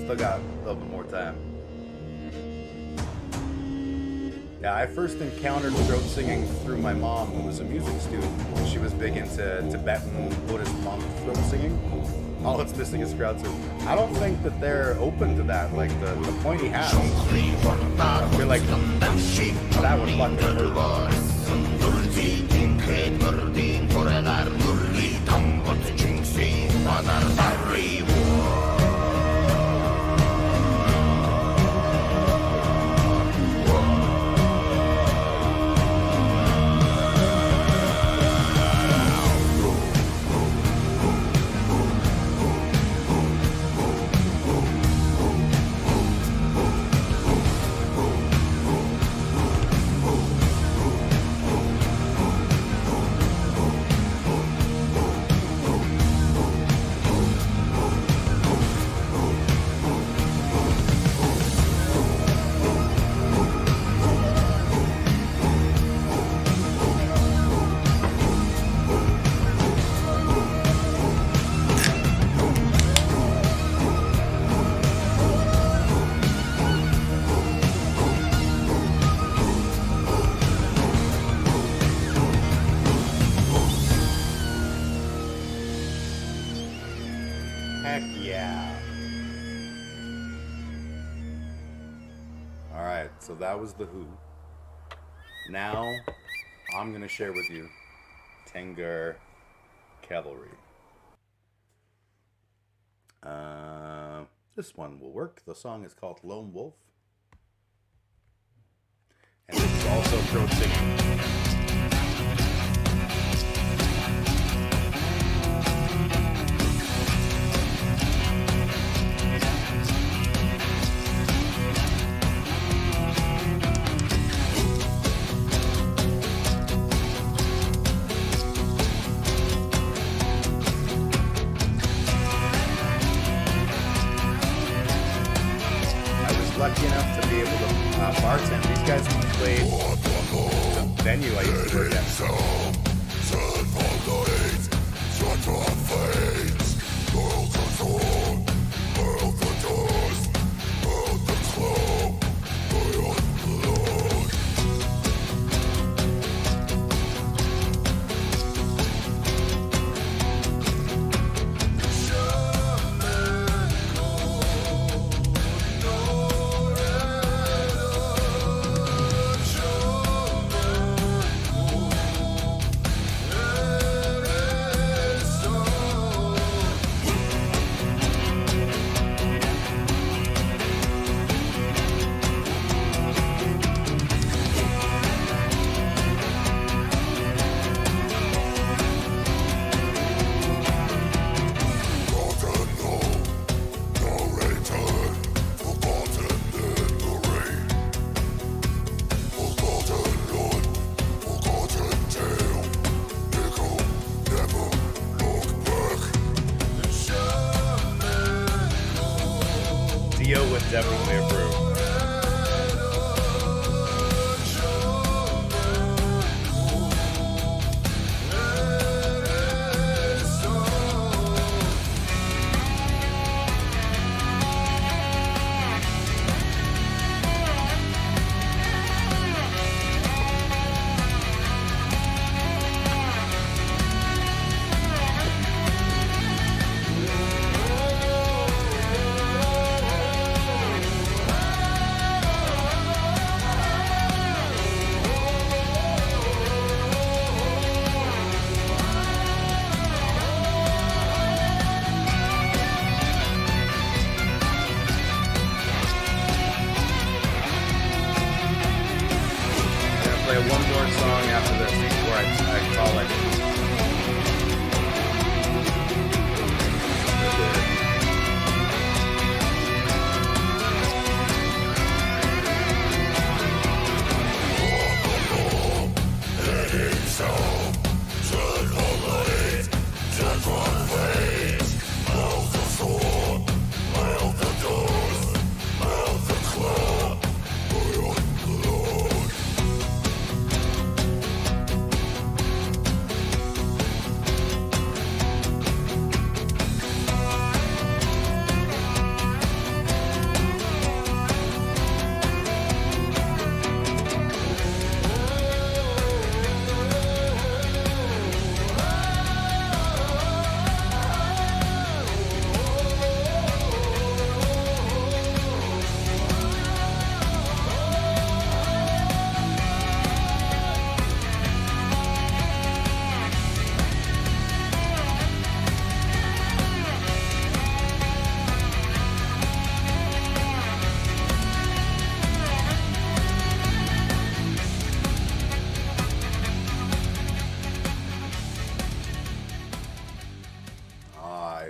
Still got a little bit more time. Yeah, I first encountered throat singing through my mom, who was a music student. She was big into Tibetan Buddhist monk throat singing. All it's missing is crowd surf. I don't think that they're open to that, like the pointy hats. I feel like that would fucking hurt. Heck yeah. Alright, so that was The Who. Now, I'm going to share with you Tengar Cavalry. This one will work. The song is called Lone Wolf. And it's also throat singing. Lucky enough to be able to bartend. These guys played the venue I used to work at. video would definitely approve. Play one more song after this before I call it.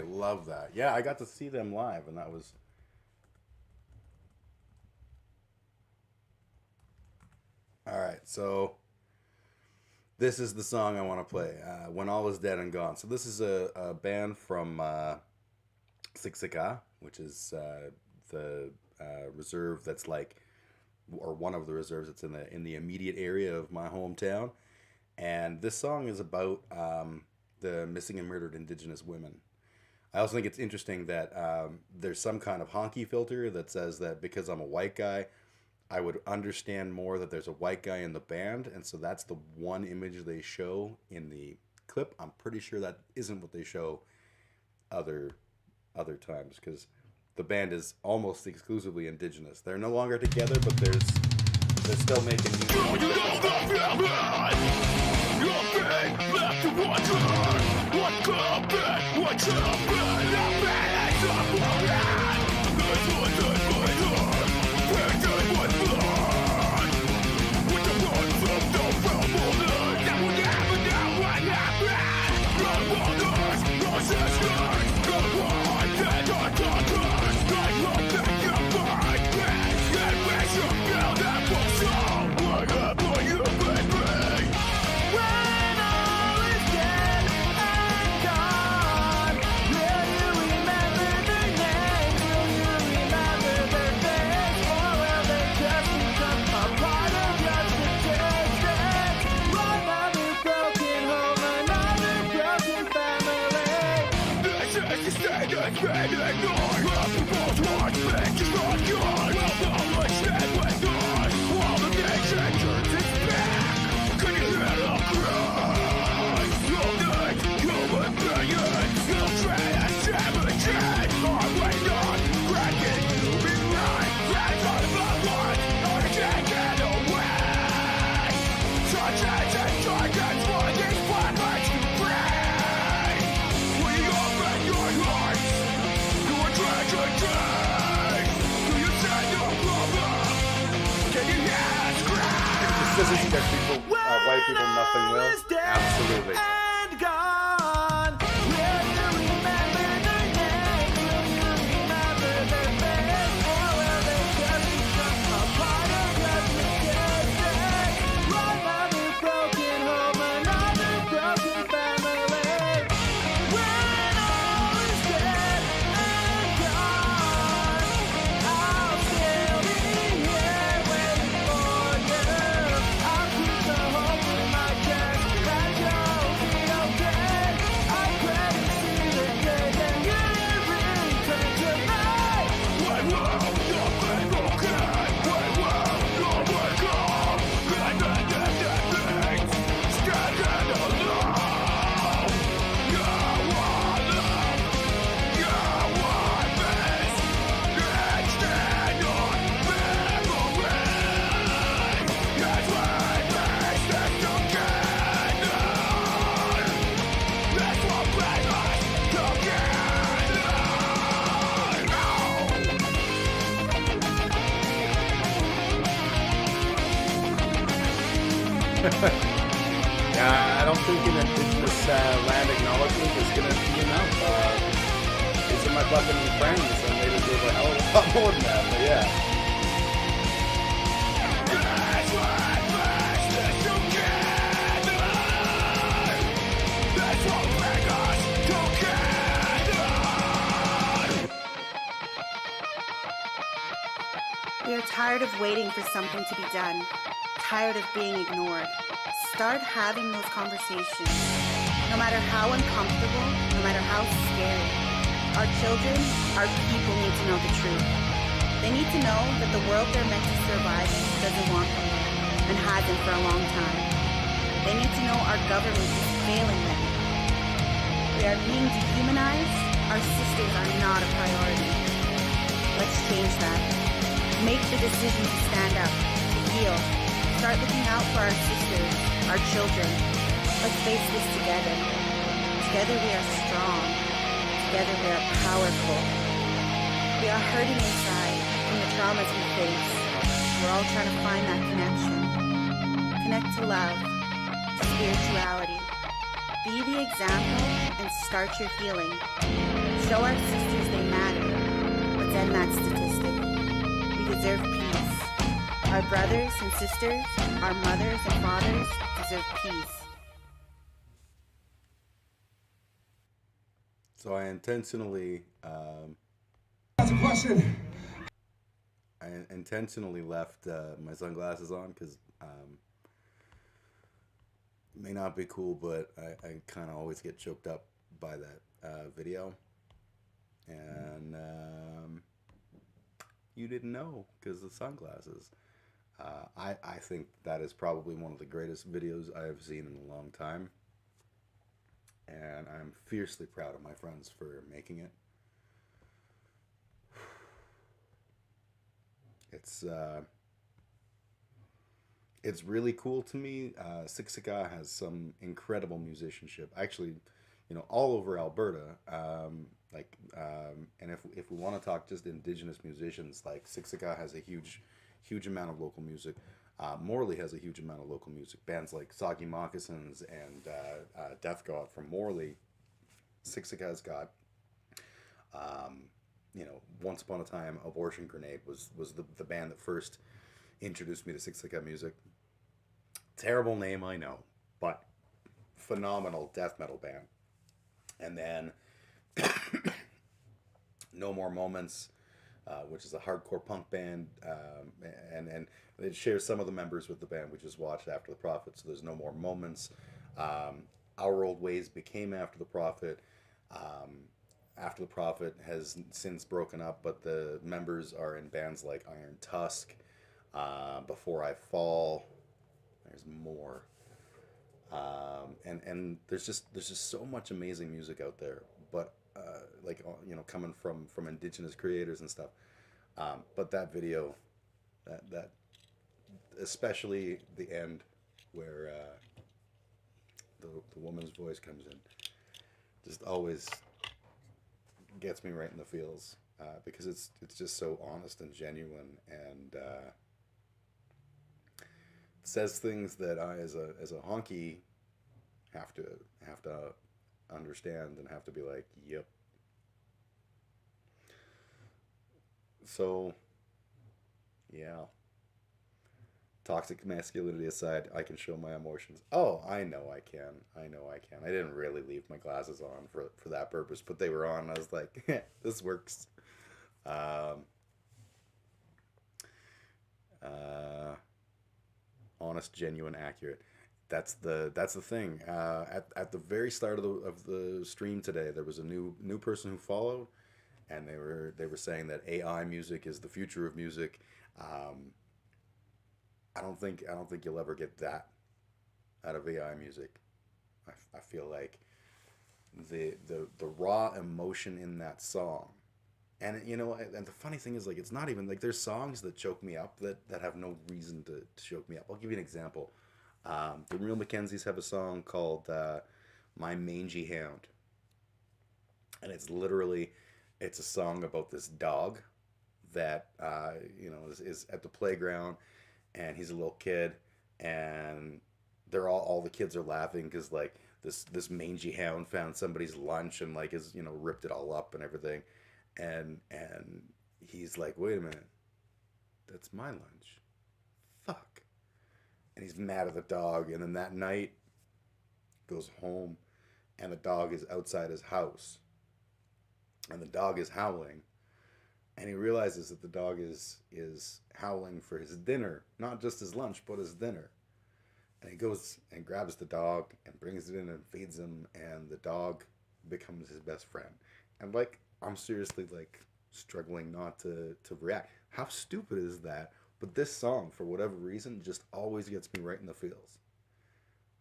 Love that. Yeah, I got to see them live, and that was... Alright, so this is the song I want to play, When All Is Dead and Gone. So this is a band from XXX, which is the reserve that's like, or one of the reserves that's in the immediate area of my hometown. And this song is about the missing and murdered Indigenous women. I also think it's interesting that there's some kind of honky filter that says that because I'm a white guy, I would understand more that there's a white guy in the band, and so that's the one image they show in the clip. I'm pretty sure that isn't what they show other times, because the band is almost exclusively Indigenous. They're no longer together, but they're still making music. Doesn't scare people, white people, nothing will. Absolutely. And gone. Will you remember their name? Will you remember their face? Or will they just become a part of your existence? Another broken home, another broken family. When all is dead and gone, I Yeah, I don't think an indigenous land acknowledgement is going to be enough. These are my fucking friends, and they deserve a hell of a lot more than that, but yeah. We are tired of waiting for something to be done, tired of being ignored. Start having those conversations. No matter how uncomfortable, no matter how scary. Our children, our people need to know the truth. They need to know that the world they're meant to survive in doesn't want them, and hasn't for a long time. They need to know our government is failing them. We are being dehumanized. Our sisters are not a priority. Let's change that. Make the decision to stand up, to heal. Start looking out for our sisters, our children. Let's face this together. Together we are strong. Together we are powerful. We are hurting inside from the traumas we face. We're all trying to find that connection. Connect to love, to spirituality. Be the example and start your healing. Show our sisters they matter. Let's end that statistic. We deserve peace. Our brothers and sisters, our mothers and fathers deserve peace. So I intentionally, That's a question. left my sunglasses on because it may not be cool, but I kind of always get choked up by that video. And you didn't know because of sunglasses. I think that is probably one of the greatest videos I have seen in a long time. And I'm fiercely proud of my friends for making it. It's really cool to me. Siksika has some incredible musicianship. Actually, all over Alberta. And if we want to talk just indigenous musicians, like Siksika has a huge amount of local music. Morley has a huge amount of local music. Bands like Soggy Moccasins and Death God from Morley. Siksika's got, Once Upon a Time, Abortion Grenade was the band that first introduced me to Siksika music. Terrible name, I know, but phenomenal death metal band. And then No More Moments, which is a hardcore punk band, and it shares some of the members with the band we just watched, After the Prophet. So there's No More Moments. Our Old Ways became After the Prophet. After the Prophet has since broken up, but the members are in bands like Iron Tusk, Before I Fall. There's more. And there's just so much amazing music out there, but coming from indigenous creators and stuff. But that video, that especially the end where the woman's voice comes in, just always gets me right in the feels, because it's just so honest and genuine, and says things that I as a honky have to understand and have to be like, yep. So yeah, toxic masculinity aside, I can show my emotions. Oh, I know I can. I didn't really leave my glasses on for that purpose, but they were on, and I was like, this works. Honest, genuine, accurate. That's the thing. At the very start of the stream today, there was a new person who followed, and they were saying that AI music is the future of music. I don't think you'll ever get that out of AI music. I feel like the raw emotion in that song, and you know, and the funny thing is, like, it's not even like there's songs that choke me up that have no reason to choke me up. I'll give you an example. The Real Mackenzies have a song called "My Mangy Hound," and it's a song about this dog that you know, is at the playground, and he's a little kid, and they're all the kids are laughing because, like, this mangy hound found somebody's lunch and, like, is, you know, ripped it all up and everything, and he's like, wait a minute, that's my lunch, fuck, and he's mad at the dog. And then that night goes home, and the dog is outside his house, and the dog is howling, and he realizes that the dog is howling for his dinner, not just his lunch, but his dinner. And he goes and grabs the dog and brings it in and feeds him, and the dog becomes his best friend. And, like, I'm seriously, like, struggling not to react. How stupid is that? But this song, for whatever reason, just always gets me right in the feels.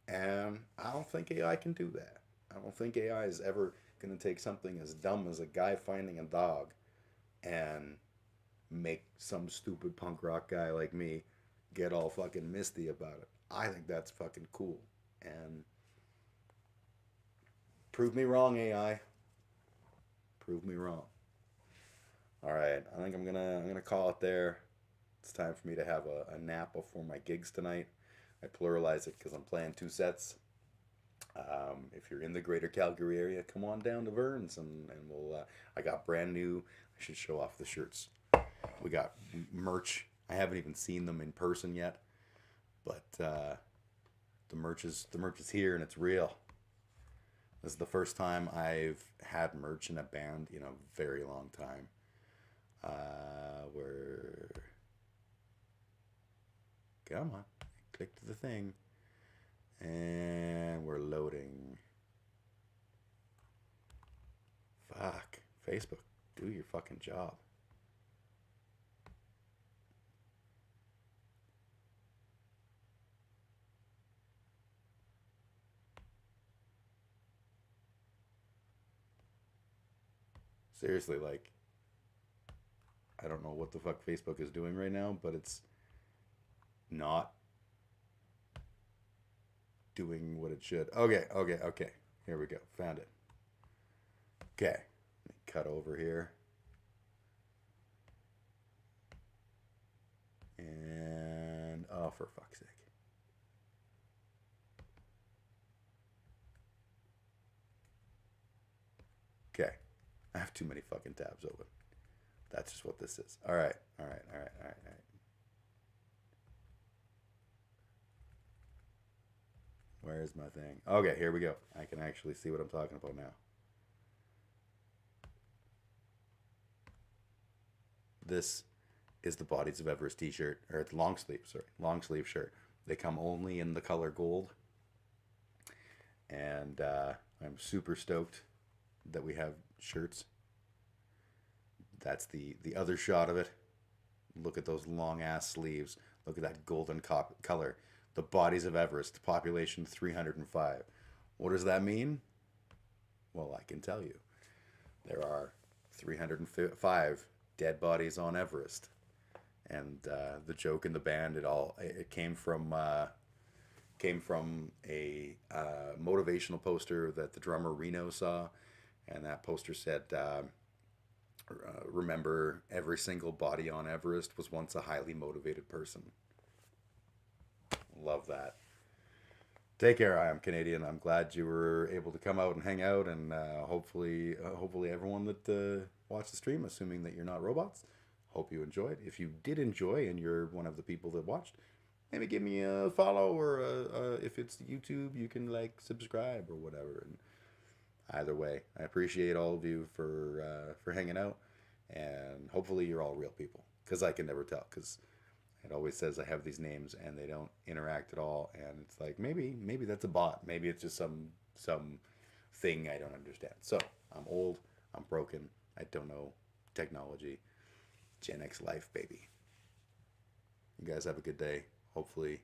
And I don't think AI can do that. I don't think AI is ever going to take something as dumb as a guy finding a dog and make some stupid punk rock guy like me get all fucking misty about it. I think that's fucking cool. And prove me wrong, AI. Prove me wrong. All right, I think I'm gonna call it there. It's time for me to have a nap before my gigs tonight. I pluralize it because I'm playing 2 sets. If you're in the greater Calgary area, come on down to Vern's, and we'll. I got brand new. I should show off the shirts. We got merch. I haven't even seen them in person yet, but the merch is here, and it's real. This is the first time I've had merch in a band in a very long time. Come on, click to the thing, and we're loading. Fuck, Facebook, do your fucking job. Seriously, like, I don't know what the fuck Facebook is doing right now, but it's not doing what it should. Okay. Here we go. Found it. Okay. Let me cut over here. And, oh, for fuck's sake. Okay. I have too many fucking tabs open. That's just what this is. All right. Where's my thing? Okay, here we go. I can actually see what I'm talking about now. This is the Bodies of Everest t-shirt, or it's long sleeve shirt. They come only in the color gold. And I'm super stoked that we have shirts. That's the other shot of it. Look at those long ass sleeves. Look at that golden color. The Bodies of Everest, population 305. What does that mean? Well, I can tell you. There are 305 dead bodies on Everest. And the joke in the band, it came from a motivational poster that the drummer Reno saw, and that poster said, remember, every single body on Everest was once a highly motivated person. Love that. Take care. I am Canadian. I'm glad you were able to come out and hang out, and hopefully everyone that watched the stream, assuming that you're not robots, hope you enjoyed. If you did enjoy and you're one of the people that watched, maybe give me a follow, or if it's YouTube, you can like subscribe or whatever. And either way, I appreciate all of you for hanging out, and hopefully you're all real people, because I can never tell, because it always says I have these names and they don't interact at all, and it's like maybe that's a bot, maybe it's just some thing I don't understand. So I'm old, I'm broken, I don't know technology. Gen X life, baby. You guys have a good day. Hopefully